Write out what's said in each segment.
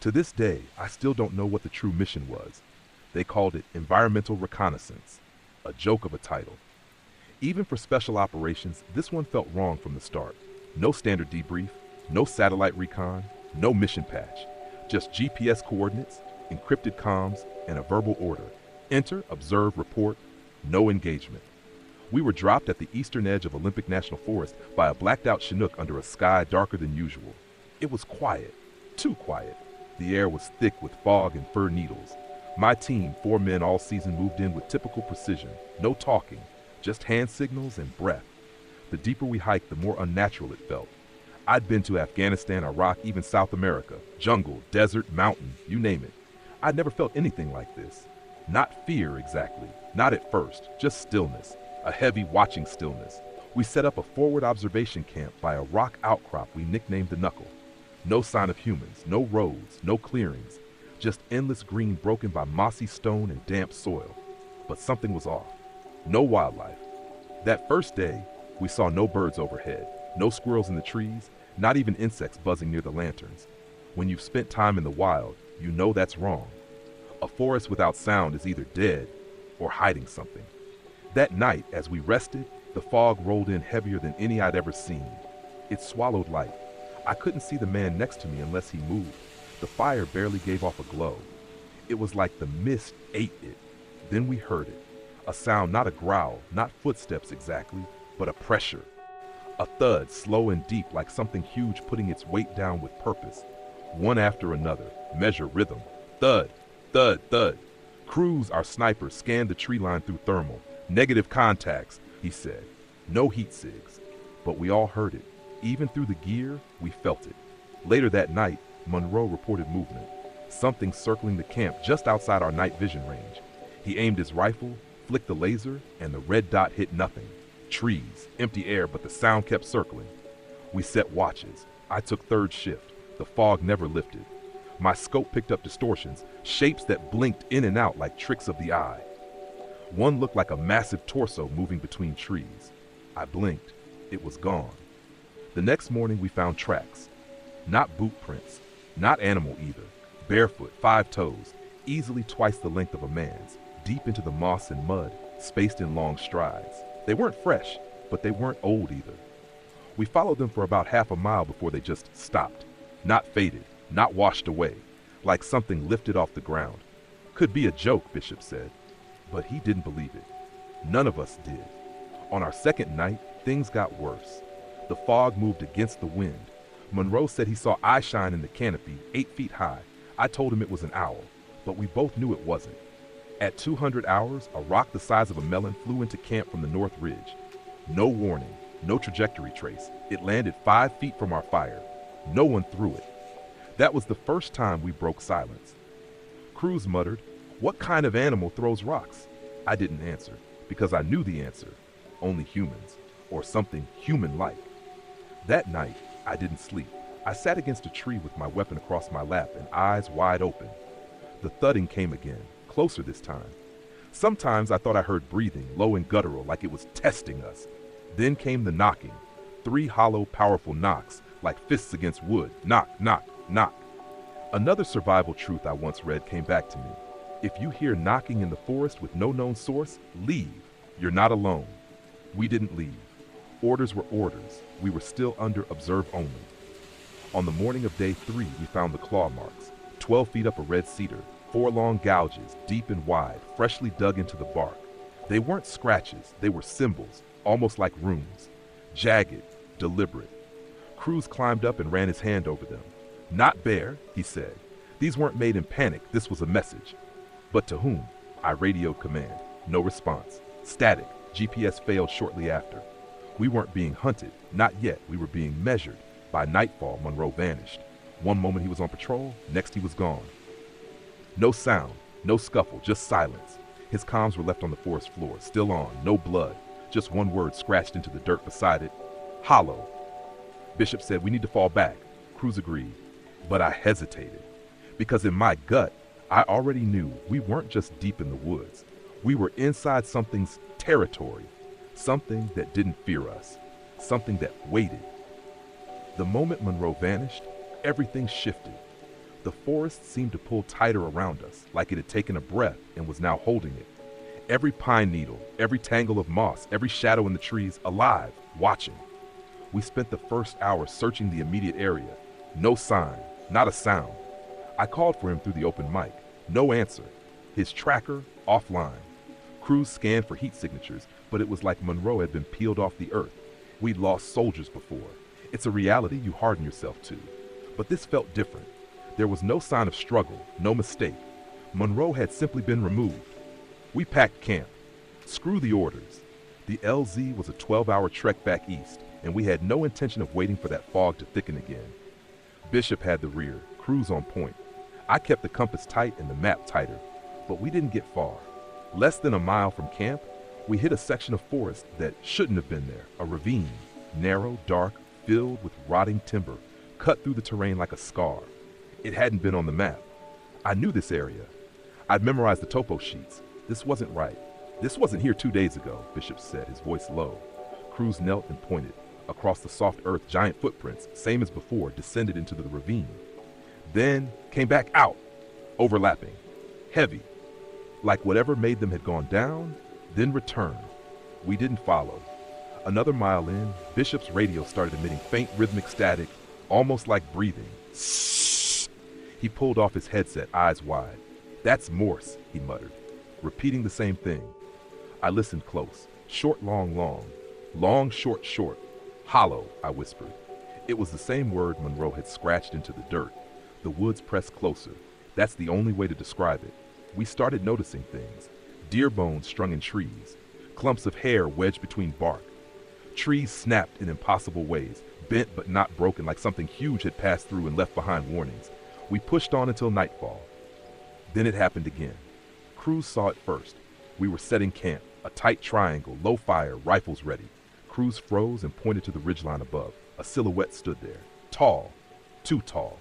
To this day, I still don't know what the true mission was. They called it environmental reconnaissance, a joke of a title. Even for special operations, this one felt wrong from the start. No standard debrief, no satellite recon, no mission patch. Just GPS coordinates, encrypted comms, and a verbal order. Enter, observe, report, no engagement. We were dropped at the eastern edge of Olympic National Forest by a blacked-out Chinook under a sky darker than usual. It was quiet, too quiet. The air was thick with fog and fir needles. My team, 4 men all season, moved in with typical precision. No talking, just hand signals and breath. The deeper we hiked, the more unnatural it felt. I'd been to Afghanistan, Iraq, even South America. Jungle, desert, mountain, you name it. I'd never felt anything like this. Not fear exactly, not at first, just stillness. A heavy watching stillness. We set up a forward observation camp by a rock outcrop we nicknamed the Knuckle. No sign of humans, no roads, no clearings. Just endless green broken by mossy stone and damp soil. But something was off. No wildlife. That first day, we saw no birds overhead, no squirrels in the trees, not even insects buzzing near the lanterns. When you've spent time in the wild, you know that's wrong. A forest without sound is either dead or hiding something. That night, as we rested, the fog rolled in heavier than any I'd ever seen. It swallowed light. I couldn't see the man next to me unless he moved. The fire barely gave off a glow. It was like the mist ate it. Then we heard it. A sound, not a growl, not footsteps exactly, but a pressure. A thud, slow and deep, like something huge putting its weight down with purpose. One after another, measure rhythm. Thud, thud, thud. Cruz, our sniper, scanned the tree line through thermal. Negative contacts, he said. No heat sigs. But we all heard it. Even through the gear, we felt it. Later that night, Monroe reported movement. Something circling the camp just outside our night vision range. He aimed his rifle, flicked the laser, and the red dot hit nothing. Trees, empty air, but the sound kept circling. We set watches. I took third shift. The fog never lifted. My scope picked up distortions, shapes that blinked in and out like tricks of the eye. One looked like a massive torso moving between trees. I blinked. It was gone. The next morning we found tracks. Not boot prints, not animal either. Barefoot, 5 toes, easily twice the length of a man's, deep into the moss and mud, spaced in long strides. They weren't fresh, but they weren't old either. We followed them for about half a mile before they just stopped. Not faded, not washed away, like something lifted off the ground. Could be a joke, Bishop said. But he didn't believe it. None of us did. On our second night, things got worse. The fog moved against the wind. Monroe said he saw eyeshine in the canopy, 8 feet high. I told him it was an owl, but we both knew it wasn't. At 200 hours, a rock the size of a melon flew into camp from the north ridge. No warning, no trajectory trace. It landed 5 feet from our fire. No one threw it. That was the first time we broke silence. Cruz muttered, "What kind of animal throws rocks?" I didn't answer, because I knew the answer. Only humans, or something human-like. That night, I didn't sleep. I sat against a tree with my weapon across my lap and eyes wide open. The thudding came again, closer this time. Sometimes I thought I heard breathing, low and guttural, like it was testing us. Then came the knocking. 3 hollow, powerful knocks, like fists against wood. Knock, knock, knock. Another survival truth I once read came back to me. If you hear knocking in the forest with no known source, leave. You're not alone. We didn't leave. Orders were orders. We were still under observe only. On the morning of day 3, we found the claw marks, 12 feet up a red cedar, 4 long gouges, deep and wide, freshly dug into the bark. They weren't scratches, they were symbols, almost like runes. Jagged, deliberate. Cruz climbed up and ran his hand over them. "Not bear," he said. "These weren't made in panic, this was a message." But to whom? I radioed command. No response. Static. GPS failed shortly after. We weren't being hunted, not yet. We were being measured. By nightfall, Monroe vanished. One moment he was on patrol, next he was gone. No sound, no scuffle, just silence. His comms were left on the forest floor, still on, no blood. Just one word scratched into the dirt beside it. Hollow. Bishop said, "We need to fall back." Cruz agreed. But I hesitated. Because in my gut, I already knew we weren't just deep in the woods. We were inside something's territory. Something that didn't fear us. Something that waited. The moment Monroe vanished, everything shifted. The forest seemed to pull tighter around us, like it had taken a breath and was now holding it. Every pine needle, every tangle of moss, every shadow in the trees, alive, watching. We spent the first hour searching the immediate area. No sign, not a sound. I called for him through the open mic. No answer. His tracker, offline. Crews scanned for heat signatures, but it was like Monroe had been peeled off the earth. We'd lost soldiers before. It's a reality you harden yourself to. But this felt different. There was no sign of struggle, no mistake. Monroe had simply been removed. We packed camp. Screw the orders. The LZ was a 12-hour trek back east, and we had no intention of waiting for that fog to thicken again. Bishop had the rear, Crews on point. I kept the compass tight and the map tighter, but we didn't get far. Less than a mile from camp, we hit a section of forest that shouldn't have been there, a ravine, narrow, dark, filled with rotting timber, cut through the terrain like a scar. It hadn't been on the map. I knew this area. I'd memorized the topo sheets. This wasn't right. This wasn't here 2 days ago, Bishop said, his voice low. Crews knelt and pointed. Across the soft earth, giant footprints, same as before, descended into the ravine. Then came back out, overlapping, heavy, like whatever made them had gone down, then returned. We didn't follow. Another mile in, Bishop's radio started emitting faint rhythmic static, almost like breathing. He pulled off his headset, eyes wide. "That's Morse," he muttered, repeating the same thing. I listened close. Short, long, long. Long, short, short. Hollow, I whispered. It was the same word Monroe had scratched into the dirt. The woods pressed closer. That's the only way to describe it. We started noticing things. Deer bones strung in trees. Clumps of hair wedged between bark. Trees snapped in impossible ways, bent but not broken, like something huge had passed through and left behind warnings. We pushed on until nightfall. Then it happened again. Crews saw it first. We were setting camp, a tight triangle, low fire, rifles ready. Crews froze and pointed to the ridgeline above. A silhouette stood there, tall, too tall,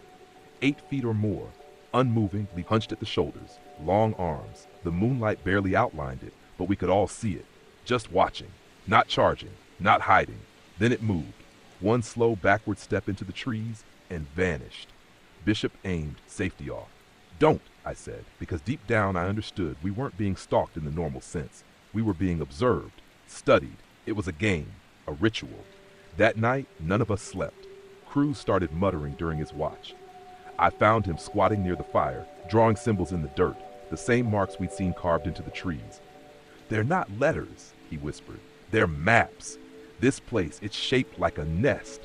8 feet or more, unmoving, hunched at the shoulders, long arms. The moonlight barely outlined it, but we could all see it, just watching, not charging, not hiding. Then it moved, one slow backward step into the trees, and vanished. Bishop aimed, safety off. "Don't," I said, because deep down I understood we weren't being stalked in the normal sense. We were being observed, studied. It was a game, a ritual. That night, none of us slept. Crews started muttering during his watch. I found him squatting near the fire, drawing symbols in the dirt, the same marks we'd seen carved into the trees. "They're not letters," he whispered. "They're maps. This place, it's shaped like a nest."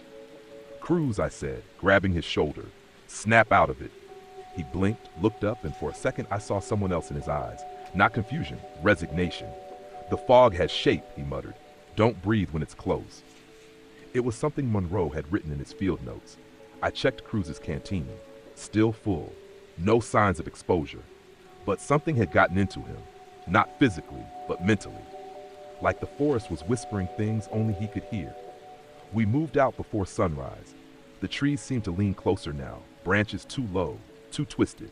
"Crews," I said, grabbing his shoulder. "Snap out of it." He blinked, looked up, and for a second I saw someone else in his eyes. Not confusion, resignation. "The fog has shape," he muttered. "Don't breathe when it's close." It was something Monroe had written in his field notes. I checked Cruz's canteen. Still full. No signs of exposure. But something had gotten into him. Not physically, but mentally. Like the forest was whispering things only he could hear. We moved out before sunrise. The trees seemed to lean closer now, branches too low, too twisted.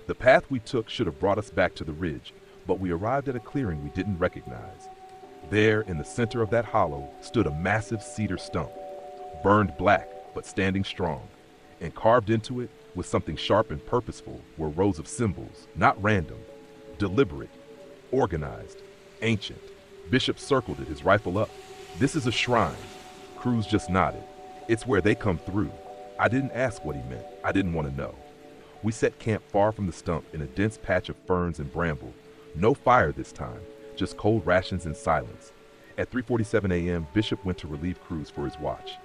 The path we took should have brought us back to the ridge, but we arrived at a clearing we didn't recognize. There, in the center of that hollow, stood a massive cedar stump, burned black, but standing strong. And carved into it, with something sharp and purposeful, were rows of symbols, not random, deliberate, organized, ancient. Bishop circled it, his rifle up. "This is a shrine." Crews just nodded. "It's where they come through." I didn't ask what he meant. I didn't want to know. We set camp far from the stump in a dense patch of ferns and bramble. No fire this time, just cold rations and silence. At 3:47 a.m., Bishop went to relieve Crews for his watch.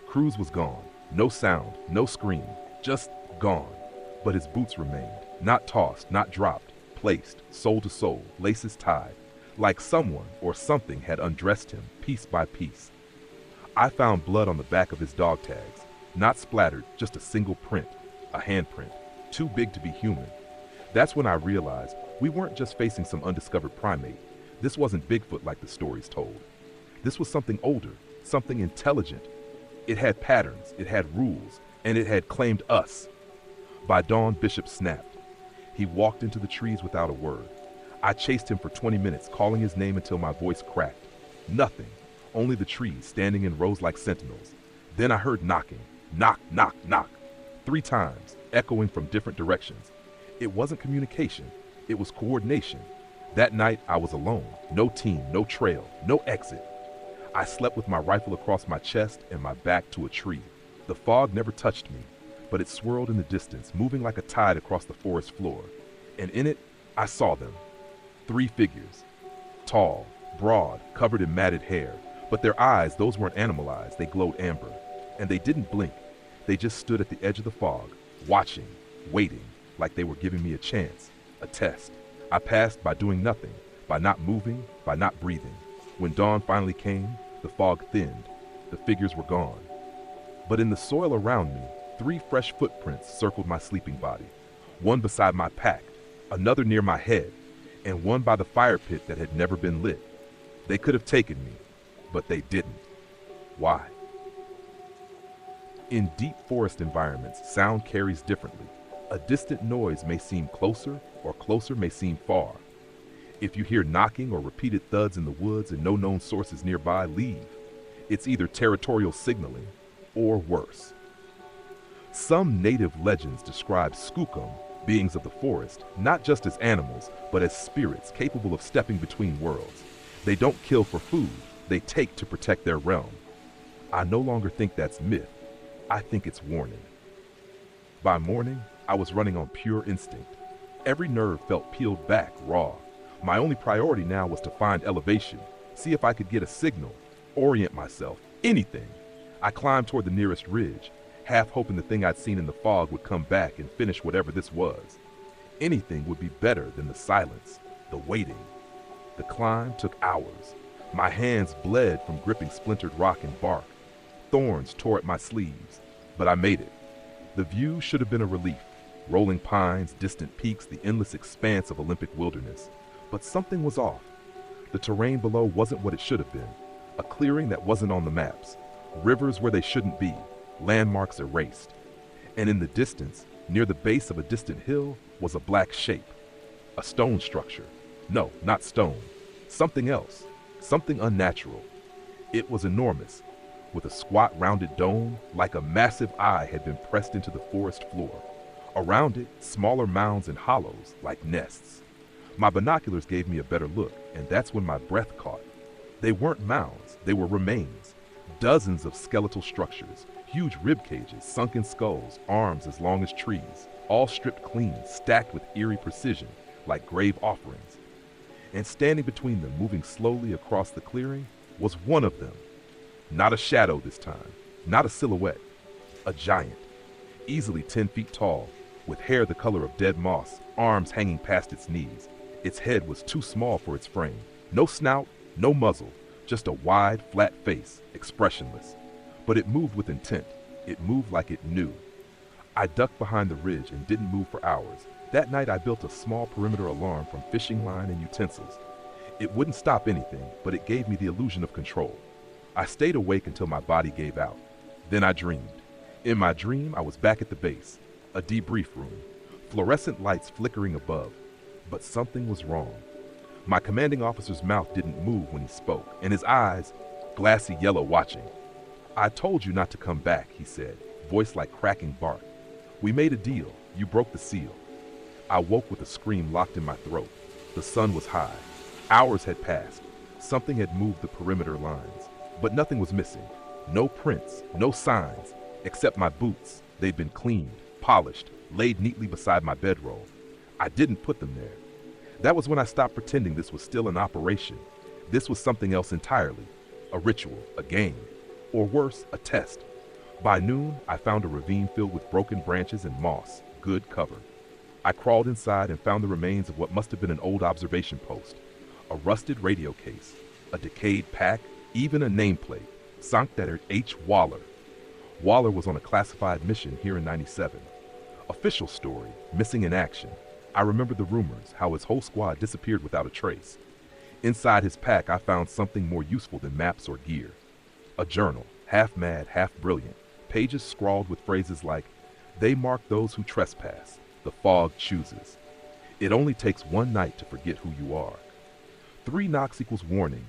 Crews was gone. No sound, no scream, just gone. But his boots remained, not tossed, not dropped, placed, sole to sole, laces tied, like someone or something had undressed him, piece by piece. I found blood on the back of his dog tags, not splattered, just a single print, a handprint, too big to be human. That's when I realized we weren't just facing some undiscovered primate. This wasn't Bigfoot like the stories told. This was something older, something intelligent. It had patterns, it had rules, and it had claimed us. By dawn, Bishop snapped. He walked into the trees without a word. I chased him for 20 minutes, calling his name until my voice cracked. Nothing, only the trees standing in rows like sentinels. Then I heard knocking. Knock, knock, knock. 3 times, echoing from different directions. It wasn't communication, it was coordination. That night, I was alone. No team, no trail, no exit. I slept with my rifle across my chest and my back to a tree. The fog never touched me, but it swirled in the distance, moving like a tide across the forest floor. And in it, I saw them. 3 figures. Tall, broad, covered in matted hair. But their eyes, those weren't animal eyes, they glowed amber. And they didn't blink. They just stood at the edge of the fog, watching, waiting, like they were giving me a chance, a test. I passed by doing nothing, by not moving, by not breathing. When dawn finally came, the fog thinned. The figures were gone. But in the soil around me, 3 fresh footprints circled my sleeping body. One beside my pack, another near my head, and one by the fire pit that had never been lit. They could have taken me, but they didn't. Why? In deep forest environments, sound carries differently. A distant noise may seem closer, or closer may seem far. If you hear knocking or repeated thuds in the woods and no known sources nearby, leave. It's either territorial signaling, or worse. Some native legends describe skookum, beings of the forest, not just as animals, but as spirits capable of stepping between worlds. They don't kill for food, they take to protect their realm. I no longer think that's myth, I think it's warning. By morning, I was running on pure instinct. Every nerve felt peeled back, raw. My only priority now was to find elevation, see if I could get a signal, orient myself, anything. I climbed toward the nearest ridge, half hoping the thing I'd seen in the fog would come back and finish whatever this was. Anything would be better than the silence, the waiting. The climb took hours. My hands bled from gripping splintered rock and bark. Thorns tore at my sleeves, but I made it. The view should have been a relief. Rolling pines, distant peaks, the endless expanse of Olympic wilderness. But something was off. The terrain below wasn't what it should have been. A clearing that wasn't on the maps. Rivers where they shouldn't be. Landmarks erased. And in the distance, near the base of a distant hill, was a black shape. A stone structure. No, not stone. Something else. Something unnatural. It was enormous, with a squat rounded dome, like a massive eye had been pressed into the forest floor. Around it, smaller mounds and hollows, like nests. My binoculars gave me a better look, and that's when my breath caught. They weren't mounds, they were remains. Dozens of skeletal structures, huge rib cages, sunken skulls, arms as long as trees, all stripped clean, stacked with eerie precision, like grave offerings. And standing between them, moving slowly across the clearing, was one of them. Not a shadow this time, not a silhouette, a giant, easily 10 feet tall, with hair the color of dead moss, arms hanging past its knees. Its head was too small for its frame. No snout, no muzzle, just a wide, flat face, expressionless. But it moved with intent. It moved like it knew. I ducked behind the ridge and didn't move for hours. That night I built a small perimeter alarm from fishing line and utensils. It wouldn't stop anything, but it gave me the illusion of control. I stayed awake until my body gave out. Then I dreamed. In my dream, I was back at the base, a debrief room, fluorescent lights flickering above. But something was wrong. My commanding officer's mouth didn't move when he spoke, and his eyes, glassy yellow, watching. "I told you not to come back," he said, voice like cracking bark. "We made a deal. You broke the seal." I woke with a scream locked in my throat. The sun was high. Hours had passed. Something had moved the perimeter lines. But nothing was missing. No prints, no signs, except my boots. They'd been cleaned, polished, laid neatly beside my bedroll. I didn't put them there. That was when I stopped pretending this was still an operation. This was something else entirely. A ritual, a game, or worse, a test. By noon, I found a ravine filled with broken branches and moss, good cover. I crawled inside and found the remains of what must have been an old observation post. A rusted radio case, a decayed pack, even a nameplate, sunk that H. Waller. Waller was on a classified mission here in '97. Official story, missing in action. I remember the rumors, how his whole squad disappeared without a trace. Inside his pack, I found something more useful than maps or gear. A journal, half mad, half brilliant, pages scrawled with phrases like, "They mark those who trespass. The fog chooses. It only takes one night to forget who you are. 3 knocks equals warning.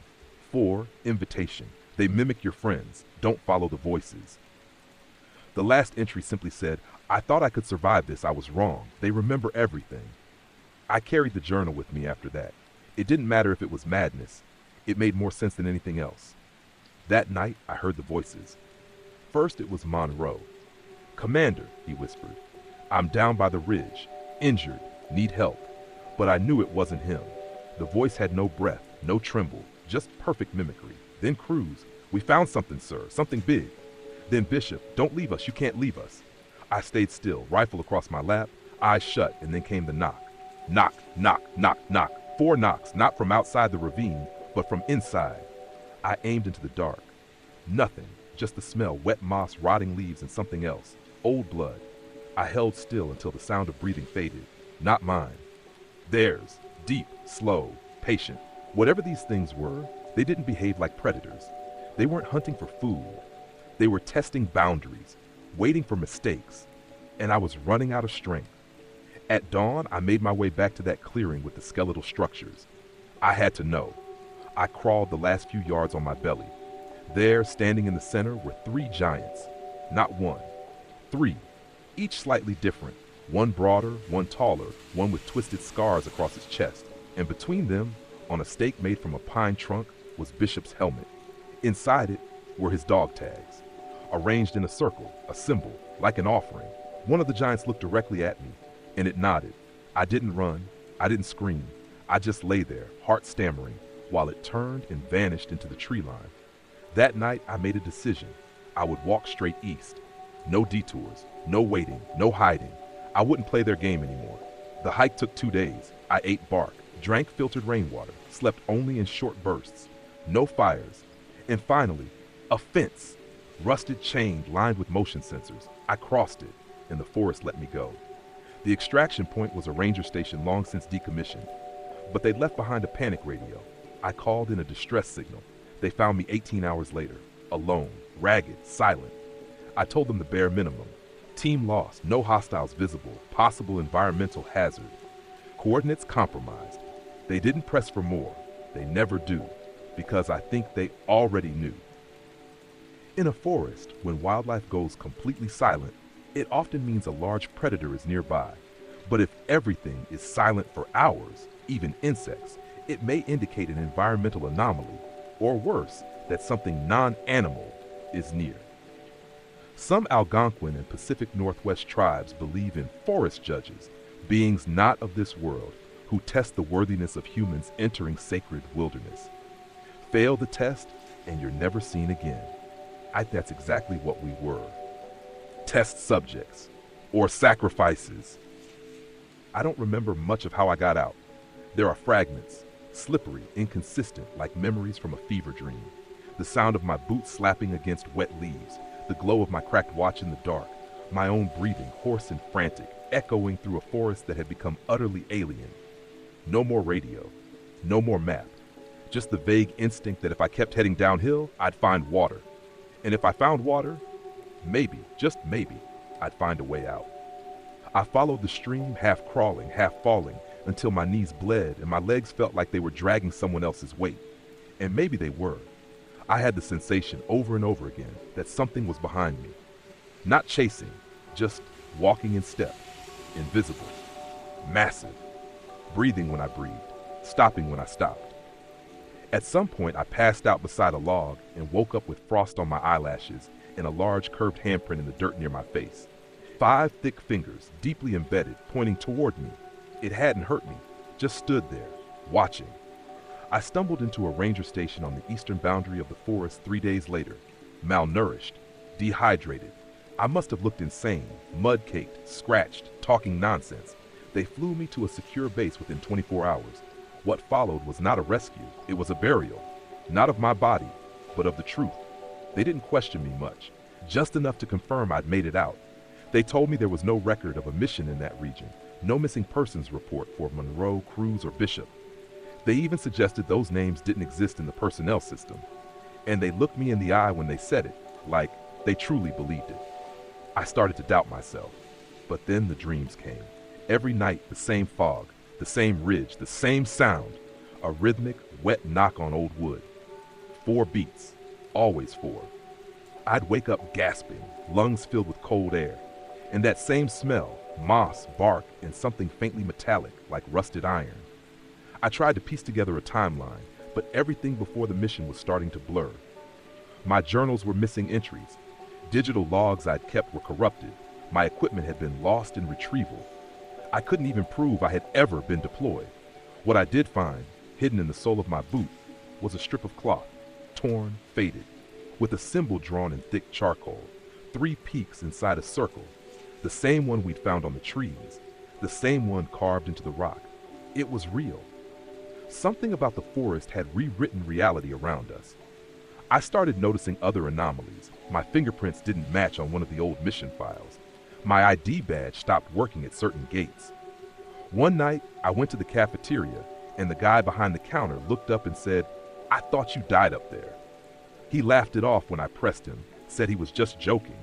4, invitation. They mimic your friends. Don't follow the voices." The last entry simply said, I thought I could survive this. I was wrong. They remember everything. I carried the journal with me after that. It didn't matter if it was madness. It made more sense than anything else. That night, I heard the voices. First, it was Monroe. "Commander," he whispered, "I'm down by the ridge, injured, need help." But I knew it wasn't him. The voice had no breath, no tremble, just perfect mimicry. Then Cruz, "We found something, sir, something big." Then Bishop, "Don't leave us, you can't leave us." I stayed still, rifle across my lap, eyes shut, and then came the knock. Knock, knock, knock, knock. 4 knocks, not from outside the ravine, but from inside. I aimed into the dark. Nothing, just the smell, wet moss, rotting leaves, and something else. Old blood. I held still until the sound of breathing faded. Not mine. Theirs. Deep, slow, patient. Whatever these things were, they didn't behave like predators. They weren't hunting for food. They were testing boundaries, waiting for mistakes. And I was running out of strength. At dawn, I made my way back to that clearing with the skeletal structures. I had to know. I crawled the last few yards on my belly. There, standing in the center, were 3 giants. Not one. 3. Each slightly different. One broader, one taller, one with twisted scars across his chest. And between them, on a stake made from a pine trunk, was Bishop's helmet. Inside it were his dog tags. Arranged in a circle, a symbol, like an offering. One of the giants looked directly at me, and it nodded. I didn't run. I didn't scream. I just lay there, heart stammering, while it turned and vanished into the tree line. That night, I made a decision. I would walk straight east. No detours, no waiting, no hiding. I wouldn't play their game anymore. The hike took 2 days. I ate bark, drank filtered rainwater, slept only in short bursts. No fires. And finally, a fence. Rusted chain lined with motion sensors. I crossed it, and the forest let me go. The extraction point was a ranger station long since decommissioned, but they'd left behind a panic radio. I called in a distress signal. They found me 18 hours later, alone, ragged, silent. I told them the bare minimum. Team lost, no hostiles visible, possible environmental hazard. Coordinates compromised. They didn't press for more. They never do, because I think they already knew. In a forest, when wildlife goes completely silent, it often means a large predator is nearby. But if everything is silent for hours, even insects, it may indicate an environmental anomaly, or worse, that something non-animal is near. Some Algonquin and Pacific Northwest tribes believe in forest judges, beings not of this world, who test the worthiness of humans entering sacred wilderness. Fail the test, and you're never seen again. That's exactly what we were. Test subjects, or sacrifices. I don't remember much of how I got out. There are fragments, slippery, inconsistent, like memories from a fever dream. The sound of my boots slapping against wet leaves, the glow of my cracked watch in the dark, my own breathing, hoarse and frantic, echoing through a forest that had become utterly alien. No more radio, no more map, just the vague instinct that if I kept heading downhill, I'd find water. And if I found water, maybe, just maybe, I'd find a way out. I followed the stream, half crawling, half falling, until my knees bled and my legs felt like they were dragging someone else's weight. And maybe they were. I had the sensation over and over again that something was behind me. Not chasing, just walking in step, invisible, massive, breathing when I breathed, stopping when I stopped. At some point, I passed out beside a log and woke up with frost on my eyelashes and a large curved handprint in the dirt near my face. 5 thick fingers, deeply embedded, pointing toward me. It hadn't hurt me, just stood there, watching. I stumbled into a ranger station on the eastern boundary of the forest 3 days later, malnourished, dehydrated. I must have looked insane, mud-caked, scratched, talking nonsense. They flew me to a secure base within 24 hours. What followed was not a rescue, it was a burial. Not of my body, but of the truth. They didn't question me much, just enough to confirm I'd made it out. They told me there was no record of a mission in that region, no missing persons report for Monroe, Cruz, or Bishop. They even suggested those names didn't exist in the personnel system. And they looked me in the eye when they said it, like they truly believed it. I started to doubt myself, but then the dreams came. Every night, the same fog, the same ridge, the same sound, a rhythmic, wet knock on old wood. 4 beats, always 4. I'd wake up gasping, lungs filled with cold air. And that same smell, moss, bark, and something faintly metallic like rusted iron. I tried to piece together a timeline, but everything before the mission was starting to blur. My journals were missing entries. Digital logs I'd kept were corrupted. My equipment had been lost in retrieval. I couldn't even prove I had ever been deployed. What I did find, hidden in the sole of my boot, was a strip of cloth, torn, faded, with a symbol drawn in thick charcoal, 3 peaks inside a circle, the same one we'd found on the trees, the same one carved into the rock. It was real. Something about the forest had rewritten reality around us. I started noticing other anomalies. My fingerprints didn't match on one of the old mission files. My ID badge stopped working at certain gates. One night, I went to the cafeteria, and the guy behind the counter looked up and said, "I thought you died up there." He laughed it off when I pressed him, said he was just joking,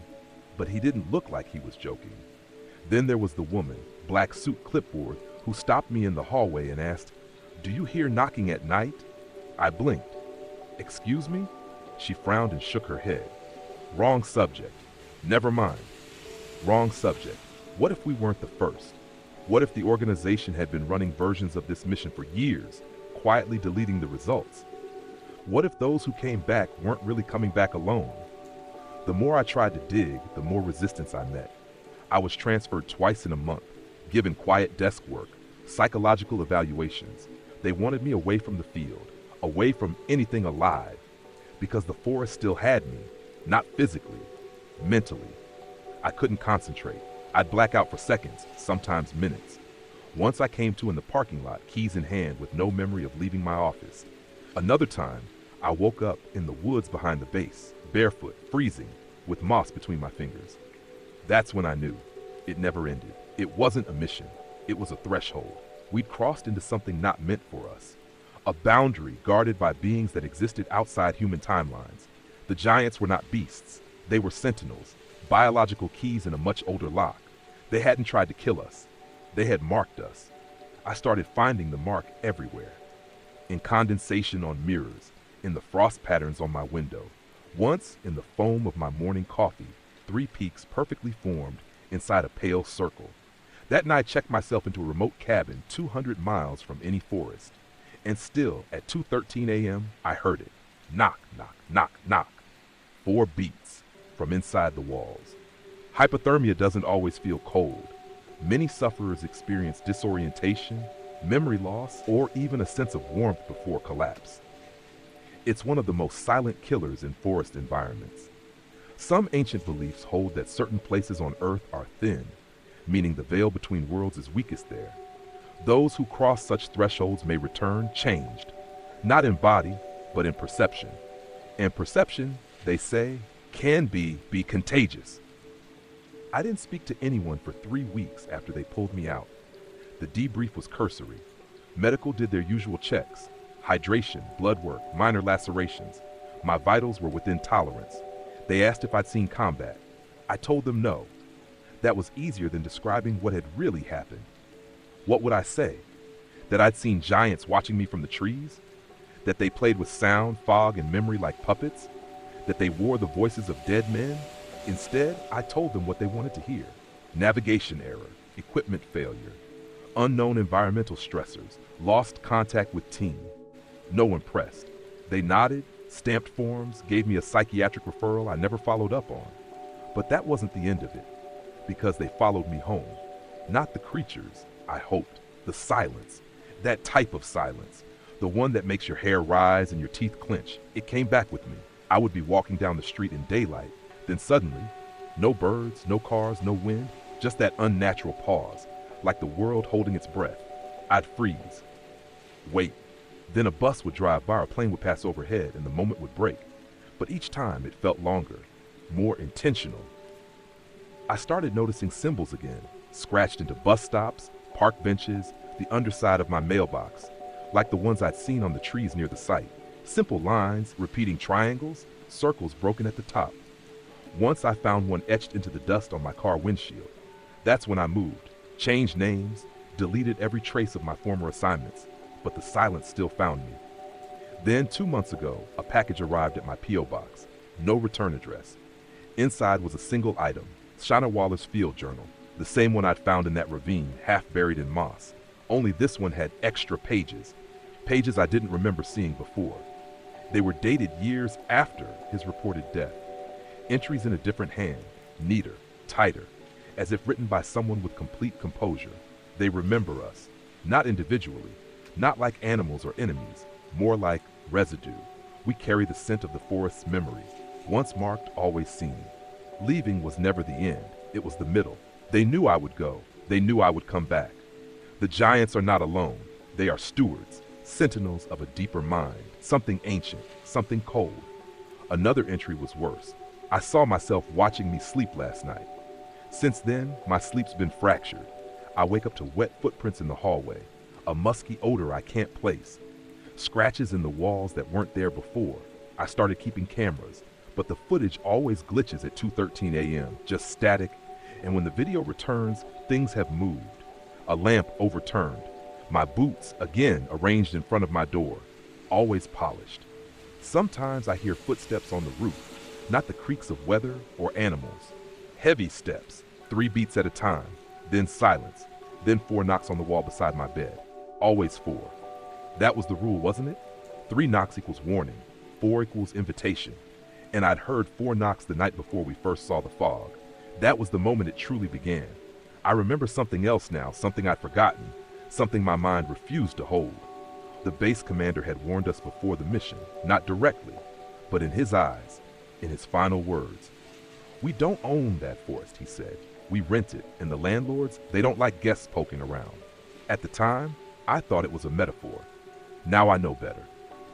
but he didn't look like he was joking. Then there was the woman, black suit clipboard, who stopped me in the hallway and asked, "Do you hear knocking at night?" I blinked. "Excuse me?" She frowned and shook her head. "Wrong subject. Never mind. Wrong subject. What if we weren't the first? What if the organization had been running versions of this mission for years, quietly deleting the results? What if those who came back weren't really coming back alone?" The more I tried to dig, the more resistance I met. I was transferred twice in a month, given quiet desk work, psychological evaluations. They wanted me away from the field, away from anything alive, because the forest still had me, not physically, mentally. I couldn't concentrate. I'd black out for seconds, sometimes minutes. Once I came to in the parking lot, keys in hand, with no memory of leaving my office. Another time, I woke up in the woods behind the base, barefoot, freezing, with moss between my fingers. That's when I knew. It never ended. It wasn't a mission. It was a threshold. We'd crossed into something not meant for us. A boundary guarded by beings that existed outside human timelines. The giants were not beasts. They were sentinels, biological keys in a much older lock. They hadn't tried to kill us. They had marked us. I started finding the mark everywhere. In condensation on mirrors, in the frost patterns on my window. Once, in the foam of my morning coffee, 3 peaks perfectly formed inside a pale circle. That night I checked myself into a remote cabin 200 miles from any forest. And still, at 2:13 a.m., I heard it. Knock, knock, knock, knock. 4 beats from inside the walls. Hypothermia doesn't always feel cold. Many sufferers experience disorientation, memory loss, or even a sense of warmth before collapse. It's one of the most silent killers in forest environments. Some ancient beliefs hold that certain places on Earth are thin, meaning the veil between worlds is weakest there. Those who cross such thresholds may return changed, not in body, but in perception. And perception, they say, can be contagious. I didn't speak to anyone for 3 weeks after they pulled me out. The debrief was cursory. Medical did their usual checks. Hydration, blood work, minor lacerations. My vitals were within tolerance. They asked if I'd seen combat. I told them no. That was easier than describing what had really happened. What would I say? That I'd seen giants watching me from the trees? That they played with sound, fog, and memory like puppets? That they wore the voices of dead men? Instead, I told them what they wanted to hear. Navigation error, equipment failure, unknown environmental stressors, lost contact with team. No one pressed. They nodded, stamped forms, gave me a psychiatric referral I never followed up on. But that wasn't the end of it, because they followed me home. Not the creatures, I hoped. The silence. That type of silence. The one that makes your hair rise and your teeth clench. It came back with me. I would be walking down the street in daylight. Then suddenly, no birds, no cars, no wind, just that unnatural pause, like the world holding its breath. I'd freeze. Wait. Then a bus would drive by or a plane would pass overhead and the moment would break. But each time it felt longer, more intentional. I started noticing symbols again, scratched into bus stops, park benches, the underside of my mailbox, like the ones I'd seen on the trees near the site. Simple lines, repeating triangles, circles broken at the top. Once I found one etched into the dust on my car windshield. That's when I moved, changed names, deleted every trace of my former assignments, but the silence still found me. Then 2 months ago, a package arrived at my P.O. box. No return address. Inside was a single item, Shauna Waller's field journal, the same one I'd found in that ravine, half buried in moss. Only this one had extra pages, pages I didn't remember seeing before. They were dated years after his reported death. Entries in a different hand, neater, tighter, as if written by someone with complete composure. They remember us, not individually, not like animals or enemies, more like residue. We carry the scent of the forest's memory, once marked, always seen. Leaving was never the end, it was the middle. They knew I would go, they knew I would come back. The giants are not alone, they are stewards, sentinels of a deeper mind, something ancient, something cold. Another entry was worse. I saw myself watching me sleep last night. Since then, my sleep's been fractured. I wake up to wet footprints in the hallway, a musky odor I can't place, scratches in the walls that weren't there before. I started keeping cameras, but the footage always glitches at 2:13 a.m., just static, and when the video returns, things have moved. A lamp overturned, my boots again arranged in front of my door, always polished. Sometimes I hear footsteps on the roof, not the creaks of weather or animals. Heavy steps, 3 beats at a time, then silence, then 4 knocks on the wall beside my bed. Always 4. That was the rule, wasn't it? 3 knocks equals warning, 4 equals invitation. And I'd heard 4 knocks the night before we first saw the fog. That was the moment it truly began. I remember something else now, something I'd forgotten, something my mind refused to hold. The base commander had warned us before the mission, not directly, but in his eyes, in his final words. "We don't own that forest," he said. "We rent it, and the landlords, they don't like guests poking around." At the time, I thought it was a metaphor. Now I know better.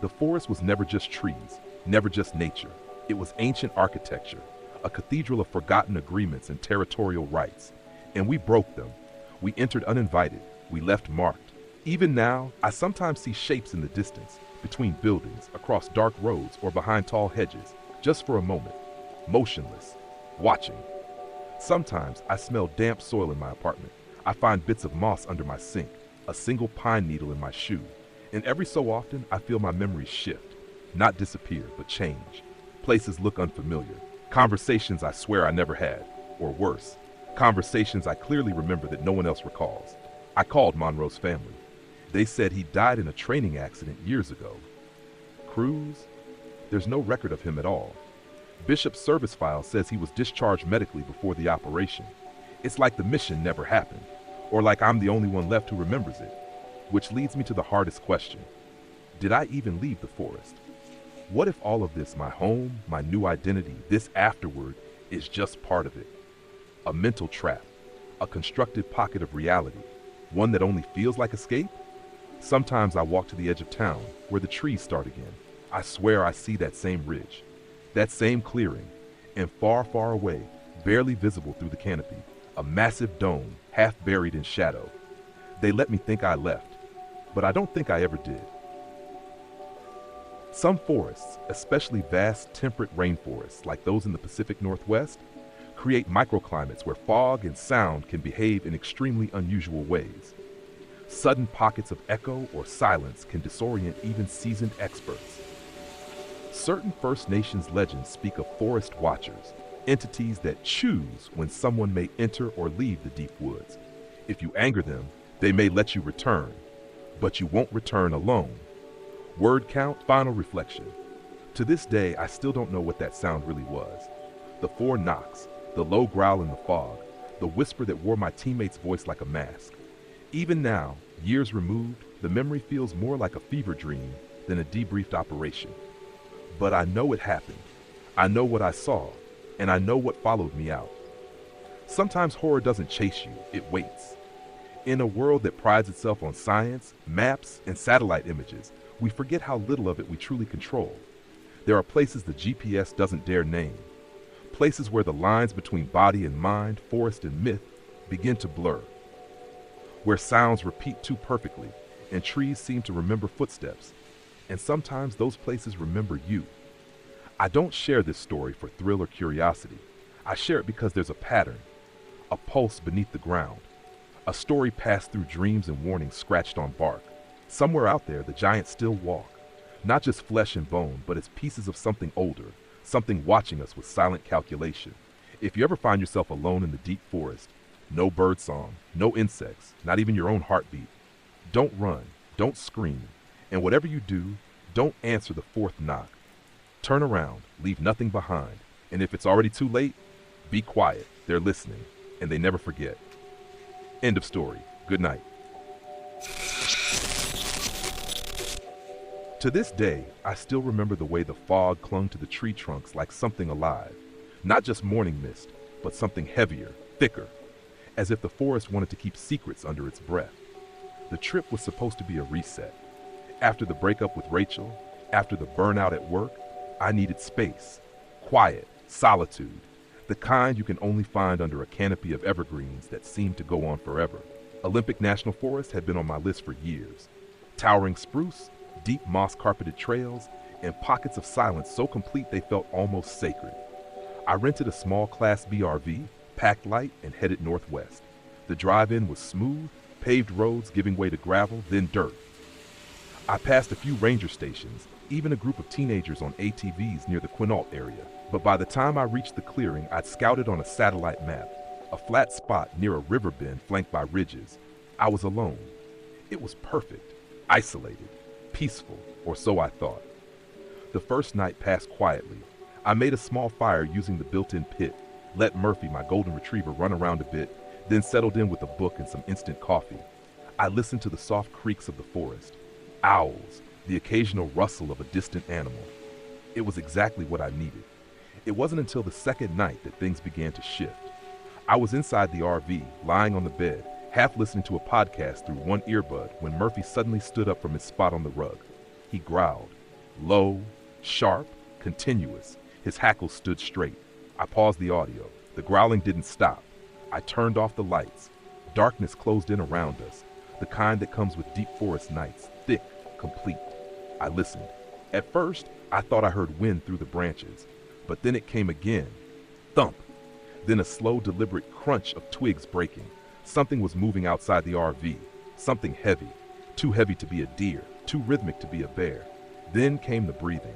The forest was never just trees, never just nature. It was ancient architecture, a cathedral of forgotten agreements and territorial rights. And we broke them. We entered uninvited. We left marked. Even now, I sometimes see shapes in the distance, between buildings, across dark roads, or behind tall hedges, just for a moment, motionless, watching. Sometimes I smell damp soil in my apartment. I find bits of moss under my sink, a single pine needle in my shoe. And every so often, I feel my memories shift, not disappear, but change. Places look unfamiliar. Conversations I swear I never had, or worse, conversations I clearly remember that no one else recalls. I called Monroe's family. They said he died in a training accident years ago. Cruz? There's no record of him at all. Bishop's service file says he was discharged medically before the operation. It's like the mission never happened, or like I'm the only one left who remembers it. Which leads me to the hardest question. Did I even leave the forest? What if all of this, my home, my new identity, this afterward, is just part of it? A mental trap, a constructed pocket of reality, one that only feels like escape? Sometimes I walk to the edge of town, where the trees start again. I swear I see that same ridge, that same clearing, and far, far away, barely visible through the canopy, a massive dome, half buried in shadow. They let me think I left, but I don't think I ever did. Some forests, especially vast temperate rainforests like those in the Pacific Northwest, create microclimates where fog and sound can behave in extremely unusual ways. Sudden pockets of echo or silence can disorient even seasoned experts. Certain First Nations legends speak of forest watchers, entities that choose when someone may enter or leave the deep woods. If you anger them, they may let you return, but you won't return alone. Word count, final reflection. To this day, I still don't know what that sound really was. The 4 knocks, the low growl in the fog, the whisper that wore my teammate's voice like a mask. Even now, years removed, the memory feels more like a fever dream than a debriefed operation. But I know it happened. I know what I saw, and I know what followed me out. Sometimes horror doesn't chase you, it waits. In a world that prides itself on science, maps, and satellite images, we forget how little of it we truly control. There are places the GPS doesn't dare name. Places where the lines between body and mind, forest and myth, begin to blur. Where sounds repeat too perfectly, and trees seem to remember footsteps. And sometimes those places remember you. I don't share this story for thrill or curiosity. I share it because there's a pattern, a pulse beneath the ground, a story passed through dreams and warnings scratched on bark. Somewhere out there, the giants still walk, not just flesh and bone, but as pieces of something older, something watching us with silent calculation. If you ever find yourself alone in the deep forest, no birdsong, no insects, not even your own heartbeat, don't run, don't scream, and whatever you do, don't answer the fourth knock. Turn around, leave nothing behind, and if it's already too late, be quiet. They're listening, and they never forget. End of story. Good night. To this day, I still remember the way the fog clung to the tree trunks like something alive. Not just morning mist, but something heavier, thicker, as if the forest wanted to keep secrets under its breath. The trip was supposed to be a reset. After the breakup with Rachel, after the burnout at work, I needed space, quiet, solitude, the kind you can only find under a canopy of evergreens that seem to go on forever. Olympic National Forest had been on my list for years. Towering spruce, deep moss-carpeted trails, and pockets of silence so complete they felt almost sacred. I rented a small Class B RV, packed light, and headed northwest. The drive-in was smooth, paved roads giving way to gravel, then dirt. I passed a few ranger stations, even a group of teenagers on ATVs near the Quinault area. But by the time I reached the clearing, I'd scouted on a satellite map, a flat spot near a river bend flanked by ridges. I was alone. It was perfect, isolated, peaceful, or so I thought. The first night passed quietly. I made a small fire using the built-in pit, let Murphy, my golden retriever, run around a bit, then settled in with a book and some instant coffee. I listened to the soft creaks of the forest, owls, the occasional rustle of a distant animal. It was exactly what I needed. It wasn't until the second night that things began to shift. I was inside the RV, lying on the bed, half listening to a podcast through one earbud when Murphy suddenly stood up from his spot on the rug. He growled, low, sharp, continuous. His hackles stood straight. I paused the audio. The growling didn't stop. I turned off the lights. Darkness closed in around us, the kind that comes with deep forest nights, thick, complete. I listened. At first, I thought I heard wind through the branches, but then it came again. Thump. Then a slow, deliberate crunch of twigs breaking. Something was moving outside the RV. Something heavy. Too heavy to be a deer, too rhythmic to be a bear. Then came the breathing.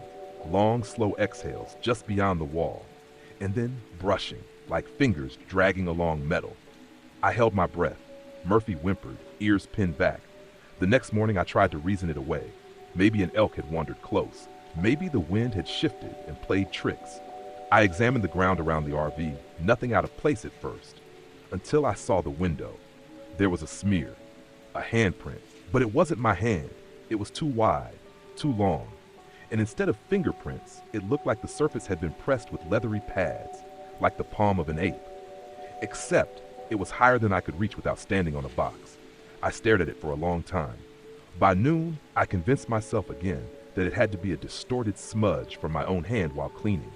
Long, slow exhales just beyond the wall. And then brushing, like fingers dragging along metal. I held my breath. Murphy whimpered, ears pinned back. The next morning I tried to reason it away. Maybe an elk had wandered close. Maybe the wind had shifted and played tricks. I examined the ground around the RV, nothing out of place at first, until I saw the window. There was a smear, a handprint, but it wasn't my hand. It was too wide, too long, and instead of fingerprints, it looked like the surface had been pressed with leathery pads, like the palm of an ape. Except it was higher than I could reach without standing on a box. I stared at it for a long time. By noon, I convinced myself again that it had to be a distorted smudge from my own hand while cleaning.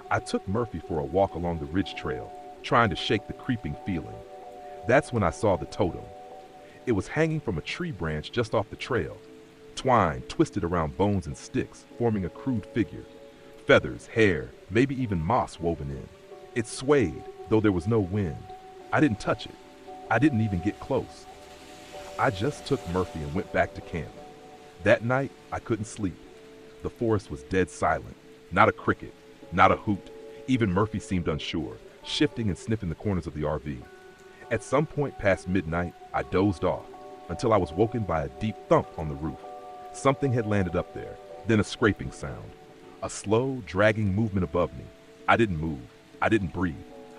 I took Murphy for a walk along the ridge trail, trying to shake the creeping feeling. That's when I saw the totem. It was hanging from a tree branch just off the trail, twine twisted around bones and sticks, forming a crude figure. Feathers, hair, maybe even moss woven in. It swayed, though there was no wind. I didn't touch it. I didn't even get close. I just took Murphy and went back to camp. That night, I couldn't sleep. The forest was dead silent. Not a cricket, not a hoot. Even Murphy seemed unsure, shifting and sniffing the corners of the RV. At some point past midnight, I dozed off until I was woken by a deep thump on the roof. Something had landed up there, then a scraping sound. A slow, dragging movement above me. I didn't move. I didn't breathe.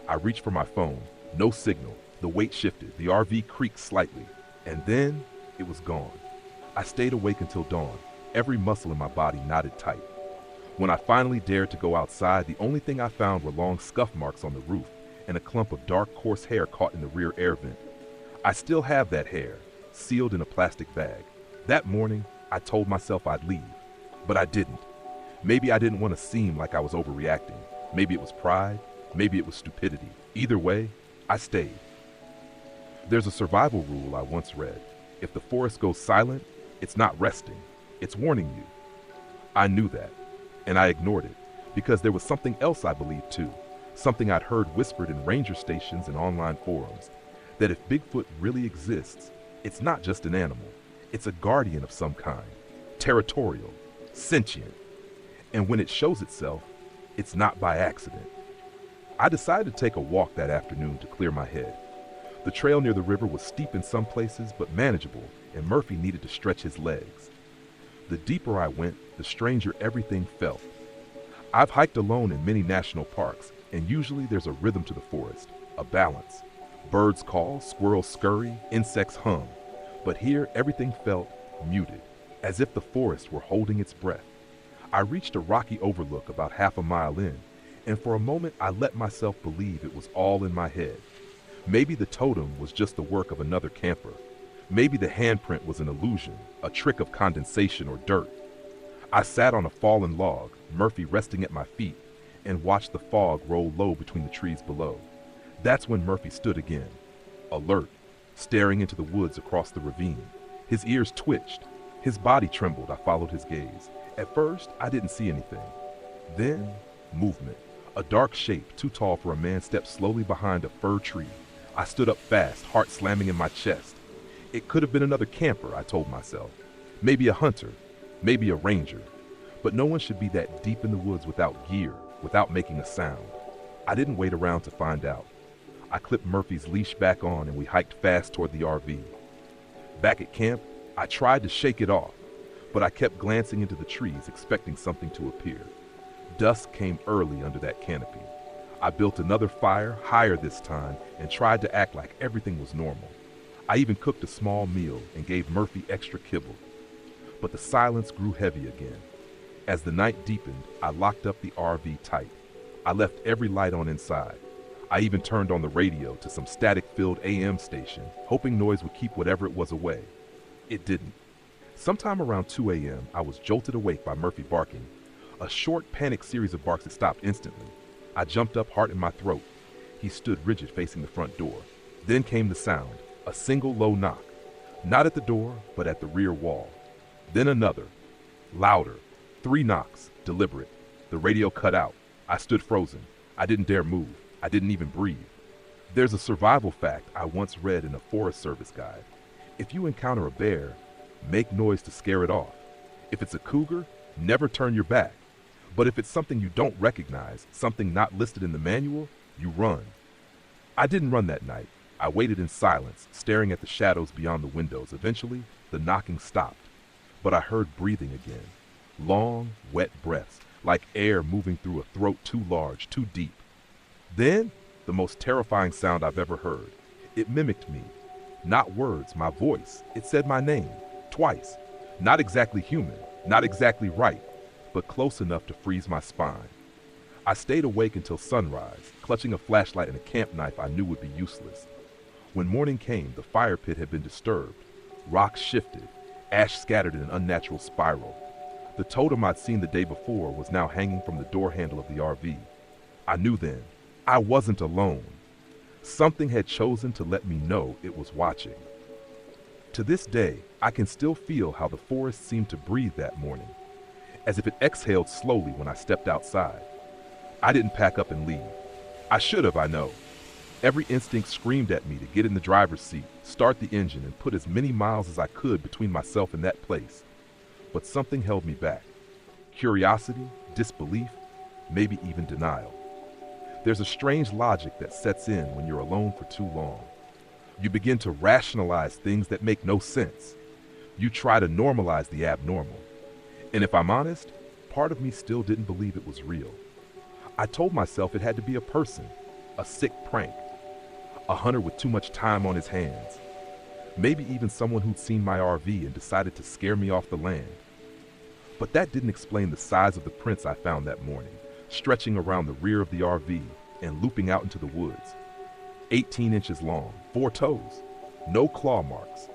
I reached for my phone. No signal. The weight shifted. The RV creaked slightly. And then it was gone. I stayed awake until dawn. Every muscle in my body knotted tight. When I finally dared to go outside, the only thing I found were long scuff marks on the roof and a clump of dark, coarse hair caught in the rear air vent. I still have that hair, sealed in a plastic bag. That morning, I told myself I'd leave, but I didn't. Maybe I didn't want to seem like I was overreacting. Maybe it was pride. Maybe it was stupidity. Either way, I stayed. There's a survival rule I once read. If the forest goes silent, it's not resting. It's warning you. I knew that, and I ignored it, because there was something else I believed too, something I'd heard whispered in ranger stations and online forums, that if Bigfoot really exists, it's not just an animal. It's a guardian of some kind, territorial, sentient. And when it shows itself, it's not by accident. I decided to take a walk that afternoon to clear my head. The trail near the river was steep in some places, but manageable, and Murphy needed to stretch his legs. The deeper I went, the stranger everything felt. I've hiked alone in many national parks, and usually there's a rhythm to the forest, a balance. Birds call, squirrels scurry, insects hum. But here, everything felt muted, as if the forest were holding its breath. I reached a rocky overlook about half a mile in, and for a moment I let myself believe it was all in my head. Maybe the totem was just the work of another camper. Maybe the handprint was an illusion, a trick of condensation or dirt. I sat on a fallen log, Murphy resting at my feet, and watched the fog roll low between the trees below. That's when Murphy stood again, alert, staring into the woods across the ravine. His ears twitched. His body trembled. I followed his gaze. At first, I didn't see anything. Then, movement. A dark shape, too tall for a man, stepped slowly behind a fir tree. I stood up fast, heart slamming in my chest. It could have been another camper, I told myself. Maybe a hunter, maybe a ranger. But no one should be that deep in the woods without gear, without making a sound. I didn't wait around to find out. I clipped Murphy's leash back on and we hiked fast toward the RV. Back at camp, I tried to shake it off, but I kept glancing into the trees, expecting something to appear. Dusk came early under that canopy. I built another fire, higher this time, and tried to act like everything was normal. I even cooked a small meal and gave Murphy extra kibble. But the silence grew heavy again. As the night deepened, I locked up the RV tight. I left every light on inside. I even turned on the radio to some static-filled AM station, hoping noise would keep whatever it was away. It didn't. Sometime around 2 a.m., I was jolted awake by Murphy barking. A short, panicked series of barks that stopped instantly. I jumped up, heart in my throat. He stood rigid, facing the front door. Then came the sound, a single low knock. Not at the door, but at the rear wall. Then another, louder. 3 knocks, deliberate. The radio cut out. I stood frozen. I didn't dare move. I didn't even breathe. There's a survival fact I once read in a Forest Service guide. If you encounter a bear, make noise to scare it off. If it's a cougar, never turn your back. But if it's something you don't recognize, something not listed in the manual, you run. I didn't run that night. I waited in silence, staring at the shadows beyond the windows. Eventually, the knocking stopped. But I heard breathing again. Long, wet breaths, like air moving through a throat too large, too deep. Then, the most terrifying sound I've ever heard. It mimicked me. Not words, my voice. It said my name, twice. Not exactly human, not exactly right, but close enough to freeze my spine. I stayed awake until sunrise, clutching a flashlight and a camp knife I knew would be useless. When morning came, the fire pit had been disturbed. Rocks shifted, ash scattered in an unnatural spiral. The totem I'd seen the day before was now hanging from the door handle of the RV. I knew then, I wasn't alone. Something had chosen to let me know it was watching. To this day, I can still feel how the forest seemed to breathe that morning, as if it exhaled slowly when I stepped outside. I didn't pack up and leave. I should have, I know. Every instinct screamed at me to get in the driver's seat, start the engine, and put as many miles as I could between myself and that place. But something held me back. Curiosity, disbelief, maybe even denial. There's a strange logic that sets in when you're alone for too long. You begin to rationalize things that make no sense. You try to normalize the abnormal. And if I'm honest, part of me still didn't believe it was real. I told myself it had to be a person, a sick prank, a hunter with too much time on his hands. Maybe even someone who'd seen my RV and decided to scare me off the land. But that didn't explain the size of the prints I found that morning, stretching around the rear of the RV and looping out into the woods. 18 inches long, 4 toes, no claw marks.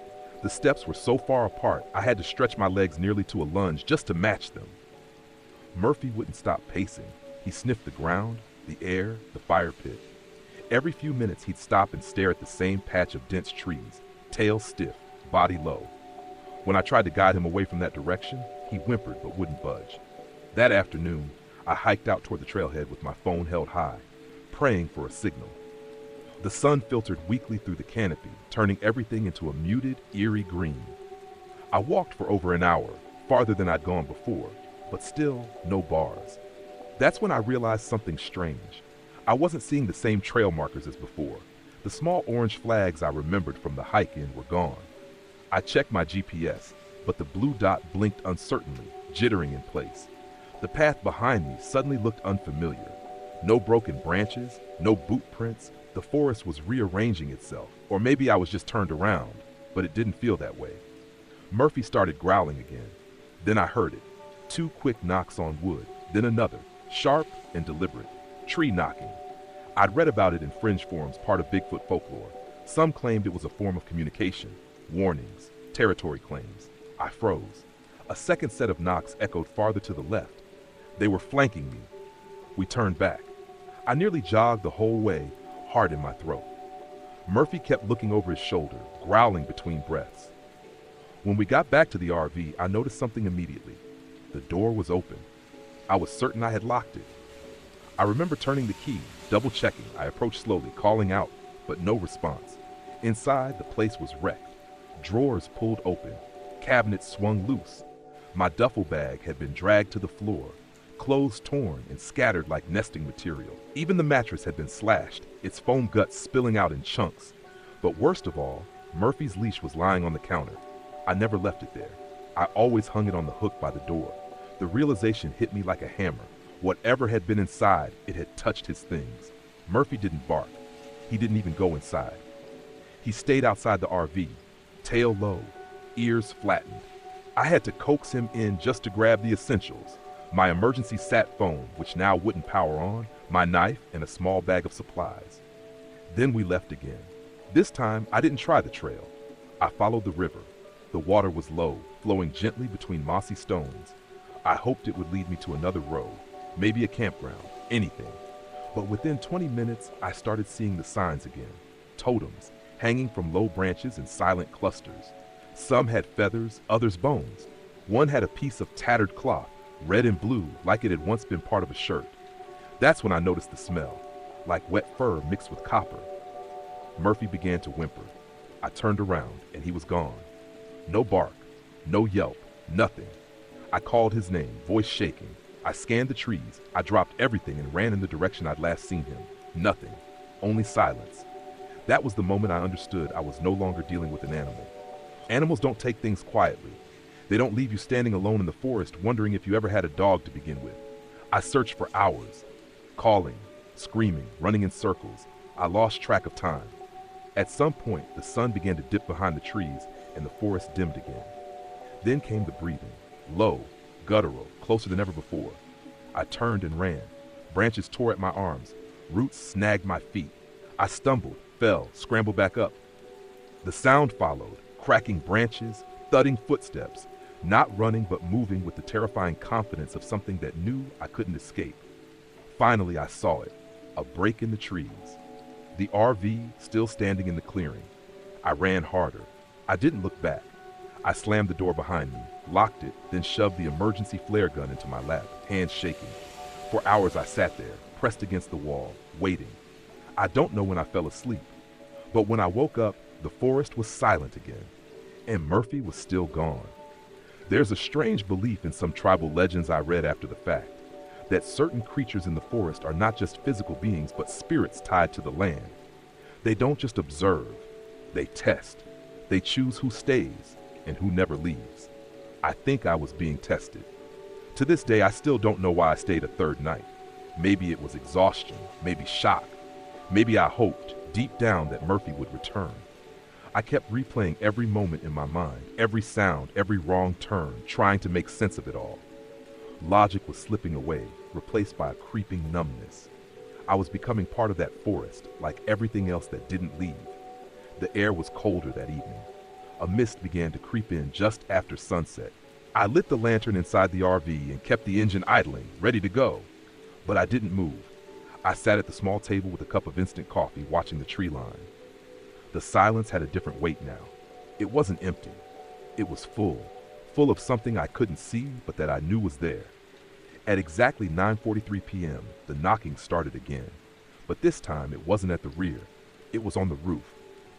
The steps were so far apart, I had to stretch my legs nearly to a lunge just to match them. Murphy wouldn't stop pacing. He sniffed the ground, the air, the fire pit. Every few minutes he'd stop and stare at the same patch of dense trees, tail stiff, body low. When I tried to guide him away from that direction, he whimpered but wouldn't budge. That afternoon, I hiked out toward the trailhead with my phone held high, praying for a signal. The sun filtered weakly through the canopy, turning everything into a muted, eerie green. I walked for over an hour, farther than I'd gone before, but still no bars. That's when I realized something strange. I wasn't seeing the same trail markers as before. The small orange flags I remembered from the hike-in were gone. I checked my GPS, but the blue dot blinked uncertainly, jittering in place. The path behind me suddenly looked unfamiliar. No broken branches, no boot prints. The forest was rearranging itself. Or maybe I was just turned around, but it didn't feel that way. Murphy started growling again. Then I heard it. 2 quick knocks on wood, then another, sharp and deliberate. Tree knocking. I'd read about it in fringe forums, part of Bigfoot folklore. Some claimed it was a form of communication, warnings, territory claims. I froze. A second set of knocks echoed farther to the left. They were flanking me. We turned back. I nearly jogged the whole way, heart in my throat. Murphy kept looking over his shoulder, growling between breaths. When we got back to the RV, I noticed something immediately. The door was open. I was certain I had locked it. I remember turning the key, double-checking. I approached slowly, calling out, but no response. Inside, the place was wrecked. Drawers pulled open. Cabinets swung loose. My duffel bag had been dragged to the floor. Clothes torn and scattered like nesting material. Even the mattress had been slashed, its foam guts spilling out in chunks. But worst of all, Murphy's leash was lying on the counter. I never left it there. I always hung it on the hook by the door. The realization hit me like a hammer. Whatever had been inside, it had touched his things. Murphy didn't bark. He didn't even go inside. He stayed outside the RV, tail low, ears flattened. I had to coax him in just to grab the essentials. My emergency sat phone, which now wouldn't power on, my knife, and a small bag of supplies. Then we left again. This time, I didn't try the trail. I followed the river. The water was low, flowing gently between mossy stones. I hoped it would lead me to another road, maybe a campground, anything. But within 20 minutes, I started seeing the signs again. Totems, hanging from low branches in silent clusters. Some had feathers, others bones. One had a piece of tattered cloth, red and blue, like it had once been part of a shirt. That's when I noticed the smell, like wet fur mixed with copper. Murphy began to whimper. I turned around, and he was gone. No bark, no yelp, nothing. I called his name, voice shaking. I scanned the trees. I dropped everything and ran in the direction I'd last seen him. Nothing, only silence. That was the moment I understood I was no longer dealing with an animal. Animals don't take things quietly. They don't leave you standing alone in the forest wondering if you ever had a dog to begin with. I searched for hours, calling, screaming, running in circles. I lost track of time. At some point, the sun began to dip behind the trees and the forest dimmed again. Then came the breathing, low, guttural, closer than ever before. I turned and ran. Branches tore at my arms. Roots snagged my feet. I stumbled, fell, scrambled back up. The sound followed, cracking branches, thudding footsteps, not running but moving with the terrifying confidence of something that knew I couldn't escape. Finally, I saw it, a break in the trees. The RV still standing in the clearing. I ran harder. I didn't look back. I slammed the door behind me, locked it, then shoved the emergency flare gun into my lap, hands shaking. For hours I sat there, pressed against the wall, waiting. I don't know when I fell asleep, but when I woke up, the forest was silent again, and Murphy was still gone. There's a strange belief in some tribal legends I read after the fact, that certain creatures in the forest are not just physical beings, but spirits tied to the land. They don't just observe, they test. They choose who stays and who never leaves. I think I was being tested. To this day, I still don't know why I stayed a third night. Maybe it was exhaustion, maybe shock. Maybe I hoped, deep down, that Murphy would return. I kept replaying every moment in my mind, every sound, every wrong turn, trying to make sense of it all. Logic was slipping away, replaced by a creeping numbness. I was becoming part of that forest, like everything else that didn't leave. The air was colder that evening. A mist began to creep in just after sunset. I lit the lantern inside the RV and kept the engine idling, ready to go. But I didn't move. I sat at the small table with a cup of instant coffee, watching the tree line. The silence had a different weight now. It wasn't empty. It was full of something I couldn't see, but that I knew was there. At exactly 9:43 p.m., the knocking started again. But this time, it wasn't at the rear. It was on the roof.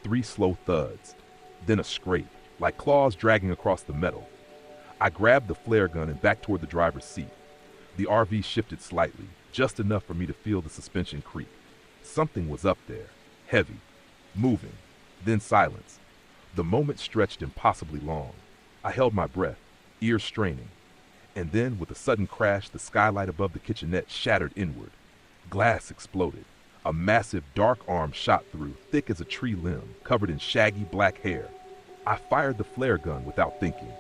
3 slow thuds. Then a scrape, like claws dragging across the metal. I grabbed the flare gun and backed toward the driver's seat. The RV shifted slightly, just enough for me to feel the suspension creak. Something was up there, heavy, moving, then silence. The moment stretched impossibly long. I held my breath, ears straining, and then with a sudden crash, the skylight above the kitchenette shattered inward. Glass exploded. A massive dark arm shot through, thick as a tree limb, covered in shaggy black hair. I fired the flare gun without thinking.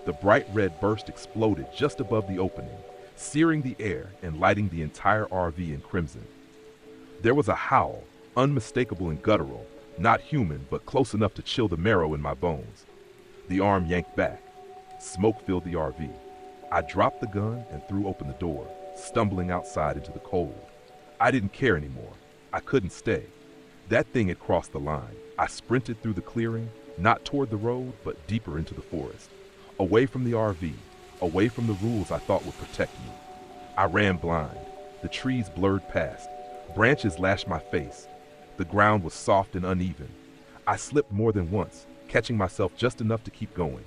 The bright red burst exploded just above the opening, searing the air and lighting the entire RV in crimson. There was a howl, unmistakable and guttural, not human, but close enough to chill the marrow in my bones. The arm yanked back. Smoke filled the RV. I dropped the gun and threw open the door, stumbling outside into the cold. I didn't care anymore. I couldn't stay. That thing had crossed the line. I sprinted through the clearing, not toward the road, but deeper into the forest. Away from the RV, away from the rules I thought would protect me. I ran blind. The trees blurred past. Branches lashed my face. The ground was soft and uneven. I slipped more than once, catching myself just enough to keep going.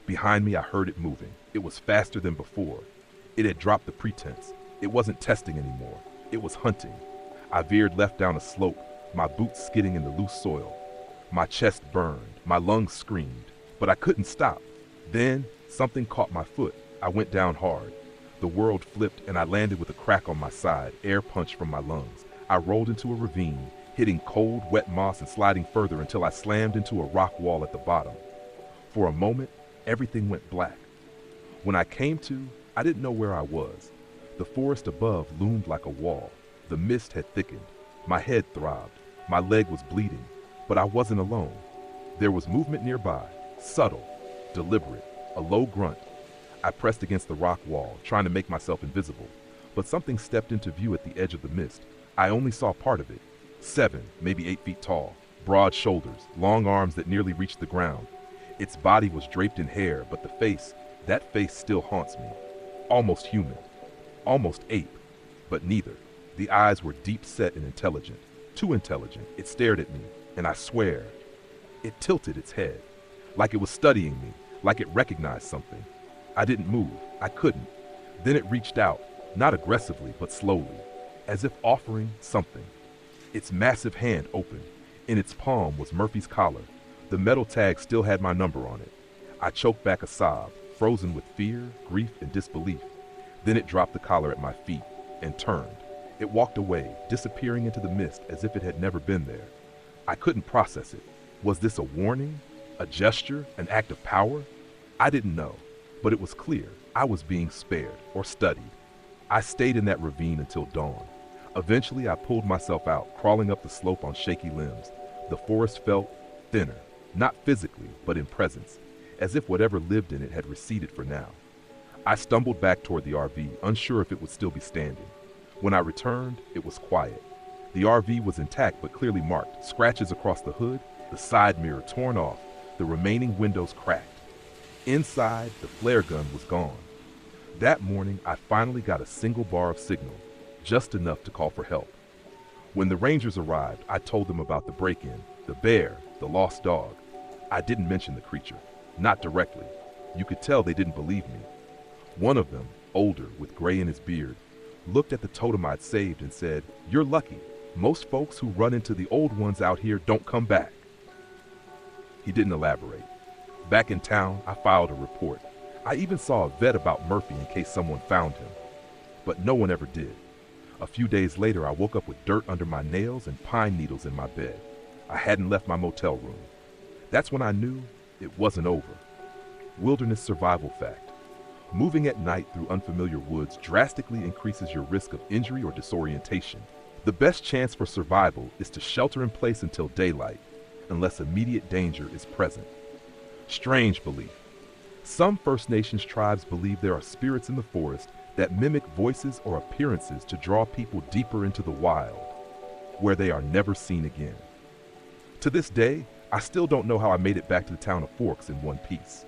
Behind me, I heard it moving. It was faster than before. It had dropped the pretense. It wasn't testing anymore. It was hunting. I veered left down a slope, my boots skidding in the loose soil. My chest burned, my lungs screamed, but I couldn't stop. Then, something caught my foot. I went down hard. The world flipped and I landed with a crack on my side, air punched from my lungs. I rolled into a ravine, hitting cold, wet moss and sliding further until I slammed into a rock wall at the bottom. For a moment, everything went black. When I came to, I didn't know where I was. The forest above loomed like a wall. The mist had thickened. My head throbbed. My leg was bleeding. But I wasn't alone. There was movement nearby, subtle, deliberate, a low grunt. I pressed against the rock wall, trying to make myself invisible. But something stepped into view at the edge of the mist. I only saw part of it. 7, maybe 8 feet tall, broad shoulders, long arms that nearly reached the ground. Its body was draped in hair, but the face, that face still haunts me. Almost human. Almost ape, but neither. The eyes were deep-set and intelligent. Too intelligent. It stared at me, and I swear, it tilted its head, like it was studying me, like it recognized something. I didn't move. I couldn't. Then it reached out, not aggressively, but slowly, as if offering something. Its massive hand opened. In its palm was Murphy's collar. The metal tag still had my number on it. I choked back a sob, frozen with fear, grief, and disbelief. Then it dropped the collar at my feet and turned. It walked away, disappearing into the mist as if it had never been there. I couldn't process it. Was this a warning? A gesture? An act of power? I didn't know, but it was clear I was being spared or studied. I stayed in that ravine until dawn. Eventually, I pulled myself out, crawling up the slope on shaky limbs. The forest felt thinner, not physically, but in presence, as if whatever lived in it had receded for now. I stumbled back toward the RV, unsure if it would still be standing. When I returned, it was quiet. The RV was intact but clearly marked, scratches across the hood, the side mirror torn off, the remaining windows cracked. Inside, the flare gun was gone. That morning, I finally got a single bar of signal, just enough to call for help. When the Rangers arrived, I told them about the break-in, the bear, the lost dog. I didn't mention the creature, not directly. You could tell they didn't believe me. One of them, older, with gray in his beard, looked at the totem I'd saved and said, "You're lucky. Most folks who run into the old ones out here don't come back." He didn't elaborate. Back in town, I filed a report. I even saw a vet about Murphy in case someone found him. But no one ever did. A few days later, I woke up with dirt under my nails and pine needles in my bed. I hadn't left my motel room. That's when I knew it wasn't over. Wilderness survival fact. Moving at night through unfamiliar woods drastically increases your risk of injury or disorientation. The best chance for survival is to shelter in place until daylight, unless immediate danger is present. Strange belief. Some First Nations tribes believe there are spirits in the forest that mimic voices or appearances to draw people deeper into the wild, where they are never seen again. To this day, I still don't know how I made it back to the town of Forks in one piece.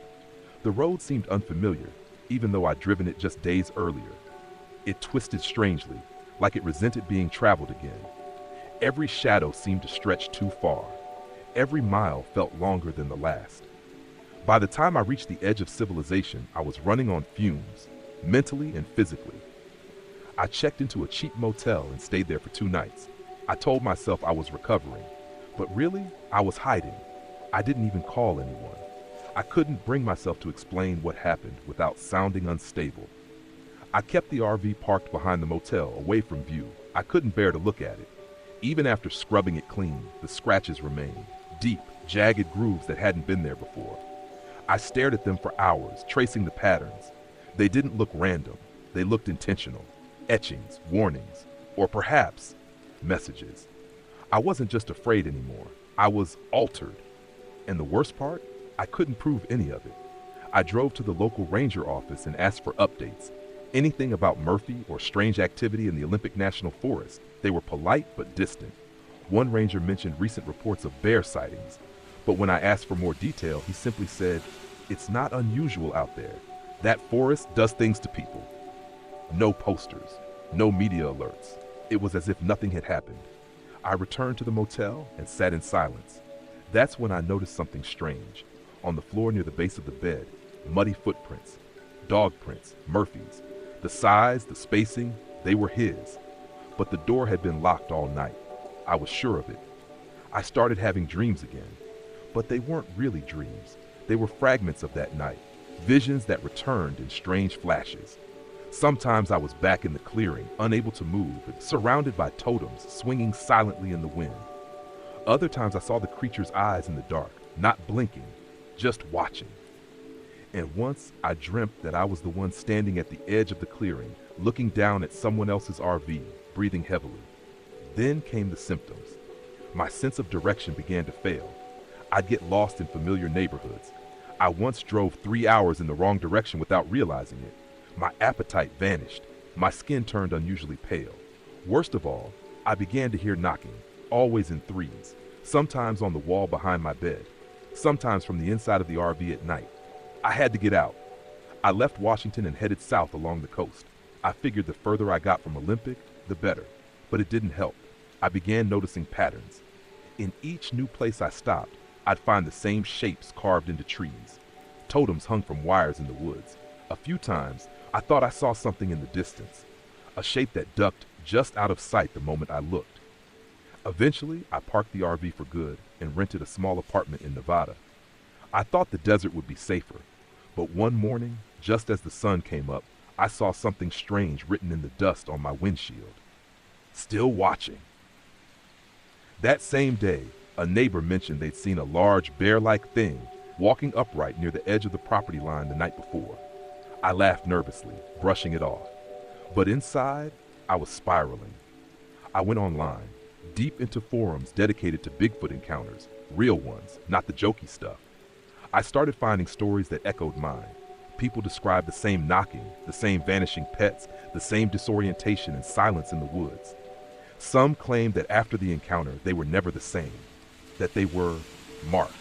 The road seemed unfamiliar, even though I'd driven it just days earlier. It twisted strangely, like it resented being traveled again. Every shadow seemed to stretch too far. Every mile felt longer than the last. By the time I reached the edge of civilization, I was running on fumes, mentally and physically. I checked into a cheap motel and stayed there for 2 nights. I told myself I was recovering, but really, I was hiding. I didn't even call anyone. I couldn't bring myself to explain what happened without sounding unstable. I kept the RV parked behind the motel, away from view. I couldn't bear to look at it. Even after scrubbing it clean, the scratches remained, deep, jagged grooves that hadn't been there before. I stared at them for hours, tracing the patterns. They didn't look random. They looked intentional. Etchings, warnings, or perhaps messages. I wasn't just afraid anymore. I was altered. And the worst part? I couldn't prove any of it. I drove to the local ranger office and asked for updates. Anything about Murphy or strange activity in the Olympic National Forest. They were polite but distant. One ranger mentioned recent reports of bear sightings, but when I asked for more detail, he simply said, "It's not unusual out there. That forest does things to people." No posters, no media alerts. It was as if nothing had happened. I returned to the motel and sat in silence. That's when I noticed something strange. On the floor near the base of the bed, muddy footprints, dog prints, Murphy's. The size, the spacing, they were his. But the door had been locked all night. I was sure of it. I started having dreams again. But they weren't really dreams. They were fragments of that night, visions that returned in strange flashes. Sometimes I was back in the clearing, unable to move, surrounded by totems swinging silently in the wind. Other times I saw the creature's eyes in the dark, not blinking, just watching. And once I dreamt that I was the one standing at the edge of the clearing, looking down at someone else's RV, breathing heavily. Then came the symptoms. My sense of direction began to fail. I'd get lost in familiar neighborhoods. I once drove 3 hours in the wrong direction without realizing it. My appetite vanished. My skin turned unusually pale. Worst of all, I began to hear knocking, always in threes, sometimes on the wall behind my bed, sometimes from the inside of the RV at night. I had to get out. I left Washington and headed south along the coast. I figured the further I got from Olympic, the better. But it didn't help. I began noticing patterns. In each new place I stopped, I'd find the same shapes carved into trees. Totems hung from wires in the woods. A few times, I thought I saw something in the distance, a shape that ducked just out of sight the moment I looked. Eventually, I parked the RV for good and rented a small apartment in Nevada. I thought the desert would be safer, but one morning, just as the sun came up, I saw something strange written in the dust on my windshield. Still watching. That same day, a neighbor mentioned they'd seen a large bear-like thing walking upright near the edge of the property line the night before. I laughed nervously, brushing it off. But inside, I was spiraling. I went online, deep into forums dedicated to Bigfoot encounters, real ones, not the jokey stuff. I started finding stories that echoed mine. People described the same knocking, the same vanishing pets, the same disorientation and silence in the woods. Some claimed that after the encounter, they were never the same, that they were marked.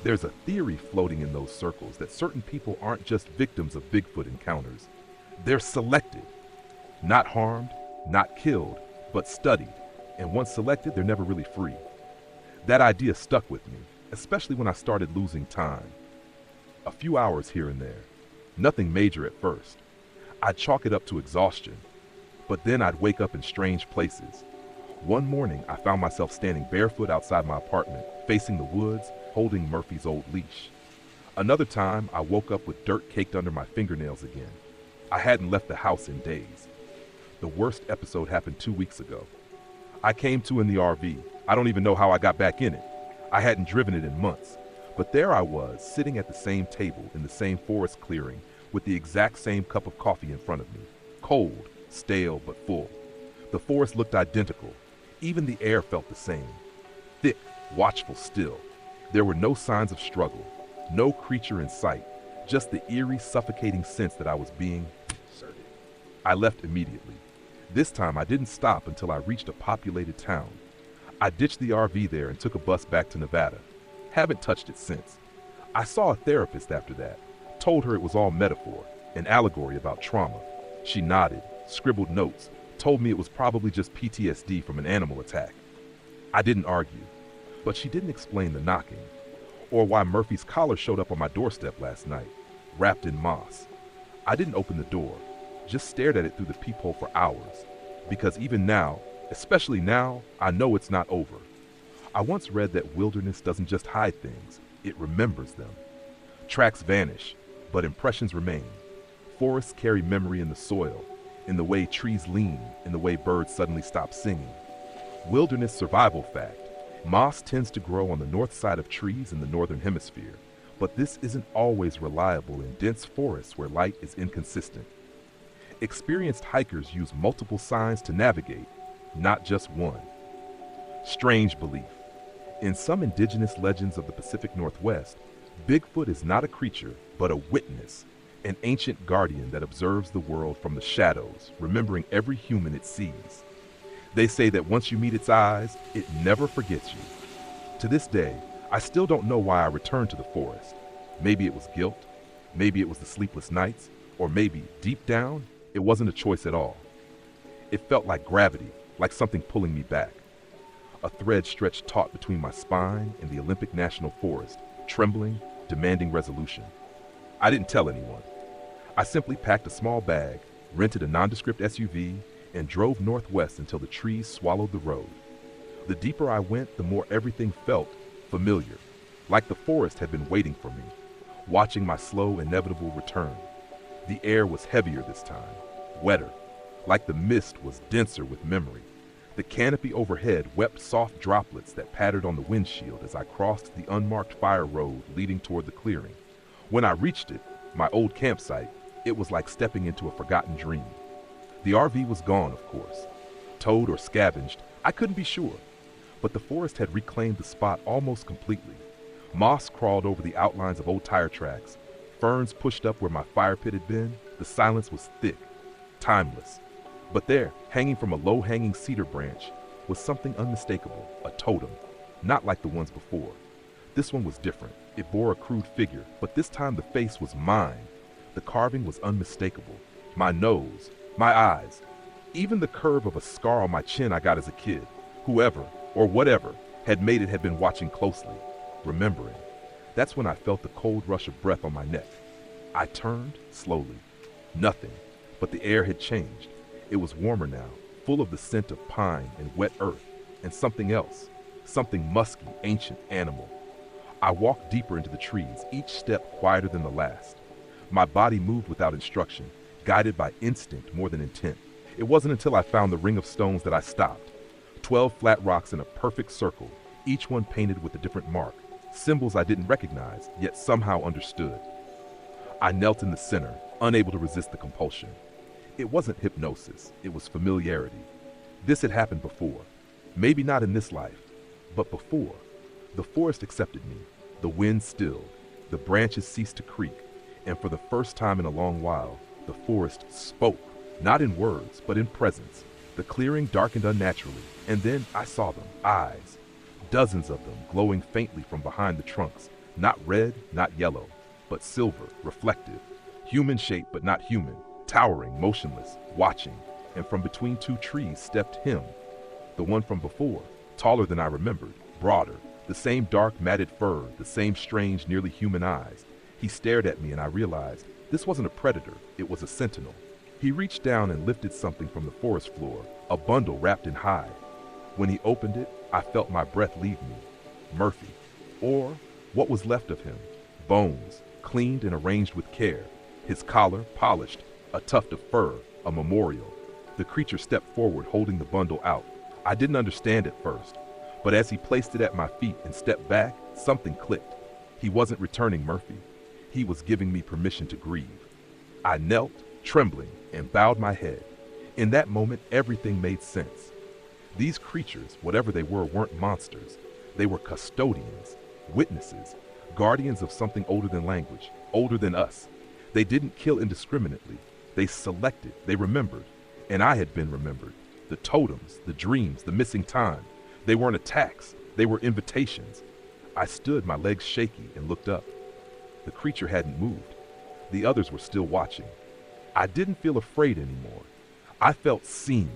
There's a theory floating in those circles that certain people aren't just victims of Bigfoot encounters. They're selected. Not harmed, not killed, but studied. And once selected, they're never really free. That idea stuck with me, especially when I started losing time. A few hours here and there. Nothing major at first. I'd chalk it up to exhaustion. But then I'd wake up in strange places. One morning, I found myself standing barefoot outside my apartment, facing the woods, holding Murphy's old leash. Another time, I woke up with dirt caked under my fingernails again. I hadn't left the house in days. The worst episode happened 2 weeks ago. I came to in the RV. I don't even know how I got back in it. I hadn't driven it in months. But there I was, sitting at the same table in the same forest clearing with the exact same cup of coffee in front of me. Cold, stale, but full. The forest looked identical. Even the air felt the same. Thick, watchful still. There were no signs of struggle, no creature in sight, just the eerie, suffocating sense that I was being inserted. I left immediately. This time I didn't stop until I reached a populated town. I ditched the RV there and took a bus back to Nevada. Haven't touched it since. I saw a therapist after that, told her it was all metaphor, an allegory about trauma. She nodded, scribbled notes, told me it was probably just PTSD from an animal attack. I didn't argue, but she didn't explain the knocking, or why Murphy's collar showed up on my doorstep last night, wrapped in moss. I didn't open the door, just stared at it through the peephole for hours. Because even now, especially now, I know it's not over. I once read that wilderness doesn't just hide things, it remembers them. Tracks vanish, but impressions remain. Forests carry memory in the soil, in the way trees lean, in the way birds suddenly stop singing. Wilderness survival fact. Moss tends to grow on the north side of trees in the northern hemisphere, but this isn't always reliable in dense forests where light is inconsistent. Experienced hikers use multiple signs to navigate, not just one. Strange belief. In some indigenous legends of the Pacific Northwest, Bigfoot is not a creature, but a witness, an ancient guardian that observes the world from the shadows, remembering every human it sees. They say that once you meet its eyes, it never forgets you. To this day, I still don't know why I returned to the forest. Maybe it was guilt, maybe it was the sleepless nights, or maybe, deep down, it wasn't a choice at all. It felt like gravity, like something pulling me back. A thread stretched taut between my spine and the Olympic National Forest, trembling, demanding resolution. I didn't tell anyone. I simply packed a small bag, rented a nondescript SUV, and drove northwest until the trees swallowed the road. The deeper I went, the more everything felt familiar, like the forest had been waiting for me, watching my slow, inevitable return. The air was heavier this time, wetter, like the mist was denser with memory. The canopy overhead wept soft droplets that pattered on the windshield as I crossed the unmarked fire road leading toward the clearing. When I reached it, my old campsite, it was like stepping into a forgotten dream. The RV was gone, of course. Towed or scavenged, I couldn't be sure. But the forest had reclaimed the spot almost completely. Moss crawled over the outlines of old tire tracks. Ferns pushed up where my fire pit had been. The silence was thick, timeless. But there, hanging from a low-hanging cedar branch, was something unmistakable, a totem, not like the ones before. This one was different. It bore a crude figure, but this time the face was mine. The carving was unmistakable. My nose, my eyes, even the curve of a scar on my chin I got as a kid. Whoever, or whatever, had made it had been watching closely, remembering. That's when I felt the cold rush of breath on my neck. I turned, slowly. Nothing, but the air had changed. It was warmer now, full of the scent of pine and wet earth, and something else, something musky, ancient, animal. I walked deeper into the trees, each step quieter than the last. My body moved without instruction, guided by instinct more than intent. It wasn't until I found the ring of stones that I stopped. 12 flat rocks in a perfect circle, each one painted with a different mark, symbols I didn't recognize, yet somehow understood. I knelt in the center, unable to resist the compulsion. It wasn't hypnosis, it was familiarity. This had happened before. Maybe not in this life, but before. The forest accepted me. The wind stilled. The branches ceased to creak. And for the first time in a long while, the forest spoke, not in words, but in presence. The clearing darkened unnaturally, and then I saw them, eyes. Dozens of them glowing faintly from behind the trunks, not red, not yellow, but silver, reflective. Human shape, but not human, towering, motionless, watching, and from between two trees stepped him. The one from before, taller than I remembered, broader, the same dark matted fur, the same strange, nearly human eyes. He stared at me and I realized this wasn't a predator, it was a sentinel. He reached down and lifted something from the forest floor, a bundle wrapped in hide. When he opened it, I felt my breath leave me. Murphy, or what was left of him, bones, cleaned and arranged with care, his collar polished, a tuft of fur, a memorial. The creature stepped forward holding the bundle out. I didn't understand at first, but as he placed it at my feet and stepped back, something clicked. He wasn't returning Murphy. He was giving me permission to grieve. I knelt, trembling, and bowed my head. In that moment, everything made sense. These creatures, whatever they were, weren't monsters. They were custodians, witnesses, guardians of something older than language, older than us. They didn't kill indiscriminately. They selected, they remembered, and I had been remembered. The totems, the dreams, the missing time. They weren't attacks, they were invitations. I stood, my legs shaky, and looked up. The creature hadn't moved. The others were still watching. I didn't feel afraid anymore. I felt seen,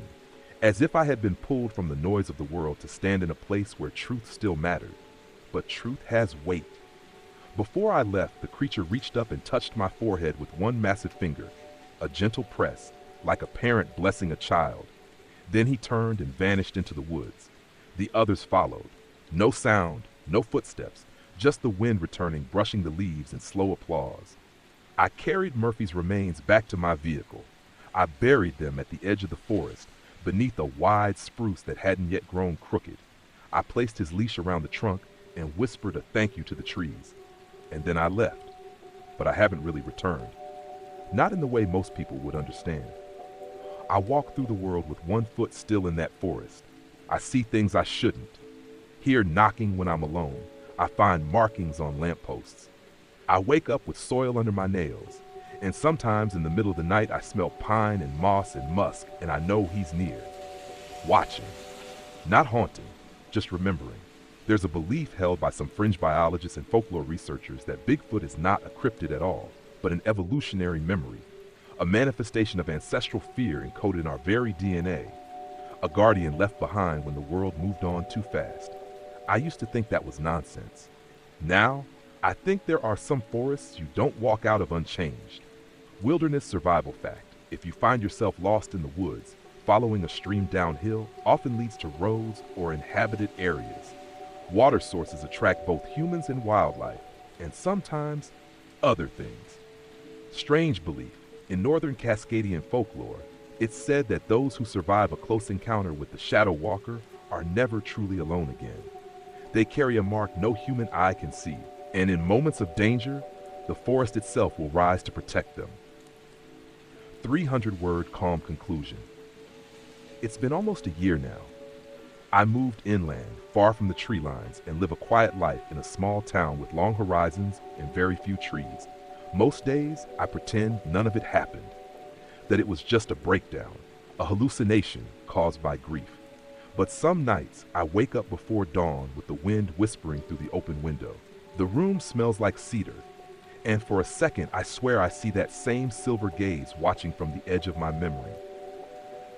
as if I had been pulled from the noise of the world to stand in a place where truth still mattered. But truth has weight. Before I left, the creature reached up and touched my forehead with one massive finger, a gentle press, like a parent blessing a child. Then he turned and vanished into the woods. The others followed. No sound, no footsteps, just the wind returning, brushing the leaves in slow applause. I carried Murphy's remains back to my vehicle. I buried them at the edge of the forest, beneath a wide spruce that hadn't yet grown crooked. I placed his leash around the trunk and whispered a thank you to the trees. And then I left. But I haven't really returned. Not in the way most people would understand. I walk through the world with one foot still in that forest. I see things I shouldn't. Hear knocking when I'm alone. I find markings on lampposts. I wake up with soil under my nails. And sometimes in the middle of the night I smell pine and moss and musk, and I know he's near. Watching. Not haunting, just remembering. There's a belief held by some fringe biologists and folklore researchers that Bigfoot is not a cryptid at all, but an evolutionary memory, a manifestation of ancestral fear encoded in our very DNA, a guardian left behind when the world moved on too fast. I used to think that was nonsense. Now, I think there are some forests you don't walk out of unchanged. Wilderness survival fact: if you find yourself lost in the woods, following a stream downhill often leads to roads or inhabited areas. Water sources attract both humans and wildlife, and sometimes other things. Strange belief: in northern Cascadian folklore, it's said that those who survive a close encounter with the shadow walker are never truly alone again. They carry a mark no human eye can see, and in moments of danger, the forest itself will rise to protect them. 300-word calm conclusion. It's been almost a year now. I moved inland, far from the tree lines, and live a quiet life in a small town with long horizons and very few trees. Most days, I pretend none of it happened, that it was just a breakdown, a hallucination caused by grief. But some nights, I wake up before dawn with the wind whispering through the open window. The room smells like cedar, and for a second, I swear I see that same silver gaze watching from the edge of my memory.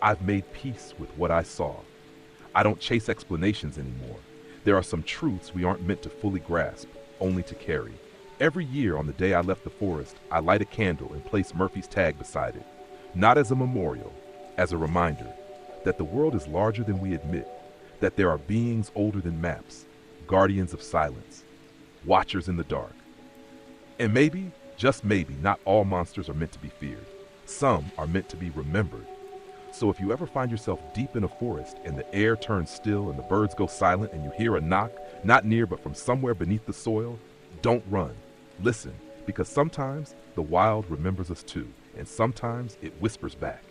I've made peace with what I saw. I don't chase explanations anymore. There are some truths we aren't meant to fully grasp, only to carry. Every year on the day I left the forest, I light a candle and place Murphy's tag beside it. Not as a memorial, as a reminder that the world is larger than we admit, that there are beings older than maps, guardians of silence, watchers in the dark. And maybe, just maybe, not all monsters are meant to be feared. Some are meant to be remembered. So if you ever find yourself deep in a forest and the air turns still and the birds go silent and you hear a knock, not near but from somewhere beneath the soil, don't run. Listen, because sometimes the wild remembers us too, and sometimes it whispers back.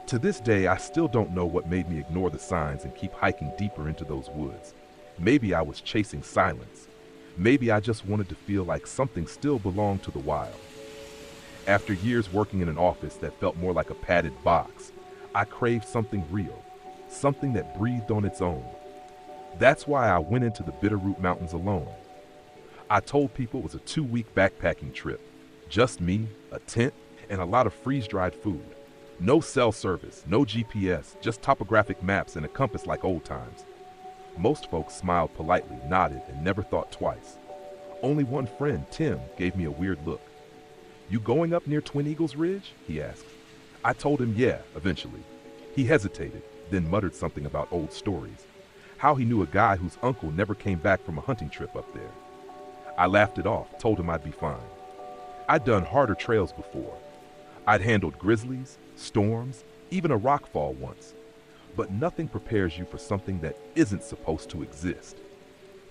To this day, I still don't know what made me ignore the signs and keep hiking deeper into those woods. Maybe I was chasing silence. Maybe I just wanted to feel like something still belonged to the wild. After years working in an office that felt more like a padded box, I craved something real, something that breathed on its own. That's why I went into the Bitterroot Mountains alone. I told people it was a 2-week backpacking trip. Just me, a tent, and a lot of freeze-dried food. No cell service, no GPS, just topographic maps and a compass like old times. Most folks smiled politely, nodded, and never thought twice. Only one friend, Tim, gave me a weird look. "You going up near Twin Eagles Ridge?" he asked. I told him yeah, eventually. He hesitated, then muttered something about old stories. How he knew a guy whose uncle never came back from a hunting trip up there. I laughed it off, told him I'd be fine. I'd done harder trails before. I'd handled grizzlies, storms, even a rockfall once. But nothing prepares you for something that isn't supposed to exist.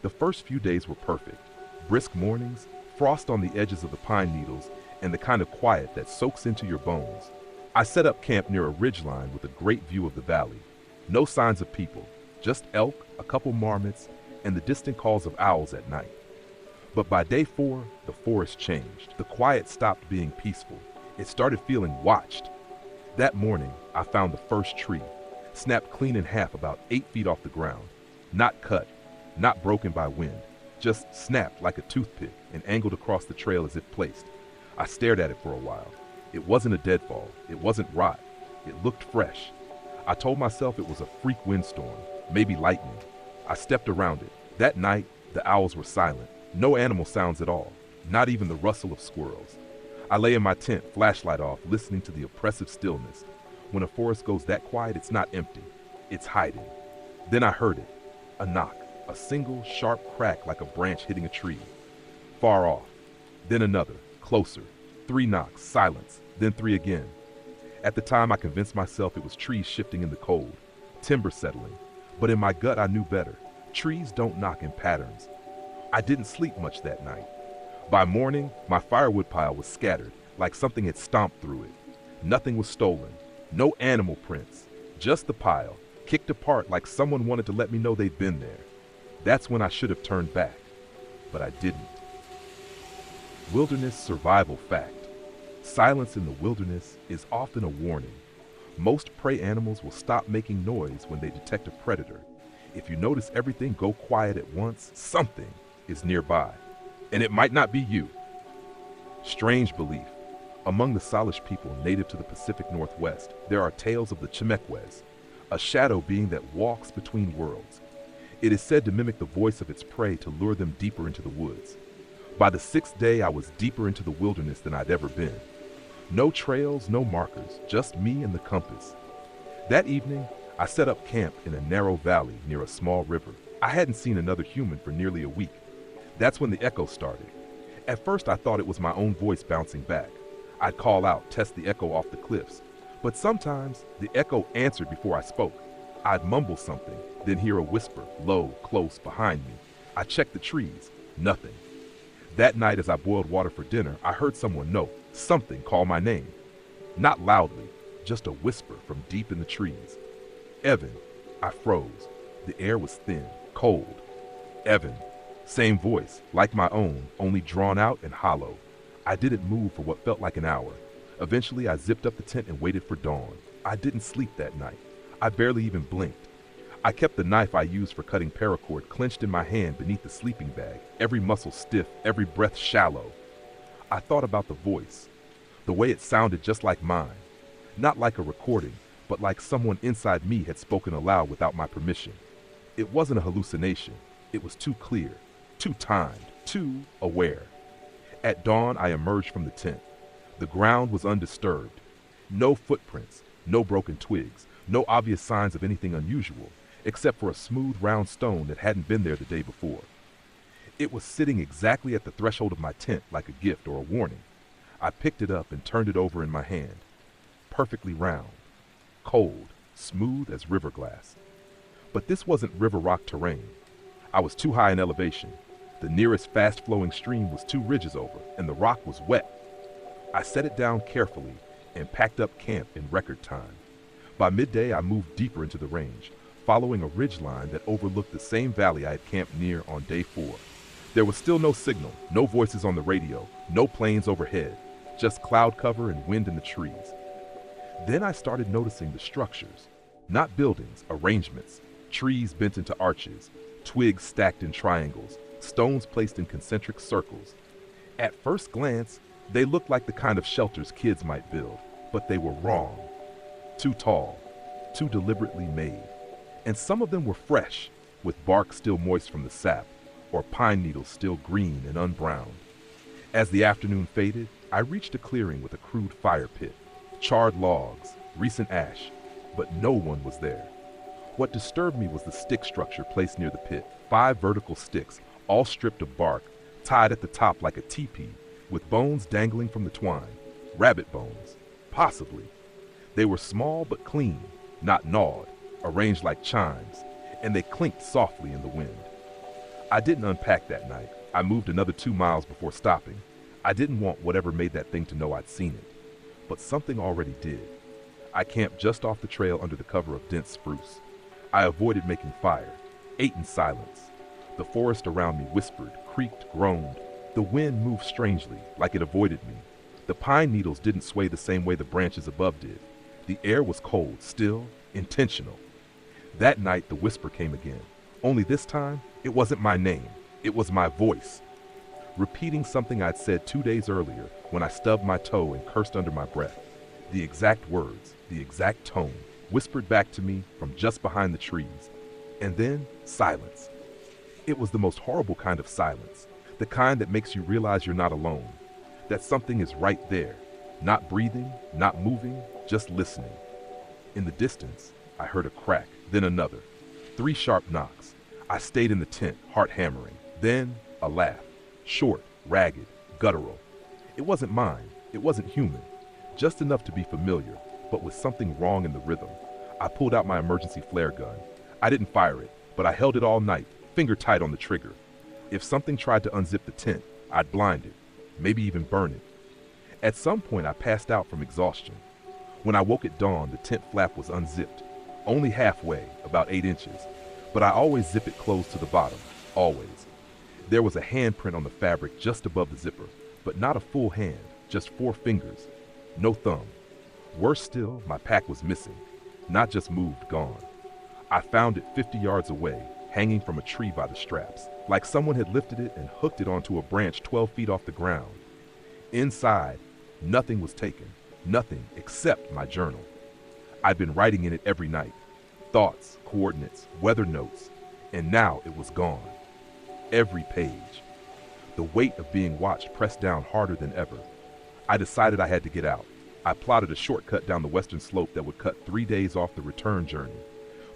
The first few days were perfect. Brisk mornings, frost on the edges of the pine needles, and the kind of quiet that soaks into your bones. I set up camp near a ridgeline with a great view of the valley. No signs of people, just elk, a couple marmots, and the distant calls of owls at night. But by day 4, the forest changed. The quiet stopped being peaceful. It started feeling watched. That morning, I found the first tree, snapped clean in half about 8 feet off the ground. Not cut, not broken by wind, just snapped like a toothpick and angled across the trail as if placed. I stared at it for a while. It wasn't a deadfall. It wasn't rot. It looked fresh. I told myself it was a freak windstorm, maybe lightning. I stepped around it. That night, the owls were silent. No animal sounds at all, not even the rustle of squirrels. I lay in my tent, flashlight off, listening to the oppressive stillness. When a forest goes that quiet, it's not empty. It's hiding. Then I heard it. A knock. A single, sharp crack like a branch hitting a tree. Far off. Then another. Closer. 3 knocks. Silence. Then 3 again. At the time, I convinced myself it was trees shifting in the cold. Timber settling. But in my gut, I knew better. Trees don't knock in patterns. I didn't sleep much that night. By morning, my firewood pile was scattered, like something had stomped through it. Nothing was stolen. No animal prints. Just the pile, kicked apart like someone wanted to let me know they'd been there. That's when I should have turned back. But I didn't. Wilderness survival fact. Silence in the wilderness is often a warning. Most prey animals will stop making noise when they detect a predator. If you notice everything go quiet at once, something is nearby. And it might not be you. Strange belief. Among the Salish people native to the Pacific Northwest, there are tales of the Chimekwes, a shadow being that walks between worlds. It is said to mimic the voice of its prey to lure them deeper into the woods. By the 6th day, I was deeper into the wilderness than I'd ever been. No trails, no markers, just me and the compass. That evening, I set up camp in a narrow valley near a small river. I hadn't seen another human for nearly a week. That's when the echo started. At first, I thought it was my own voice bouncing back. I'd call out, test the echo off the cliffs. But sometimes, the echo answered before I spoke. I'd mumble something, then hear a whisper, low, close, behind me. I checked the trees. Nothing. That night, as I boiled water for dinner, I heard someone something call my name. Not loudly, just a whisper from deep in the trees. Evan. I froze. The air was thin, cold. Evan. Same voice, like my own, only drawn out and hollow. I didn't move for what felt like an hour. Eventually, I zipped up the tent and waited for dawn. I didn't sleep that night. I barely even blinked. I kept the knife I used for cutting paracord clenched in my hand beneath the sleeping bag, every muscle stiff, every breath shallow. I thought about the voice, the way it sounded just like mine. Not like a recording, but like someone inside me had spoken aloud without my permission. It wasn't a hallucination. It was too clear, too timed, too aware. At dawn, I emerged from the tent. The ground was undisturbed. No footprints, no broken twigs, no obvious signs of anything unusual, except for a smooth round stone that hadn't been there the day before. It was sitting exactly at the threshold of my tent like a gift or a warning. I picked it up and turned it over in my hand. Perfectly round, cold, smooth as river glass. But this wasn't river rock terrain. I was too high in elevation. The nearest fast-flowing stream was 2 ridges over, and the rock was wet. I set it down carefully and packed up camp in record time. By midday, I moved deeper into the range, following a ridgeline that overlooked the same valley I had camped near on day 4. There was still no signal, no voices on the radio, no planes overhead, just cloud cover and wind in the trees. Then I started noticing the structures, not buildings, arrangements, trees bent into arches, twigs stacked in triangles, stones placed in concentric circles. At first glance, they looked like the kind of shelters kids might build, but they were wrong. Too tall, too deliberately made. And some of them were fresh, with bark still moist from the sap, or pine needles still green and unbrowned. As the afternoon faded, I reached a clearing with a crude fire pit, charred logs, recent ash, but no one was there. What disturbed me was the stick structure placed near the pit, 5 vertical sticks, all stripped of bark, tied at the top like a teepee, with bones dangling from the twine. Rabbit bones, possibly. They were small but clean, not gnawed, arranged like chimes, and they clinked softly in the wind. I didn't unpack that night. I moved another 2 miles before stopping. I didn't want whatever made that thing to know I'd seen it. But something already did. I camped just off the trail under the cover of dense spruce. I avoided making fire, ate in silence. The forest around me whispered, creaked, groaned. The wind moved strangely, like it avoided me. The pine needles didn't sway the same way the branches above did. The air was cold, still, intentional. That night, the whisper came again. Only this time, it wasn't my name. It was my voice. Repeating something I'd said 2 days earlier when I stubbed my toe and cursed under my breath. The exact words, the exact tone, whispered back to me from just behind the trees. And then, silence. It was the most horrible kind of silence, the kind that makes you realize you're not alone. that something is right there, not breathing, not moving, just listening. In the distance, I heard a crack, then another. 3 sharp knocks. I stayed in the tent, heart hammering. Then, a laugh. Short, ragged, guttural. It wasn't mine. It wasn't human. Just enough to be familiar, but with something wrong in the rhythm. I pulled out my emergency flare gun. I didn't fire it, but I held it all night, finger tight on the trigger. If something tried to unzip the tent, I'd blind it, maybe even burn it. At some point, I passed out from exhaustion. When I woke at dawn, the tent flap was unzipped, only halfway, about 8 inches, but I always zip it closed to the bottom, always. There was a handprint on the fabric just above the zipper, but not a full hand, just 4 fingers, no thumb. Worse still, my pack was missing, not just moved, gone. I found it 50 yards away, hanging from a tree by the straps, like someone had lifted it and hooked it onto a branch 12 feet off the ground. Inside, nothing was taken, nothing except my journal. I'd been writing in it every night, thoughts, coordinates, weather notes, and now it was gone. Every page. The weight of being watched pressed down harder than ever. I decided I had to get out. I plotted a shortcut down the western slope that would cut 3 days off the return journey.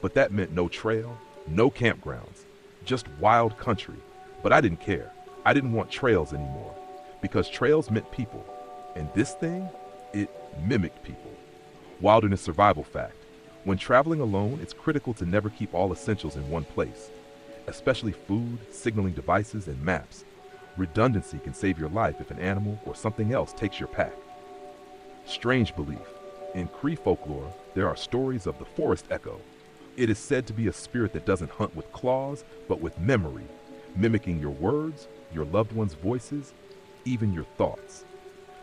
But that meant no trail, no campgrounds, just wild country. But I didn't care. I didn't want trails anymore, because trails meant people. And this thing, it mimicked people. Wilderness survival fact. When traveling alone, it's critical to never keep all essentials in one place, especially food, signaling devices, and maps. Redundancy can save your life if an animal or something else takes your pack. Strange belief. In Cree folklore, there are stories of the forest echo. It is said to be a spirit that doesn't hunt with claws, but with memory, mimicking your words, your loved ones' voices, even your thoughts.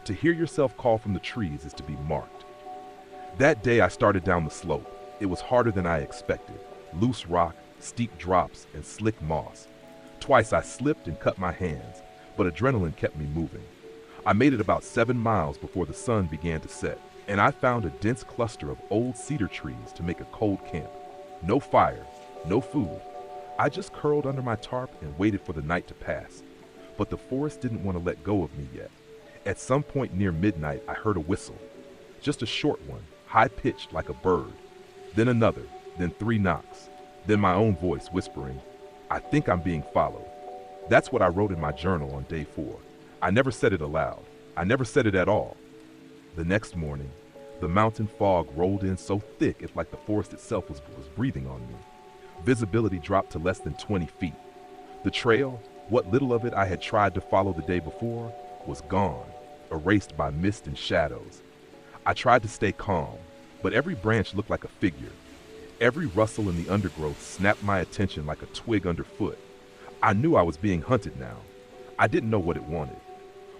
To hear yourself call from the trees is to be marked. That day I started down the slope. It was harder than I expected. Loose rock, steep drops, and slick moss. Twice I slipped and cut my hands, but adrenaline kept me moving. I made it about 7 miles before the sun began to set, and I found a dense cluster of old cedar trees to make a cold camp. No fire, no food. I just curled under my tarp and waited for the night to pass. But the forest didn't want to let go of me yet. At some point near midnight, I heard a whistle. Just a short one, high-pitched like a bird. Then another, then 3 knocks. Then my own voice whispering, "I think I'm being followed." That's what I wrote in my journal on day 4. I never said it aloud. I never said it at all. The next morning, the mountain fog rolled in so thick it's like the forest itself was breathing on me. Visibility dropped to less than 20 feet. The trail, what little of it I had tried to follow the day before, was gone, erased by mist and shadows. I tried to stay calm, but every branch looked like a figure. Every rustle in the undergrowth snapped my attention like a twig underfoot. I knew I was being hunted now. I didn't know what it wanted.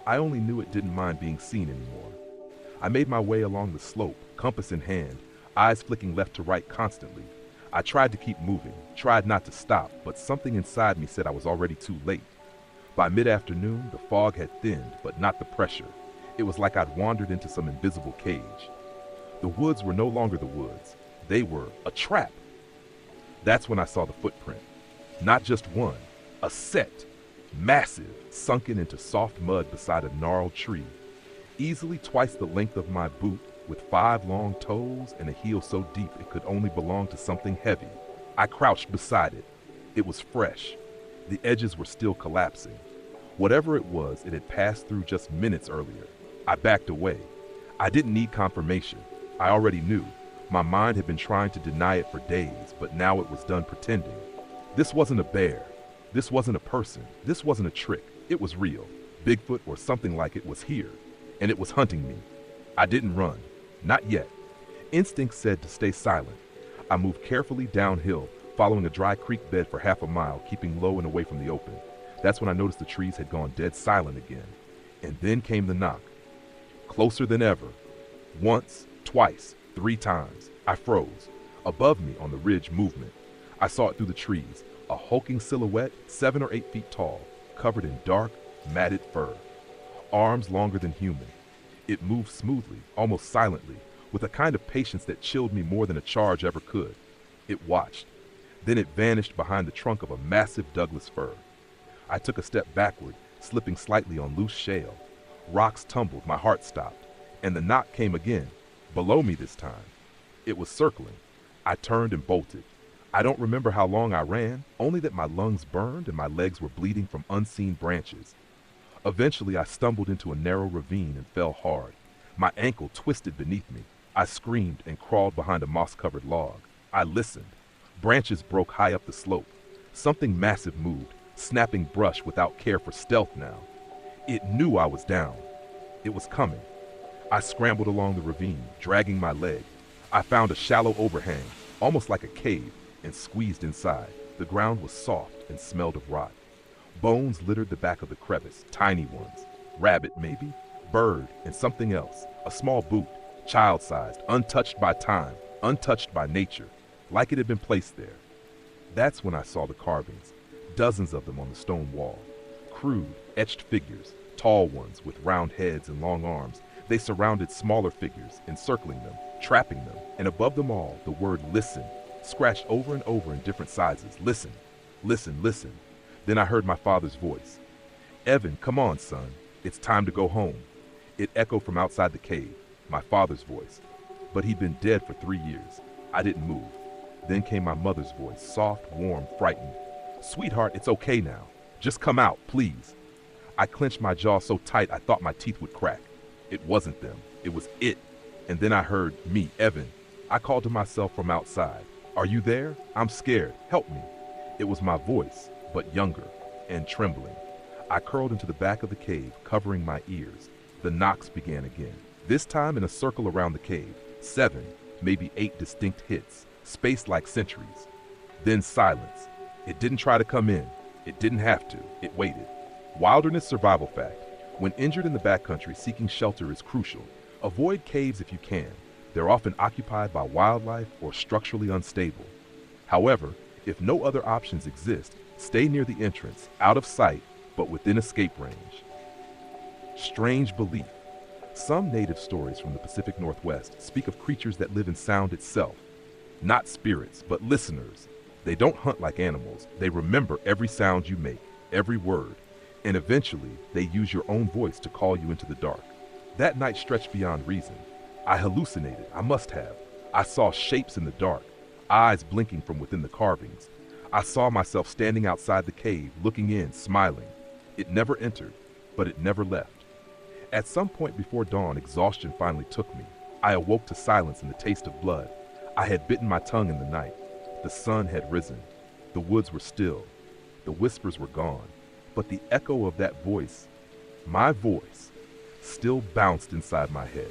I only knew it didn't mind being seen anymore. I made my way along the slope, compass in hand, eyes flicking left to right constantly. I tried to keep moving, tried not to stop, but something inside me said I was already too late. By mid-afternoon, the fog had thinned, but not the pressure. It was like I'd wandered into some invisible cage. The woods were no longer the woods. They were a trap. That's when I saw the footprint. Not just one, a set, massive, sunken into soft mud beside a gnarled tree. Easily twice the length of my boot, with 5 long toes and a heel so deep it could only belong to something heavy. I crouched beside it. It was fresh. The edges were still collapsing. Whatever it was, it had passed through just minutes earlier. I backed away. I didn't need confirmation. I already knew. My mind had been trying to deny it for days, but now it was done pretending. This wasn't a bear. This wasn't a person. This wasn't a trick. It was real. Bigfoot or something like it was here, and it was hunting me. I didn't run. Not yet. Instinct said to stay silent. I moved carefully downhill, following a dry creek bed for half a mile, keeping low and away from the open. That's when I noticed the trees had gone dead silent again. And then came the knock. Closer than ever. Once, twice, 3 times. I froze. Above me on the ridge, movement. I saw it through the trees. A hulking silhouette, 7 or 8 feet tall, covered in dark, matted fur. Arms longer than human. It moved smoothly, almost silently, with a kind of patience that chilled me more than a charge ever could. It watched. Then it vanished behind the trunk of a massive Douglas fir. I took a step backward, slipping slightly on loose shale. Rocks tumbled, my heart stopped, and the knock came again, below me this time. It was circling. I turned and bolted. I don't remember how long I ran, only that my lungs burned and my legs were bleeding from unseen branches. Eventually, I stumbled into a narrow ravine and fell hard. My ankle twisted beneath me. I screamed and crawled behind a moss-covered log. I listened. Branches broke high up the slope. Something massive moved, snapping brush without care for stealth now. It knew I was down. It was coming. I scrambled along the ravine, dragging my leg. I found a shallow overhang, almost like a cave, and squeezed inside. The ground was soft and smelled of rot. Bones littered the back of the crevice, tiny ones. Rabbit, maybe? Bird, and something else. A small boot, child-sized, untouched by time, untouched by nature, like it had been placed there. That's when I saw the carvings, dozens of them on the stone wall. Crude, etched figures, tall ones with round heads and long arms. They surrounded smaller figures, encircling them, trapping them, and above them all, the word listen, scratched over and over in different sizes. Listen, listen, listen. Then I heard my father's voice. Evan, come on, son. It's time to go home. It echoed from outside the cave, my father's voice. But he'd been dead for 3 years. I didn't move. Then came my mother's voice, soft, warm, frightened. Sweetheart, it's okay now. Just come out, please. I clenched my jaw so tight I thought my teeth would crack. It wasn't them. It was it. And then I heard me, Evan. I called to myself from outside. Are you there? I'm scared. Help me. It was my voice, but younger and trembling. I curled into the back of the cave, covering my ears. The knocks began again, this time in a circle around the cave. 7, maybe 8 distinct hits, spaced like centuries. Then silence. It didn't try to come in. It didn't have to. It waited. Wilderness survival fact. When injured in the backcountry, seeking shelter is crucial. Avoid caves if you can. They're often occupied by wildlife or structurally unstable. However, if no other options exist, stay near the entrance, out of sight, but within escape range. Strange belief. Some native stories from the Pacific Northwest speak of creatures that live in sound itself. Not spirits, but listeners. They don't hunt like animals. They remember every sound you make, every word, and eventually they use your own voice to call you into the dark. That night stretched beyond reason. I hallucinated. I must have. I saw shapes in the dark, eyes blinking from within the carvings. I saw myself standing outside the cave, looking in, smiling. It never entered, but it never left. At some point before dawn, exhaustion finally took me. I awoke to silence and the taste of blood. I had bitten my tongue in the night. The sun had risen. The woods were still. The whispers were gone. But the echo of that voice, my voice, still bounced inside my head.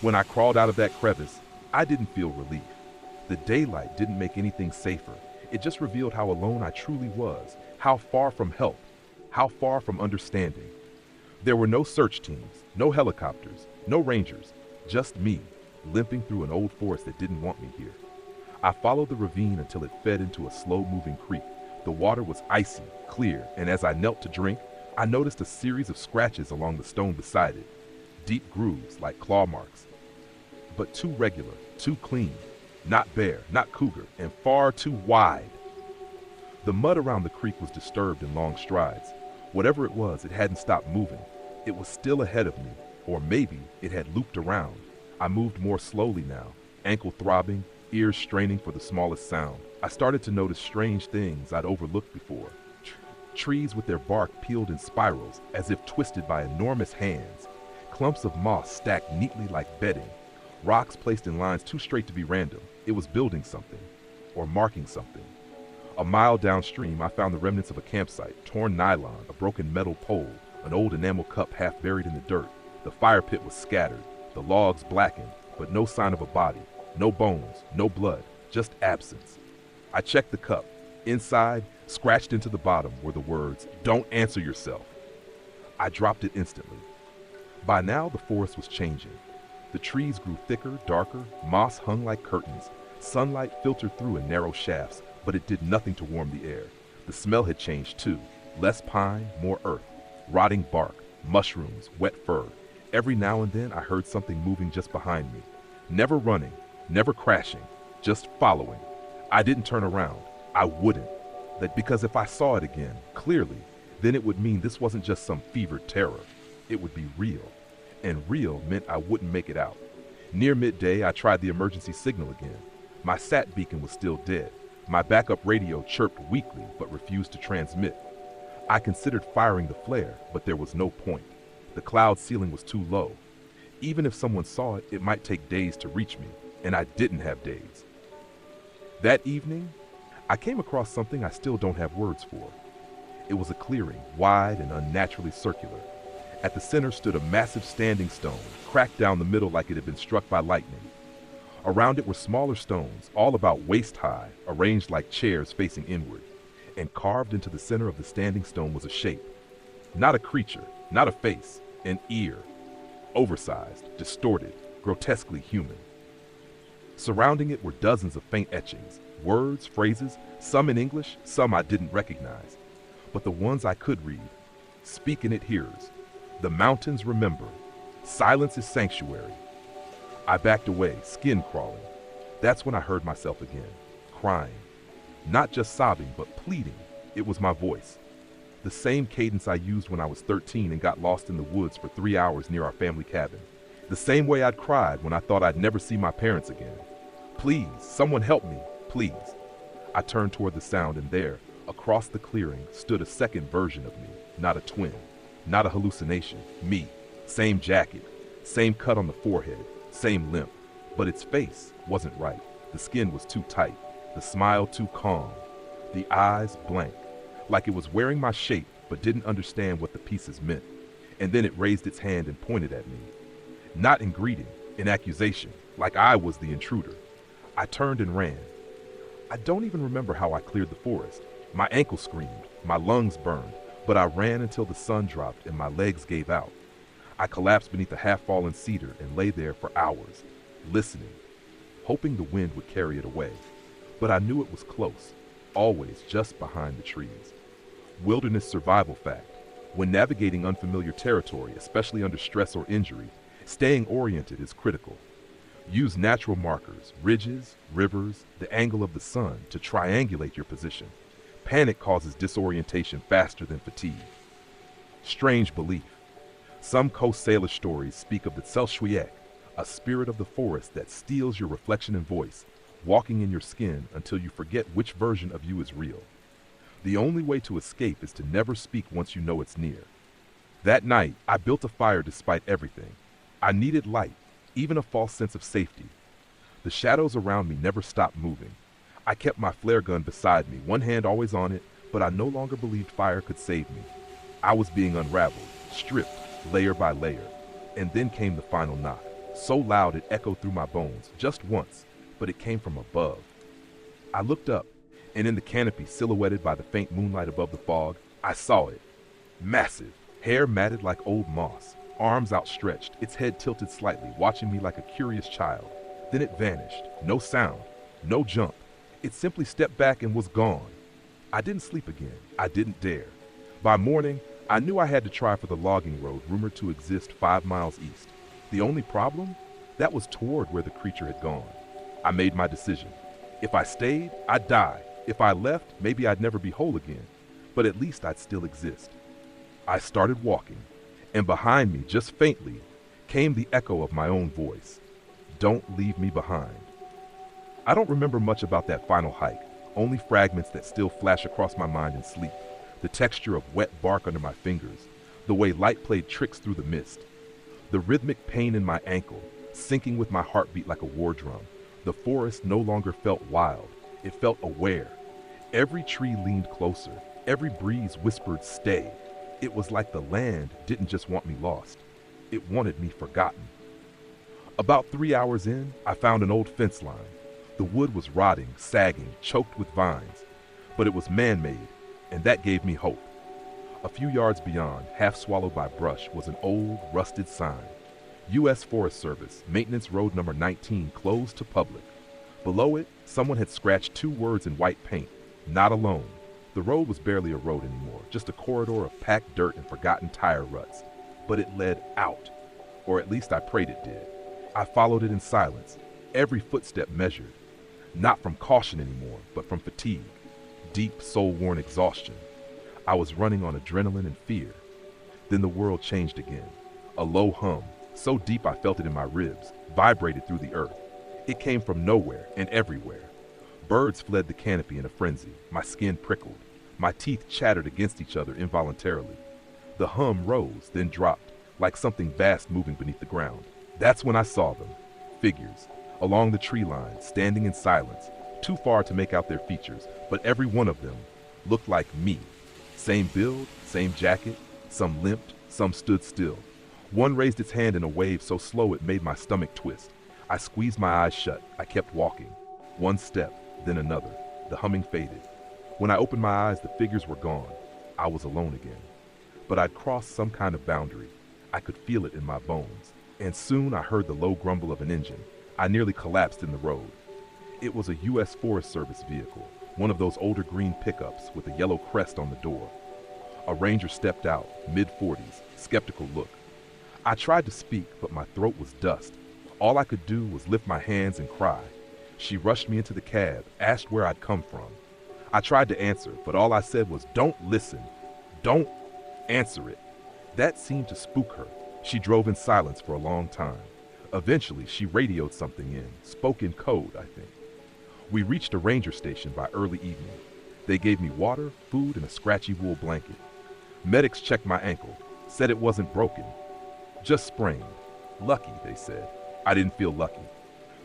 When I crawled out of that crevice, I didn't feel relief. The daylight didn't make anything safer. It just revealed how alone I truly was, how far from help, how far from understanding. There were no search teams, no helicopters, no rangers, just me, limping through an old forest that didn't want me here. I followed the ravine until it fed into a slow-moving creek. The water was icy, clear, and as I knelt to drink, I noticed a series of scratches along the stone beside it. Deep grooves like claw marks, but too regular, too clean. Not bear, not cougar, and far too wide. The mud around the creek was disturbed in long strides. Whatever it was, it hadn't stopped moving. It was still ahead of me, or maybe it had looped around. I moved more slowly now, ankle throbbing, ears straining for the smallest sound. I started to notice strange things I'd overlooked before. Trees with their bark peeled in spirals, as if twisted by enormous hands. Clumps of moss stacked neatly like bedding. Rocks placed in lines too straight to be random. It was building something, or marking something. A mile downstream, I found the remnants of a campsite, torn nylon, a broken metal pole, an old enamel cup half buried in the dirt. The fire pit was scattered, the logs blackened, but no sign of a body, no bones, no blood, just absence. I checked the cup. Inside, scratched into the bottom, were the words, "Don't answer yourself." I dropped it instantly. By now, the forest was changing. The trees grew thicker, darker, moss hung like curtains. Sunlight filtered through in narrow shafts, but it did nothing to warm the air. The smell had changed too. Less pine, more earth, rotting bark, mushrooms, wet fur. Every now and then I heard something moving just behind me. Never running, never crashing, just following. I didn't turn around. I wouldn't. That because if I saw it again, clearly, then it would mean this wasn't just some fevered terror. it would be real. And real meant I wouldn't make it out. Near midday, I tried the emergency signal again. My sat beacon was still dead. My backup radio chirped weakly but refused to transmit. I considered firing the flare, but there was no point. The cloud ceiling was too low. Even if someone saw it, it might take days to reach me, and I didn't have days. That evening, I came across something I still don't have words for. It was a clearing, wide and unnaturally circular. At the center stood a massive standing stone, cracked down the middle like it had been struck by lightning. Around it were smaller stones, all about waist high, arranged like chairs facing inward. And carved into the center of the standing stone was a shape. Not a creature, not a face, an ear. Oversized, distorted, grotesquely human. Surrounding it were dozens of faint etchings, words, phrases, some in English, some I didn't recognize. But the ones I could read, speak and it hears. The mountains remember. Silence is sanctuary. I backed away, skin crawling. That's when I heard myself again, crying. Not just sobbing, but pleading. It was my voice. The same cadence I used when I was 13 and got lost in the woods for 3 hours near our family cabin. The same way I'd cried when I thought I'd never see my parents again. Please, someone help me, please. I turned toward the sound, and there, across the clearing, stood a second version of me, not a twin, not a hallucination, me. Same jacket, same cut on the forehead, same limp, but its face wasn't right. The skin was too tight, the smile too calm, the eyes blank, like it was wearing my shape but didn't understand what the pieces meant. And then it raised its hand and pointed at me. Not in greeting, in accusation, like I was the intruder. I turned and ran. I don't even remember how I cleared the forest. My ankle screamed, my lungs burned, but I ran until the sun dropped and my legs gave out. I collapsed beneath a half-fallen cedar and lay there for hours, listening, hoping the wind would carry it away. But I knew it was close, always just behind the trees. Wilderness survival fact. When navigating unfamiliar territory, especially under stress or injury, staying oriented is critical. Use natural markers, ridges, rivers, the angle of the sun to triangulate your position. Panic causes disorientation faster than fatigue. Strange belief. Some Coast Salish stories speak of the Selshwiek, a spirit of the forest that steals your reflection and voice, walking in your skin until you forget which version of you is real. The only way to escape is to never speak once you know it's near. That night, I built a fire despite everything. I needed light, even a false sense of safety. The shadows around me never stopped moving. I kept my flare gun beside me, one hand always on it, but I no longer believed fire could save me. I was being unraveled, stripped, layer by layer. And then came the final knock, so loud it echoed through my bones, just once, but it came from above. I looked up, and in the canopy silhouetted by the faint moonlight above the fog, I saw it. Massive, hair matted like old moss, arms outstretched, its head tilted slightly, watching me like a curious child. Then it vanished. No sound, no jump. It simply stepped back and was gone. I didn't sleep again. I didn't dare. By morning, I knew I had to try for the logging road rumored to exist 5 miles east. The only problem? That was toward where the creature had gone. I made my decision. If I stayed, I'd die. If I left, maybe I'd never be whole again. But at least I'd still exist. I started walking, and behind me, just faintly, came the echo of my own voice. Don't leave me behind. I don't remember much about that final hike, only fragments that still flash across my mind in sleep. The texture of wet bark under my fingers, the way light played tricks through the mist, the rhythmic pain in my ankle, syncing with my heartbeat like a war drum. The forest no longer felt wild, it felt aware. Every tree leaned closer, every breeze whispered stay. It was like the land didn't just want me lost, it wanted me forgotten. About 3 hours in, I found an old fence line. The wood was rotting, sagging, choked with vines, but it was man-made, and that gave me hope. A few yards beyond, half swallowed by brush, was an old, rusted sign. U.S. Forest Service, Maintenance Road number 19, closed to public. Below it, someone had scratched 2 words in white paint, not alone. The road was barely a road anymore, just a corridor of packed dirt and forgotten tire ruts. But it led out, or at least I prayed it did. I followed it in silence, every footstep measured. Not from caution anymore, but from fatigue, deep, soul-worn exhaustion. I was running on adrenaline and fear. Then the world changed again. A low hum, so deep I felt it in my ribs, vibrated through the earth. It came from nowhere and everywhere. Birds fled the canopy in a frenzy. My skin prickled. My teeth chattered against each other involuntarily. The hum rose, then dropped, like something vast moving beneath the ground. That's when I saw them. Figures, along the tree line, standing in silence, too far to make out their features, but every one of them looked like me. Same build, same jacket, some limped, some stood still. One raised its hand in a wave so slow it made my stomach twist. I squeezed my eyes shut. I kept walking. One step, then another. The humming faded. When I opened my eyes, the figures were gone. I was alone again. But I'd crossed some kind of boundary. I could feel it in my bones. And soon I heard the low grumble of an engine. I nearly collapsed in the road. It was a U.S. Forest Service vehicle, one of those older green pickups with a yellow crest on the door. A ranger stepped out, mid-40s, skeptical look. I tried to speak, but my throat was dust. All I could do was lift my hands and cry. She rushed me into the cab, asked where I'd come from. I tried to answer, but all I said was, "Don't listen. Don't answer it." That seemed to spook her. She drove in silence for a long time. Eventually, she radioed something in, spoke in code, I think. We reached a ranger station by early evening. They gave me water, food, and a scratchy wool blanket. Medics checked my ankle, said it wasn't broken, just sprained. Lucky, they said. I didn't feel lucky.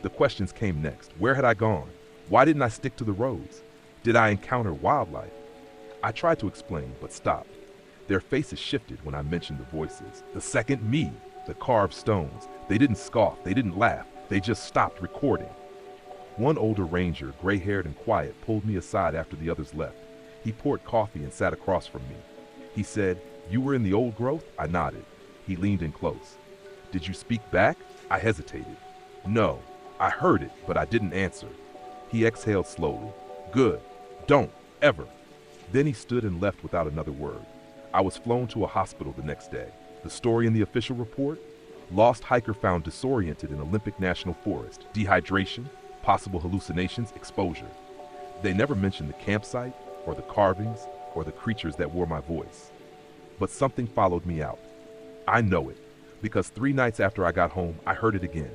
The questions came next. Where had I gone? Why didn't I stick to the roads? Did I encounter wildlife? I tried to explain, but stopped. Their faces shifted when I mentioned the voices. The second me, the carved stones. They didn't scoff, they didn't laugh, they just stopped recording. One older ranger, gray-haired and quiet, pulled me aside after the others left. He poured coffee and sat across from me. He said, "You were in the old growth?" I nodded. He leaned in close. "Did you speak back?" I hesitated. "No, I heard it, but I didn't answer." He exhaled slowly. "Good. Don't, ever." Then he stood and left without another word. I was flown to a hospital the next day. The story in the official report? Lost hiker found disoriented in Olympic National Forest. Dehydration, possible hallucinations, exposure. They never mentioned the campsite, or the carvings, or the creatures that wore my voice. But something followed me out. I know it, because 3 nights after I got home, I heard it again.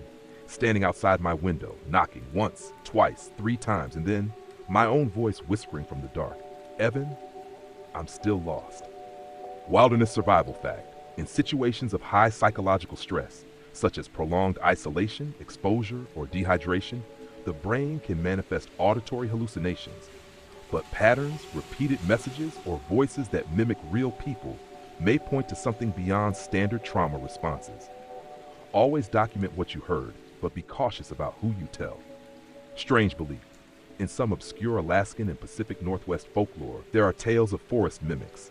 Standing outside my window, knocking once, twice, 3 times, and then my own voice whispering from the dark, "Evan, I'm still lost." Wilderness survival fact. In situations of high psychological stress, such as prolonged isolation, exposure, or dehydration, the brain can manifest auditory hallucinations. But patterns, repeated messages, or voices that mimic real people may point to something beyond standard trauma responses. Always document what you heard, but be cautious about who you tell. Strange belief. In some obscure Alaskan and Pacific Northwest folklore, there are tales of forest mimics.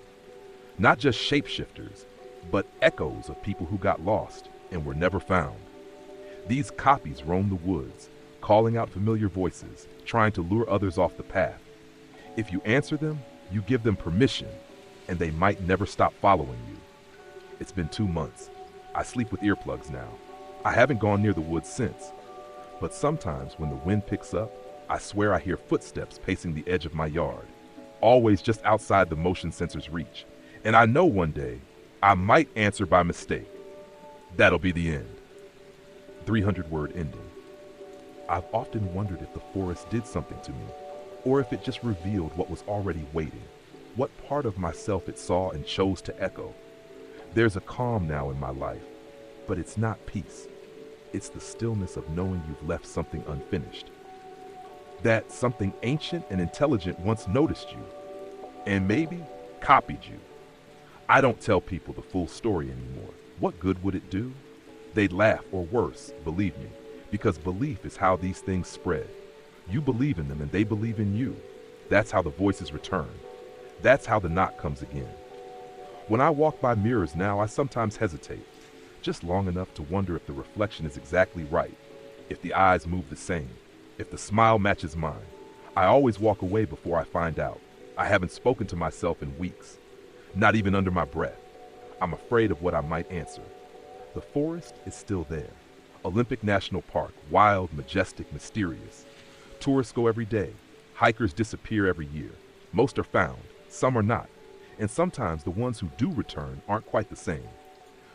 Not just shapeshifters, but echoes of people who got lost and were never found. These copies roam the woods, calling out familiar voices, trying to lure others off the path. If you answer them, you give them permission, and they might never stop following you. It's been 2 months. I sleep with earplugs now. I haven't gone near the woods since. But sometimes when the wind picks up, I swear I hear footsteps pacing the edge of my yard, always just outside the motion sensor's reach. And I know one day, I might answer by mistake. That'll be the end. 300-word ending. I've often wondered if the forest did something to me, or if it just revealed what was already waiting, what part of myself it saw and chose to echo. There's a calm now in my life, but it's not peace. It's the stillness of knowing you've left something unfinished. That something ancient and intelligent once noticed you, and maybe copied you. I don't tell people the full story anymore. What good would it do? They'd laugh, or worse, believe me, because belief is how these things spread. You believe in them and they believe in you. That's how the voices return. That's how the knock comes again. When I walk by mirrors now, I sometimes hesitate, just long enough to wonder if the reflection is exactly right, if the eyes move the same, if the smile matches mine. I always walk away before I find out. I haven't spoken to myself in weeks. Not even under my breath. I'm afraid of what I might answer. The forest is still there. Olympic National Park, wild, majestic, mysterious. Tourists go every day. Hikers disappear every year. Most are found, some are not. And sometimes the ones who do return aren't quite the same.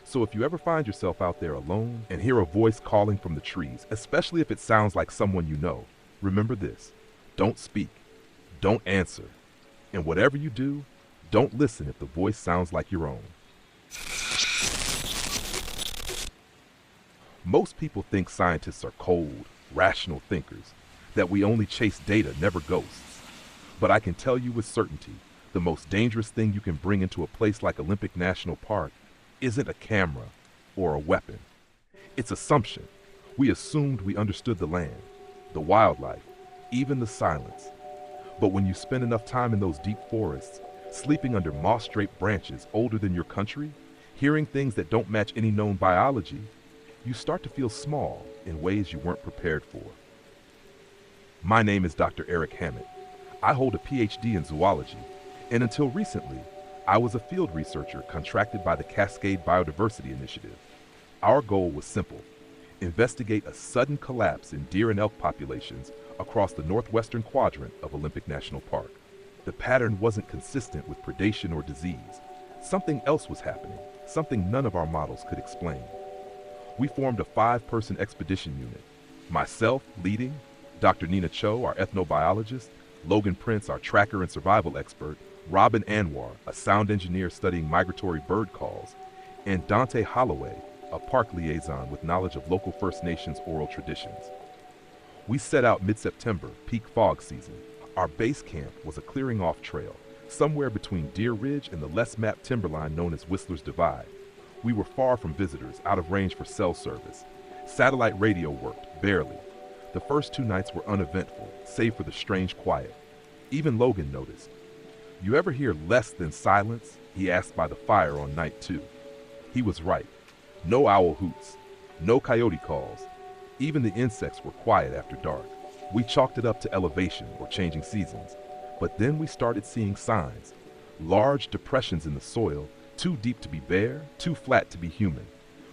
So if you ever find yourself out there alone and hear a voice calling from the trees, especially if it sounds like someone you know, remember this: don't speak, don't answer, and whatever you do, don't listen if the voice sounds like your own. Most people think scientists are cold, rational thinkers, that we only chase data, never ghosts. But I can tell you with certainty, the most dangerous thing you can bring into a place like Olympic National Park isn't a camera or a weapon. It's assumption. We assumed we understood the land, the wildlife, even the silence. But when you spend enough time in those deep forests, sleeping under moss-draped branches older than your country, hearing things that don't match any known biology, you start to feel small in ways you weren't prepared for. My name is Dr. Eric Hammett. I hold a PhD in zoology, and until recently, I was a field researcher contracted by the Cascade Biodiversity Initiative. Our goal was simple: investigate a sudden collapse in deer and elk populations across the northwestern quadrant of Olympic National Park. The pattern wasn't consistent with predation or disease. Something else was happening, something none of our models could explain. We formed a 5-person expedition unit. Myself, leading, Dr. Nina Cho, our ethnobiologist, Logan Prince, our tracker and survival expert, Robin Anwar, a sound engineer studying migratory bird calls, and Dante Holloway, a park liaison with knowledge of local First Nations oral traditions. We set out mid-September, peak fog season. Our base camp was a clearing-off trail, somewhere between Deer Ridge and the less-mapped timberline known as Whistler's Divide. We were far from visitors, out of range for cell service. Satellite radio worked, barely. The first 2 nights were uneventful, save for the strange quiet. Even Logan noticed. "You ever hear less than silence?" he asked by the fire on night 2. He was right. No owl hoots, no coyote calls. Even the insects were quiet after dark. We chalked it up to elevation or changing seasons. But then we started seeing signs. Large depressions in the soil, too deep to be bare, too flat to be human.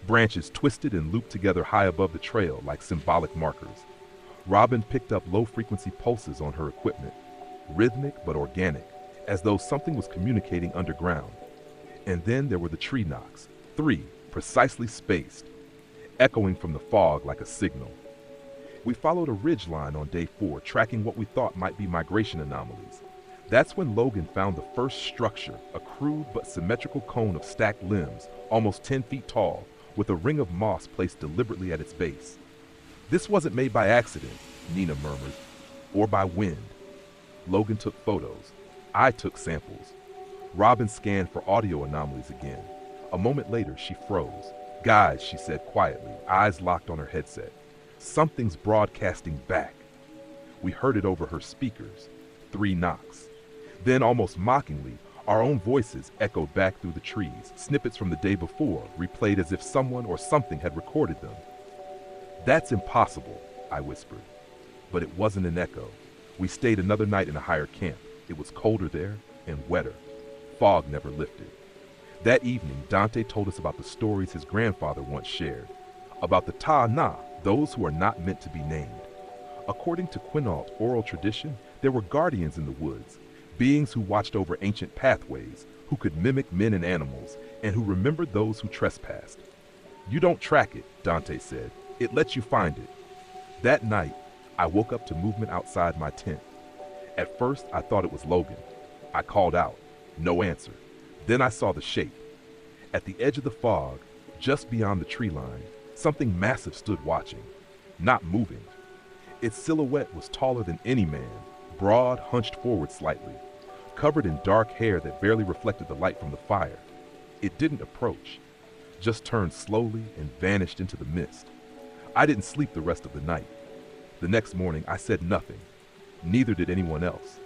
Branches twisted and looped together high above the trail like symbolic markers. Robin picked up low-frequency pulses on her equipment, rhythmic but organic, as though something was communicating underground. And then there were the tree knocks, 3, precisely spaced, echoing from the fog like a signal. We followed a ridge line on day 4, tracking what we thought might be migration anomalies. That's when Logan found the first structure, a crude but symmetrical cone of stacked limbs, almost 10 feet tall, with a ring of moss placed deliberately at its base. "This wasn't made by accident," Nina murmured, "or by wind." Logan took photos. I took samples. Robin scanned for audio anomalies again. A moment later, she froze. "Guys," she said quietly, eyes locked on her headset. "Something's broadcasting back." We heard it over her speakers. 3 knocks. Then, almost mockingly, our own voices echoed back through the trees, snippets from the day before, replayed as if someone or something had recorded them. "That's impossible," I whispered. But it wasn't an echo. We stayed another night in a higher camp. It was colder there and wetter. Fog never lifted. That evening, Dante told us about the stories his grandfather once shared, about the Ta-Na, those who are not meant to be named. According to Quinault oral tradition, there were guardians in the woods, beings who watched over ancient pathways, who could mimic men and animals, and who remembered those who trespassed. "You don't track it," Dante said. "It lets you find it." That night, I woke up to movement outside my tent. At first, I thought it was Logan. I called out. No answer. Then I saw the shape. At the edge of the fog, just beyond the tree line, something massive stood watching, not moving. Its silhouette was taller than any man, broad, hunched forward slightly, covered in dark hair that barely reflected the light from the fire. It didn't approach, just turned slowly and vanished into the mist. I didn't sleep the rest of the night. The next morning, I said nothing. Neither did anyone else.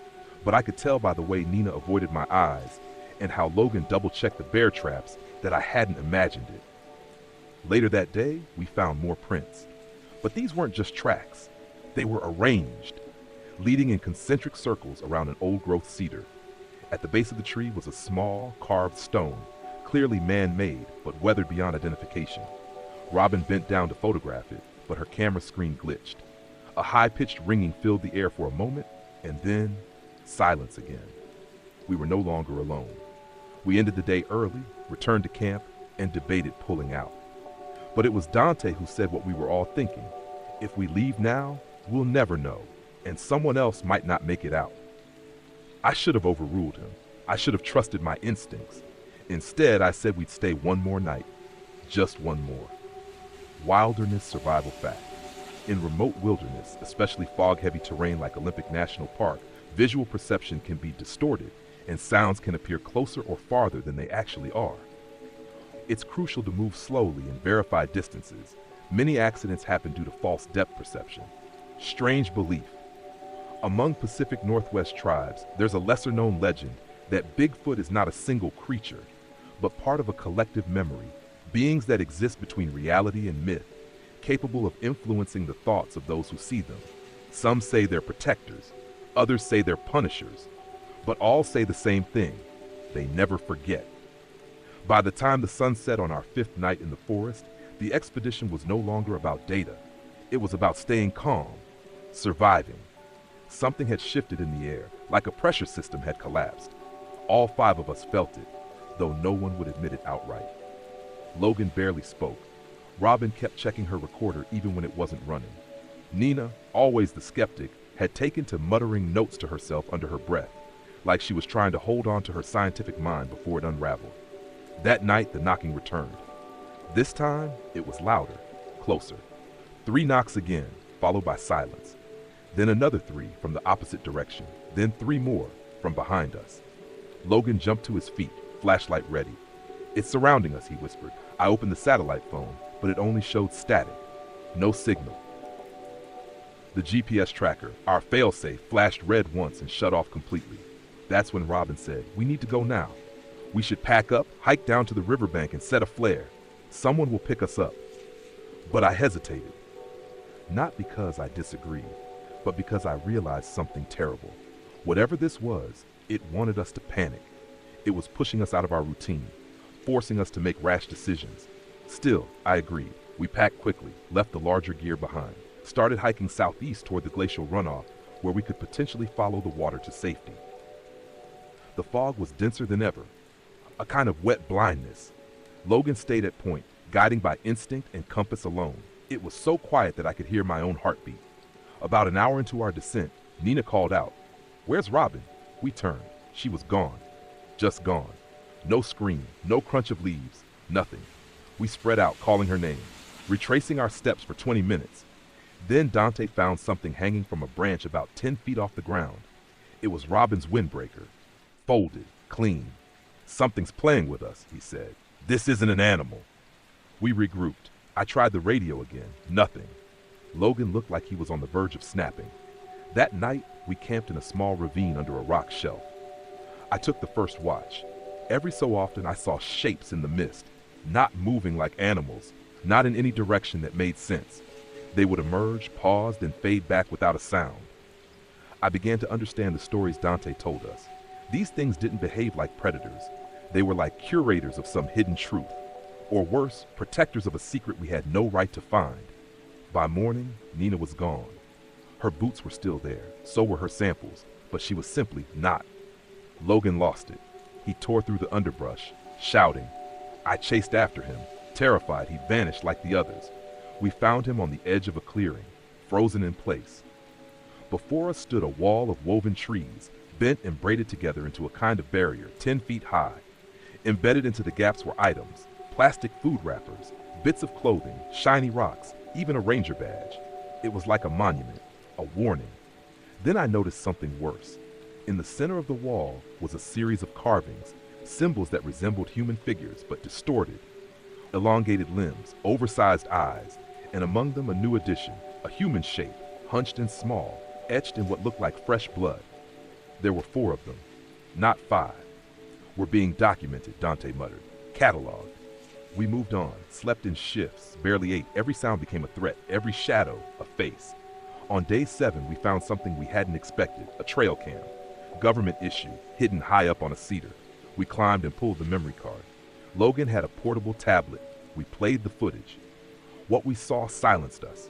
But I could tell by the way Nina avoided my eyes and how Logan double-checked the bear traps that I hadn't imagined it. Later that day, we found more prints. But these weren't just tracks. They were arranged, leading in concentric circles around an old-growth cedar. At the base of the tree was a small, carved stone, clearly man-made, but weathered beyond identification. Robin bent down to photograph it, but her camera screen glitched. A high-pitched ringing filled the air for a moment, and then silence again. We were no longer alone. We ended the day early, returned to camp, and debated pulling out. But it was Dante who said what we were all thinking. If we leave now, we'll never know, and someone else might not make it out. I should have overruled him. I should have trusted my instincts. Instead, I said we'd stay one more night. Just one more. Wilderness survival fact. In remote wilderness, especially fog-heavy terrain like Olympic National Park, visual perception can be distorted, and sounds can appear closer or farther than they actually are. It's crucial to move slowly and verify distances. Many accidents happen due to false depth perception. Strange belief. Among Pacific Northwest tribes, there's a lesser-known legend that Bigfoot is not a single creature, but part of a collective memory, beings that exist between reality and myth, capable of influencing the thoughts of those who see them. Some say they're protectors, others say they're punishers, but all say the same thing: they never forget. By the time the sun set on our fifth night in the forest, the expedition was no longer about data. It was about staying calm, surviving. Something had shifted in the air, like a pressure system had collapsed. All five of us felt it, though no one would admit it outright. Logan barely spoke. Robin kept checking her recorder even when it wasn't running. Nina, always the skeptic, had taken to muttering notes to herself under her breath, like she was trying to hold on to her scientific mind before it unraveled. That night, the knocking returned. This time, it was louder, closer. 3 knocks again, followed by silence. Then another 3 from the opposite direction, then 3 more from behind us. Logan jumped to his feet, flashlight ready. "It's surrounding us," he whispered. I opened the satellite phone, but it only showed static. No signal. The GPS tracker, our failsafe, flashed red once and shut off completely. That's when Robin said, "We need to go now. We should pack up, hike down to the riverbank and set a flare. Someone will pick us up." But I hesitated. Not because I disagreed, but because I realized something terrible. Whatever this was, it wanted us to panic. It was pushing us out of our routine, forcing us to make rash decisions. Still, I agreed. We packed quickly, left the larger gear behind, started hiking southeast toward the glacial runoff, where we could potentially follow the water to safety. The fog was denser than ever, a kind of wet blindness. Logan stayed at point, guiding by instinct and compass alone. It was so quiet that I could hear my own heartbeat. About an hour into our descent, Nina called out, "Where's Robin?" We turned. She was gone. Just gone. No scream, no crunch of leaves, nothing. We spread out, calling her name, retracing our steps for 20 minutes. Then Dante found something hanging from a branch about 10 feet off the ground. It was Robin's windbreaker, folded, clean. "Something's playing with us," he said. "This isn't an animal." We regrouped. I tried the radio again. Nothing. Logan looked like he was on the verge of snapping. That night, we camped in a small ravine under a rock shelf. I took the first watch. Every so often, I saw shapes in the mist, not moving like animals, not in any direction that made sense. They would emerge, pause, then fade back without a sound. I began to understand the stories Dante told us. These things didn't behave like predators. They were like curators of some hidden truth. Or worse, protectors of a secret we had no right to find. By morning, Nina was gone. Her boots were still there, so were her samples, but she was simply not. Logan lost it. He tore through the underbrush, shouting. I chased after him. Terrified, he vanished like the others. We found him on the edge of a clearing, frozen in place. Before us stood a wall of woven trees, bent and braided together into a kind of barrier 10 feet high. Embedded into the gaps were items, plastic food wrappers, bits of clothing, shiny rocks, even a ranger badge. It was like a monument, a warning. Then I noticed something worse. In the center of the wall was a series of carvings, symbols that resembled human figures but distorted. Elongated limbs, oversized eyes, and among them a new addition, a human shape, hunched and small, etched in what looked like fresh blood. There were 4 of them, not 5. "We're being documented," Dante muttered. "Cataloged." We moved on, slept in shifts, barely ate. Every sound became a threat, every shadow a face. On day 7, we found something we hadn't expected, a trail cam. Government issue, hidden high up on a cedar. We climbed and pulled the memory card. Logan had a portable tablet. We played the footage. What we saw silenced us.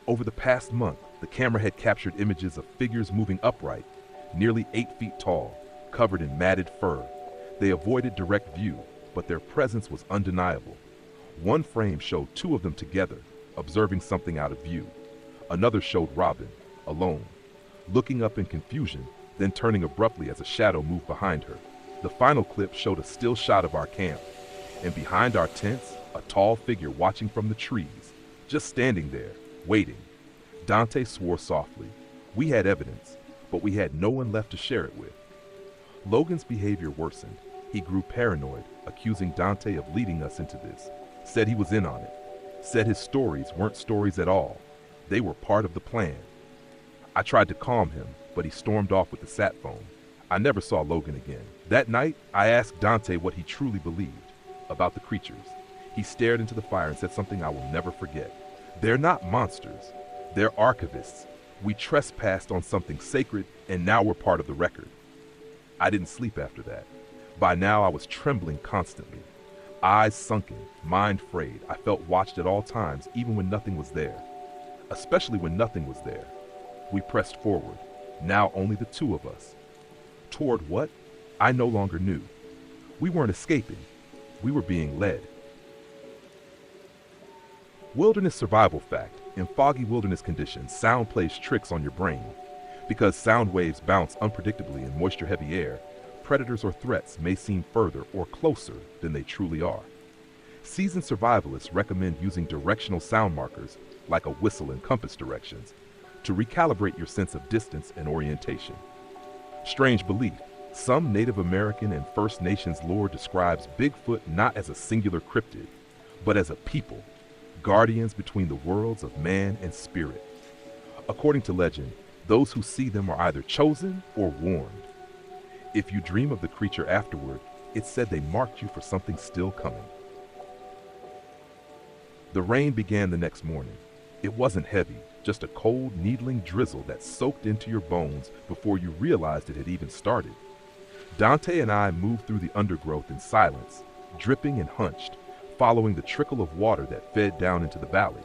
Over the past month, the camera had captured images of figures moving upright, nearly 8 feet tall, covered in matted fur. They avoided direct view, but their presence was undeniable. One frame showed two of them together, observing something out of view. Another showed Robin, alone, looking up in confusion, then turning abruptly as a shadow moved behind her. The final clip showed a still shot of our camp, and behind our tents, a tall figure watching from the trees, just standing there, waiting. Dante swore softly. We had evidence, but we had no one left to share it with. Logan's behavior worsened. He grew paranoid, accusing Dante of leading us into this. Said he was in on it. Said his stories weren't stories at all. They were part of the plan. I tried to calm him, but he stormed off with the sat phone. I never saw Logan again. That night, I asked Dante what he truly believed about the creatures. He stared into the fire and said something I will never forget. They're not monsters. They're archivists. We trespassed on something sacred, and now we're part of the record. I didn't sleep after that. By now, I was trembling constantly. Eyes sunken, mind frayed. I felt watched at all times, even when nothing was there. Especially when nothing was there. We pressed forward, now only the two of us. Toward what? I no longer knew. We weren't escaping. We were being led. Wilderness survival fact. In foggy wilderness conditions, sound plays tricks on your brain. Because sound waves bounce unpredictably in moisture-heavy air, predators or threats may seem further or closer than they truly are. Seasoned survivalists recommend using directional sound markers, like a whistle and compass directions, to recalibrate your sense of distance and orientation. Strange belief, some Native American and First Nations lore describes Bigfoot not as a singular cryptid, but as a people, guardians between the worlds of man and spirit. According to legend, those who see them are either chosen or warned. If you dream of the creature afterward, it's said they marked you for something still coming. The rain began the next morning. It wasn't heavy, just a cold, needling drizzle that soaked into your bones before you realized it had even started. Dante and I moved through the undergrowth in silence, dripping and hunched, following the trickle of water that fed down into the valley.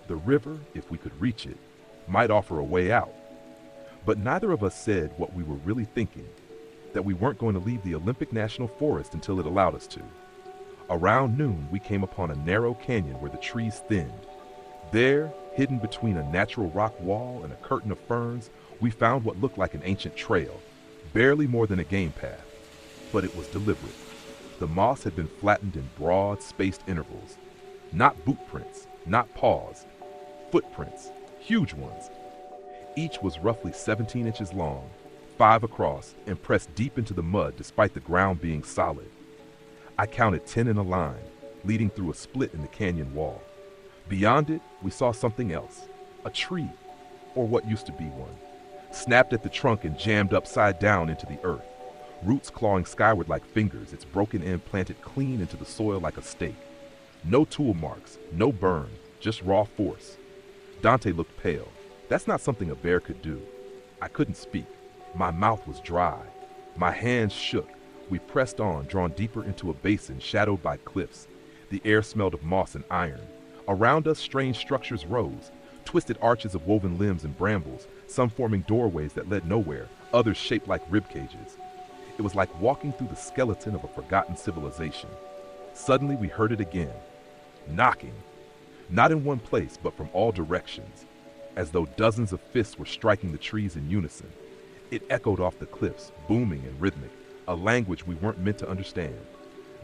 The river, if we could reach it, might offer a way out. But neither of us said what we were really thinking, that we weren't going to leave the Olympic National Forest until it allowed us to. Around noon, we came upon a narrow canyon where the trees thinned. There, hidden between a natural rock wall and a curtain of ferns, we found what looked like an ancient trail, barely more than a game path. But it was deliberate. The moss had been flattened in broad, spaced intervals. Not boot prints, not paws. Footprints, huge ones. Each was roughly 17 inches long, 5 across, and pressed deep into the mud despite the ground being solid. I counted 10 in a line, leading through a split in the canyon wall. Beyond it, we saw something else, a tree, or what used to be one, snapped at the trunk and jammed upside down into the earth, roots clawing skyward like fingers, its broken end planted clean into the soil like a stake. No tool marks, no burn, just raw force. Dante looked pale. That's not something a bear could do. I couldn't speak. My mouth was dry. My hands shook. We pressed on, drawn deeper into a basin shadowed by cliffs. The air smelled of moss and iron. Around us, strange structures rose, twisted arches of woven limbs and brambles, some forming doorways that led nowhere, others shaped like rib cages. It was like walking through the skeleton of a forgotten civilization. Suddenly, we heard it again, knocking. Not in one place, but from all directions, as though dozens of fists were striking the trees in unison. It echoed off the cliffs, booming and rhythmic, a language we weren't meant to understand.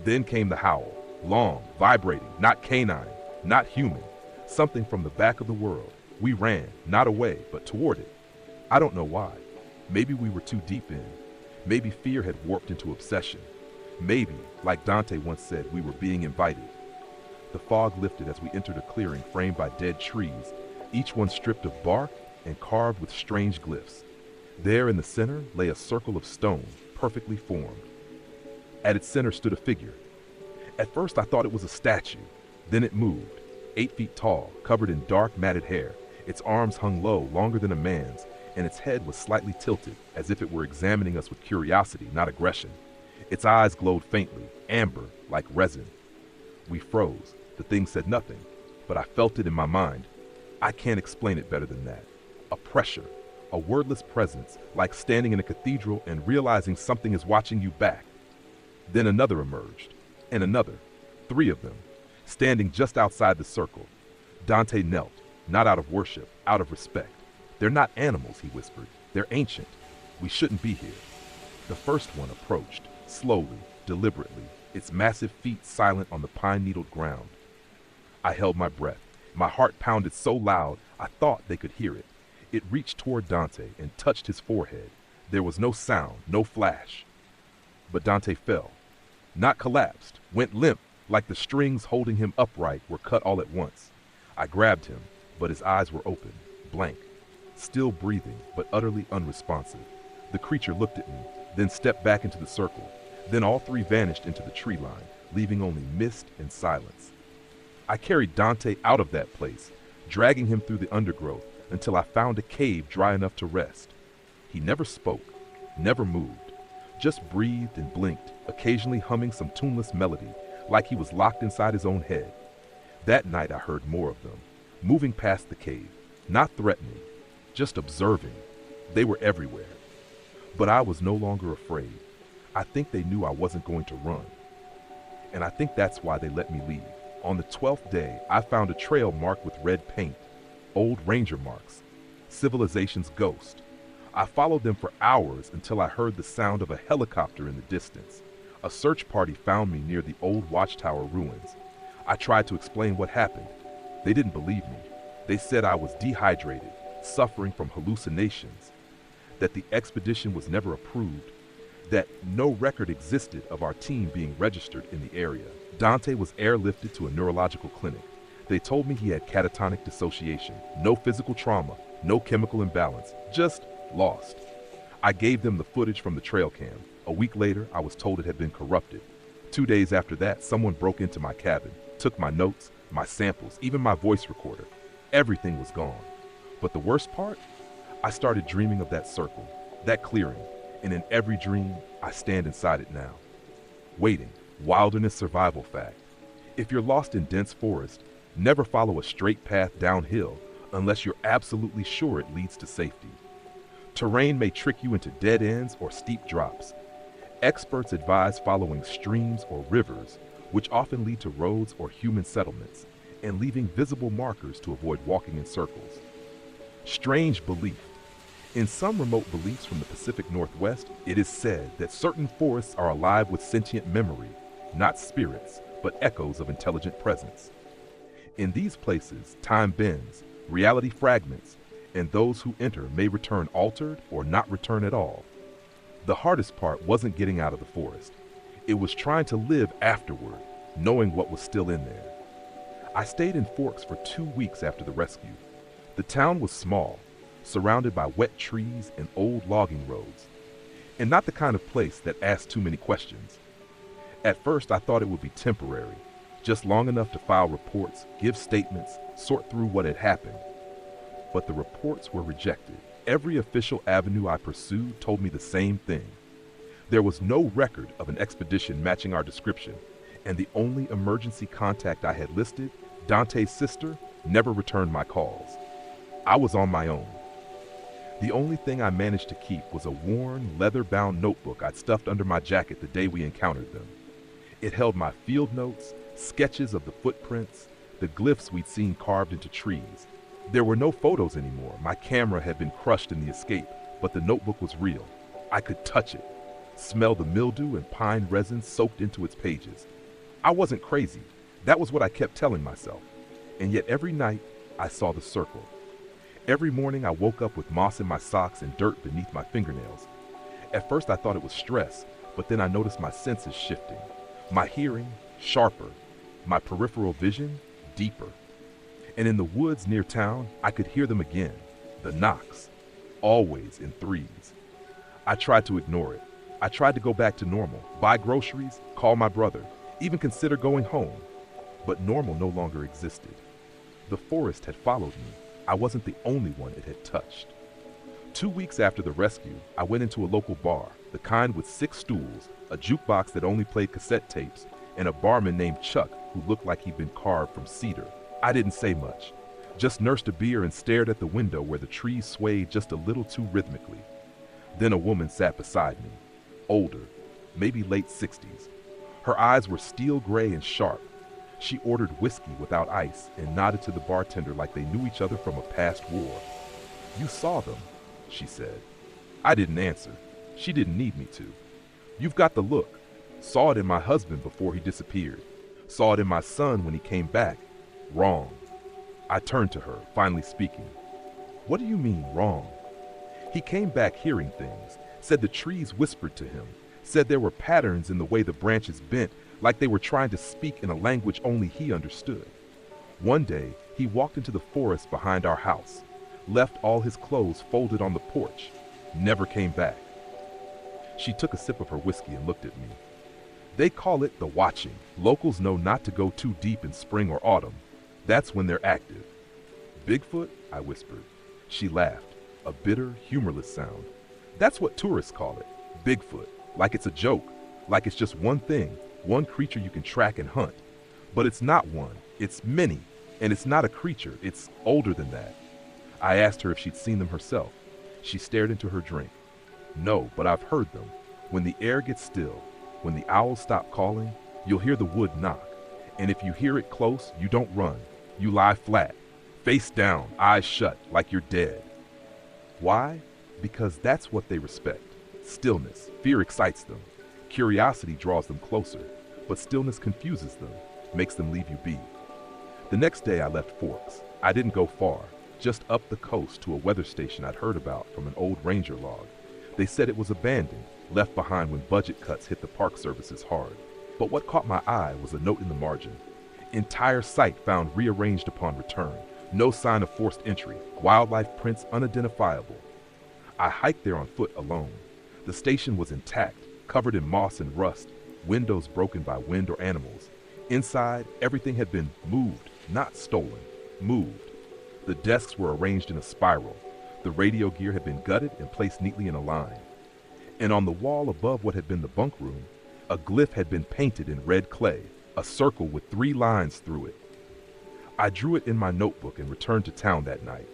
Then came the howl, long, vibrating, not canine, not human, something from the back of the world. We ran, not away, but toward it. I don't know why. Maybe we were too deep in. Maybe fear had warped into obsession. Maybe, like Dante once said, we were being invited. The fog lifted as we entered a clearing framed by dead trees, each one stripped of bark and carved with strange glyphs. There in the center lay a circle of stone, perfectly formed. At its center stood a figure. At first I thought it was a statue. Then it moved, 8 feet tall, covered in dark matted hair. Its arms hung low, longer than a man's, and its head was slightly tilted, as if it were examining us with curiosity, not aggression. Its eyes glowed faintly, amber, like resin. We froze. The thing said nothing, but I felt it in my mind. I can't explain it better than that. A pressure, a wordless presence, like standing in a cathedral and realizing something is watching you back. Then another emerged, And another, 3 of them, standing just outside the circle. Dante knelt, not out of worship, out of respect. "They're not animals," he whispered. "They're ancient. We shouldn't be here." The first one approached, slowly, deliberately, its massive feet silent on the pine-needled ground. I held my breath. My heart pounded so loud I thought they could hear it. It reached toward Dante and touched his forehead. There was no sound, no flash. But Dante fell. Not collapsed, went limp, like the strings holding him upright were cut all at once. I grabbed him, but his eyes were open, blank, still breathing, but utterly unresponsive. The creature looked at me, then stepped back into the circle. Then all 3 vanished into the tree line, leaving only mist and silence. I carried Dante out of that place, dragging him through the undergrowth until I found a cave dry enough to rest. He never spoke, never moved, just breathed and blinked, occasionally humming some tuneless melody, like he was locked inside his own head. That night I heard more of them, moving past the cave, not threatening, just observing. They were everywhere. But I was no longer afraid. I think they knew I wasn't going to run. And I think that's why they let me leave. On the 12th day, I found a trail marked with red paint, old ranger marks, civilization's ghost. I followed them for hours until I heard the sound of a helicopter in the distance. A search party found me near the old watchtower ruins. I tried to explain what happened. They didn't believe me. They said I was dehydrated, suffering from hallucinations, that the expedition was never approved, that no record existed of our team being registered in the area. Dante was airlifted to a neurological clinic. They told me he had catatonic dissociation, no physical trauma, no chemical imbalance, just lost. I gave them the footage from the trail cam. A week later, I was told it had been corrupted. 2 days after that, someone broke into my cabin, took my notes, my samples, even my voice recorder. Everything was gone. But the worst part? I started dreaming of that circle, that clearing, and in every dream, I stand inside it now. Waiting, wilderness survival fact. If you're lost in dense forest, never follow a straight path downhill unless you're absolutely sure it leads to safety. Terrain may trick you into dead ends or steep drops. Experts advise following streams or rivers, which often lead to roads or human settlements, and leaving visible markers to avoid walking in circles. Strange belief. In some remote beliefs from the Pacific Northwest, it is said that certain forests are alive with sentient memory, not spirits, but echoes of intelligent presence. In these places, time bends, reality fragments, and those who enter may return altered or not return at all. The hardest part wasn't getting out of the forest. It was trying to live afterward, knowing what was still in there. I stayed in Forks for 2 weeks after the rescue. The town was small, surrounded by wet trees and old logging roads, and not the kind of place that asked too many questions. At first, I thought it would be temporary, just long enough to file reports, give statements, sort through what had happened. But the reports were rejected. Every official avenue I pursued told me the same thing. There was no record of an expedition matching our description, and the only emergency contact I had listed, Dante's sister, never returned my calls. I was on my own. The only thing I managed to keep was a worn, leather-bound notebook I'd stuffed under my jacket the day we encountered them. It held my field notes, sketches of the footprints, the glyphs we'd seen carved into trees. There were no photos anymore. My camera had been crushed in the escape, but the notebook was real. I could touch it, smell the mildew and pine resin soaked into its pages. I wasn't crazy. That was what I kept telling myself. And yet every night, I saw the circle. Every morning I woke up with moss in my socks and dirt beneath my fingernails. At first I thought it was stress, but then I noticed my senses shifting. My hearing, sharper. My peripheral vision, deeper. And in the woods near town, I could hear them again. The knocks. Always in threes. I tried to ignore it. I tried to go back to normal, buy groceries, call my brother, even consider going home. But normal no longer existed. The forest had followed me. I wasn't the only one it had touched. 2 weeks after the rescue, I went into a local bar, the kind with 6 stools, a jukebox that only played cassette tapes, and a barman named Chuck who looked like he'd been carved from cedar. I didn't say much, just nursed a beer and stared at the window where the trees swayed just a little too rhythmically. Then a woman sat beside me, older, maybe late 60s. Her eyes were steel gray and sharp. She ordered whiskey without ice and nodded to the bartender like they knew each other from a past war. "You saw them," she said. I didn't answer. She didn't need me to. "You've got the look. Saw it in my husband before he disappeared. Saw it in my son when he came back. Wrong." I turned to her, finally speaking. "What do you mean, wrong?" "He came back hearing things, said the trees whispered to him, said there were patterns in the way the branches bent, like they were trying to speak in a language only he understood. One day, he walked into the forest behind our house, left all his clothes folded on the porch, never came back." She took a sip of her whiskey and looked at me. "They call it the watching. Locals know not to go too deep in spring or autumn. That's when they're active." "Bigfoot?" I whispered. She laughed, a bitter, humorless sound. "That's what tourists call it. Bigfoot. Like it's a joke. Like it's just one thing, one creature you can track and hunt. But it's not one. It's many. And it's not a creature. It's older than that." I asked her if she'd seen them herself. She stared into her drink. "No, but I've heard them. When the air gets still, when the owls stop calling, you'll hear the wood knock. And if you hear it close, you don't run. You lie flat, face down, eyes shut, like you're dead." Why? Because that's what they respect. Stillness. Fear excites them. Curiosity draws them closer, but stillness confuses them, makes them leave you be. The next day I left Forks. I didn't go far, just up the coast to a weather station I'd heard about from an old ranger log. They said it was abandoned, left behind when budget cuts hit the park services hard. But what caught my eye was a note in the margin. "Entire site found rearranged upon return. No sign of forced entry. Wildlife prints unidentifiable." I hiked there on foot alone. The station was intact, covered in moss and rust, windows broken by wind or animals. Inside, everything had been moved, not stolen. Moved. The desks were arranged in a spiral. The radio gear had been gutted and placed neatly in a line. And on the wall above what had been the bunk room, a glyph had been painted in red clay, a circle with 3 lines through it. I drew it in my notebook and returned to town that night.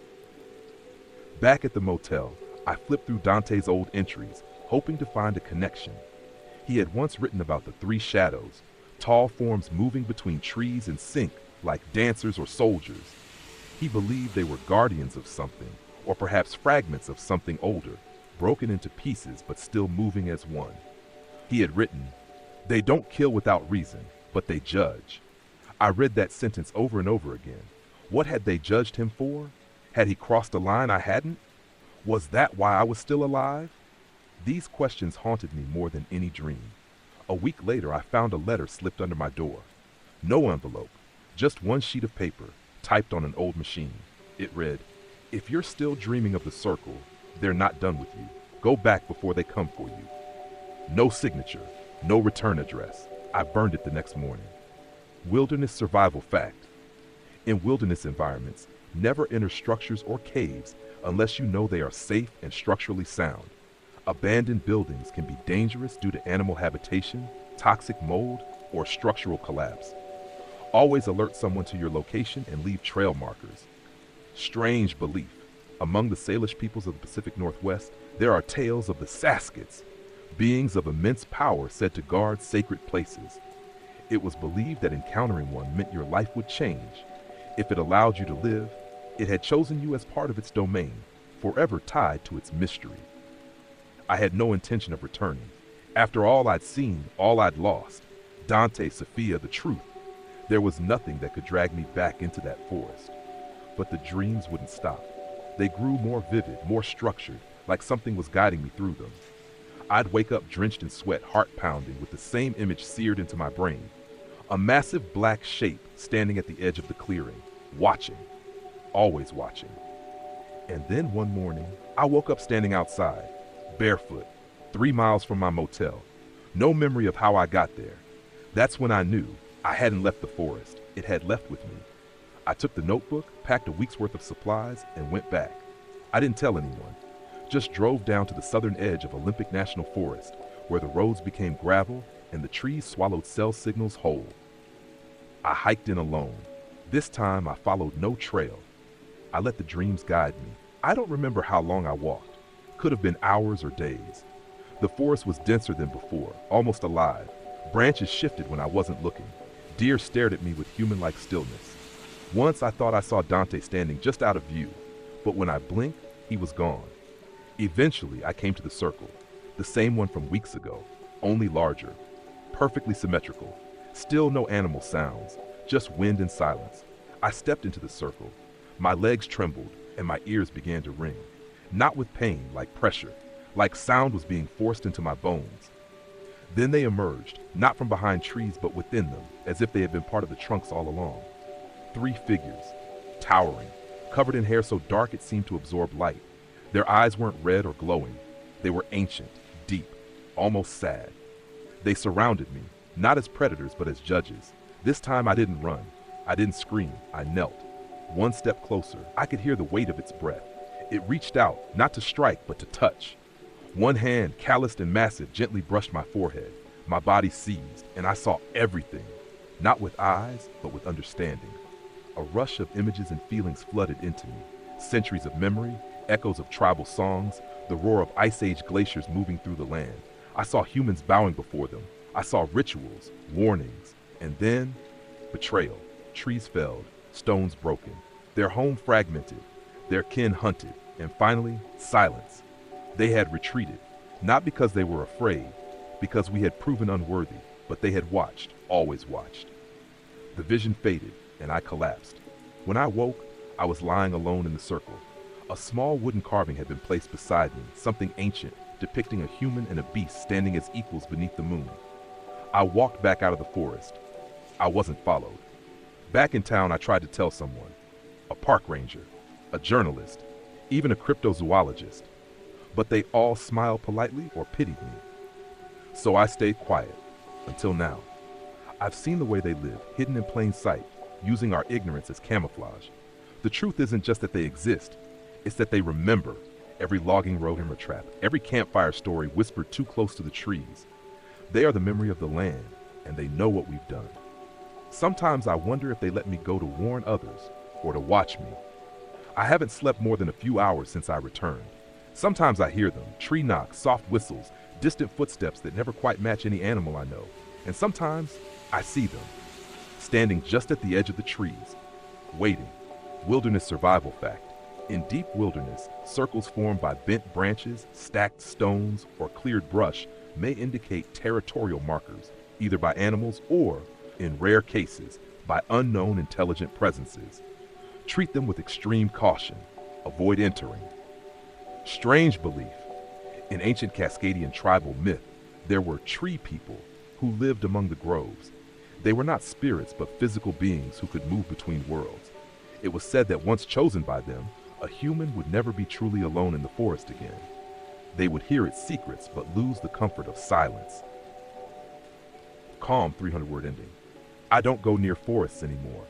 Back at the motel, I flipped through Dante's old entries, hoping to find a connection. He had once written about the 3 shadows, tall forms moving between trees in sync, like dancers or soldiers. He believed they were guardians of something, or perhaps fragments of something older, broken into pieces but still moving as one. He had written, "They don't kill without reason, but they judge." I read that sentence over and over again. What had they judged him for? Had he crossed a line I hadn't? Was that why I was still alive? These questions haunted me more than any dream. A week later, I found a letter slipped under my door. No envelope, just one sheet of paper, typed on an old machine. It read, "If you're still dreaming of the circle, they're not done with you. Go back before they come for you." No signature, no return address. I burned it the next morning. Wilderness survival fact. In wilderness environments, never enter structures or caves unless you know they are safe and structurally sound. Abandoned buildings can be dangerous due to animal habitation, toxic mold, or structural collapse. Always alert someone to your location and leave trail markers. Strange belief. Among the Salish peoples of the Pacific Northwest, there are tales of the Saskets, beings of immense power said to guard sacred places. It was believed that encountering one meant your life would change. If it allowed you to live, it had chosen you as part of its domain, forever tied to its mystery. I had no intention of returning. After all I'd seen, all I'd lost, Dante, Sophia, the truth, there was nothing that could drag me back into that forest. But the dreams wouldn't stop. They grew more vivid, more structured, like something was guiding me through them. I'd wake up drenched in sweat, heart pounding, with the same image seared into my brain. A massive black shape standing at the edge of the clearing, watching, always watching. And then one morning, I woke up standing outside, barefoot, 3 miles from my motel. No memory of how I got there. That's when I knew I hadn't left the forest. It had left with me. I took the notebook, packed a week's worth of supplies, and went back. I didn't tell anyone. Just drove down to the southern edge of Olympic National Forest, where the roads became gravel and the trees swallowed cell signals whole. I hiked in alone. This time I followed no trail. I let the dreams guide me. I don't remember how long I walked. Could have been hours or days. The forest was denser than before, almost alive. Branches shifted when I wasn't looking. Deer stared at me with human-like stillness. Once I thought I saw Dante standing just out of view, but when I blinked, he was gone. Eventually, I came to the circle, the same one from weeks ago, only larger, perfectly symmetrical. Still no animal sounds, just wind and silence. I stepped into the circle. My legs trembled and my ears began to ring. Not with pain, like pressure, like sound was being forced into my bones. Then they emerged, not from behind trees but within them, as if they had been part of the trunks all along. 3 figures, towering, covered in hair so dark it seemed to absorb light. Their eyes weren't red or glowing. They were ancient, deep, almost sad. They surrounded me, not as predators but as judges. This time I didn't run. I didn't scream. I knelt. One step closer, I could hear the weight of its breath. It reached out, not to strike but to touch. One hand, calloused and massive, gently brushed my forehead. My body seized, and I saw everything. Not with eyes, but with understanding. A rush of images and feelings flooded into me. Centuries of memory, echoes of tribal songs, the roar of Ice Age glaciers moving through the land. I saw humans bowing before them. I saw rituals, warnings, and then betrayal. Trees felled, stones broken, their home fragmented, their kin hunted, and finally, silence. They had retreated, not because they were afraid, because we had proven unworthy, but they had watched, always watched. The vision faded, and I collapsed. When I woke, I was lying alone in the circle. A small wooden carving had been placed beside me, something ancient, depicting a human and a beast standing as equals beneath the moon. I walked back out of the forest. I wasn't followed. Back in town, I tried to tell someone, a park ranger, a journalist, even a cryptozoologist, but they all smiled politely or pitied me. So I stayed quiet, until now. I've seen the way they live, hidden in plain sight, using our ignorance as camouflage. The truth isn't just that they exist, it's that they remember every logging road and trap, every campfire story whispered too close to the trees. They are the memory of the land, and they know what we've done. Sometimes I wonder if they let me go to warn others or to watch me. I haven't slept more than a few hours since I returned. Sometimes I hear them, tree knocks, soft whistles, distant footsteps that never quite match any animal I know. And sometimes I see them, standing just at the edge of the trees, waiting. Wilderness survival fact. In deep wilderness, circles formed by bent branches, stacked stones, or cleared brush may indicate territorial markers, either by animals or, in rare cases, by unknown intelligent presences. Treat them with extreme caution. Avoid entering. Strange belief. In ancient Cascadian tribal myth, there were tree people who lived among the groves. They were not spirits but physical beings who could move between worlds. It was said that once chosen by them, a human would never be truly alone in the forest again. They would hear its secrets but lose the comfort of silence. Calm 300-word ending. I don't go near forests anymore.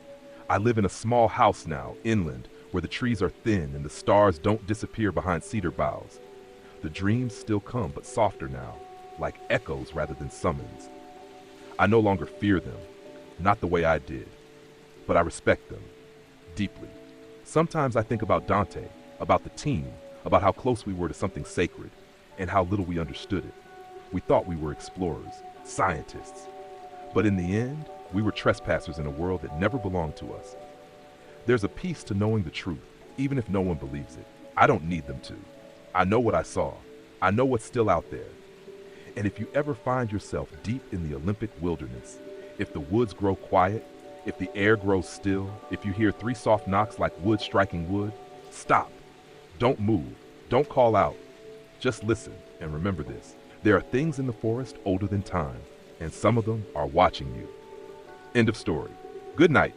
I live in a small house now, inland, where the trees are thin and the stars don't disappear behind cedar boughs. The dreams still come, but softer now, like echoes rather than summons. I no longer fear them, not the way I did, but I respect them, deeply. Sometimes I think about Dante, about the team, about how close we were to something sacred, and how little we understood it. We thought we were explorers, scientists, but in the end, we were trespassers in a world that never belonged to us. There's a peace to knowing the truth, even if no one believes it. I don't need them to. I know what I saw. I know what's still out there. And if you ever find yourself deep in the Olympic wilderness, if the woods grow quiet, if the air grows still, if you hear 3 soft knocks like wood striking wood, stop. Don't move. Don't call out. Just listen and remember this. There are things in the forest older than time, and some of them are watching you. End of story. Good night.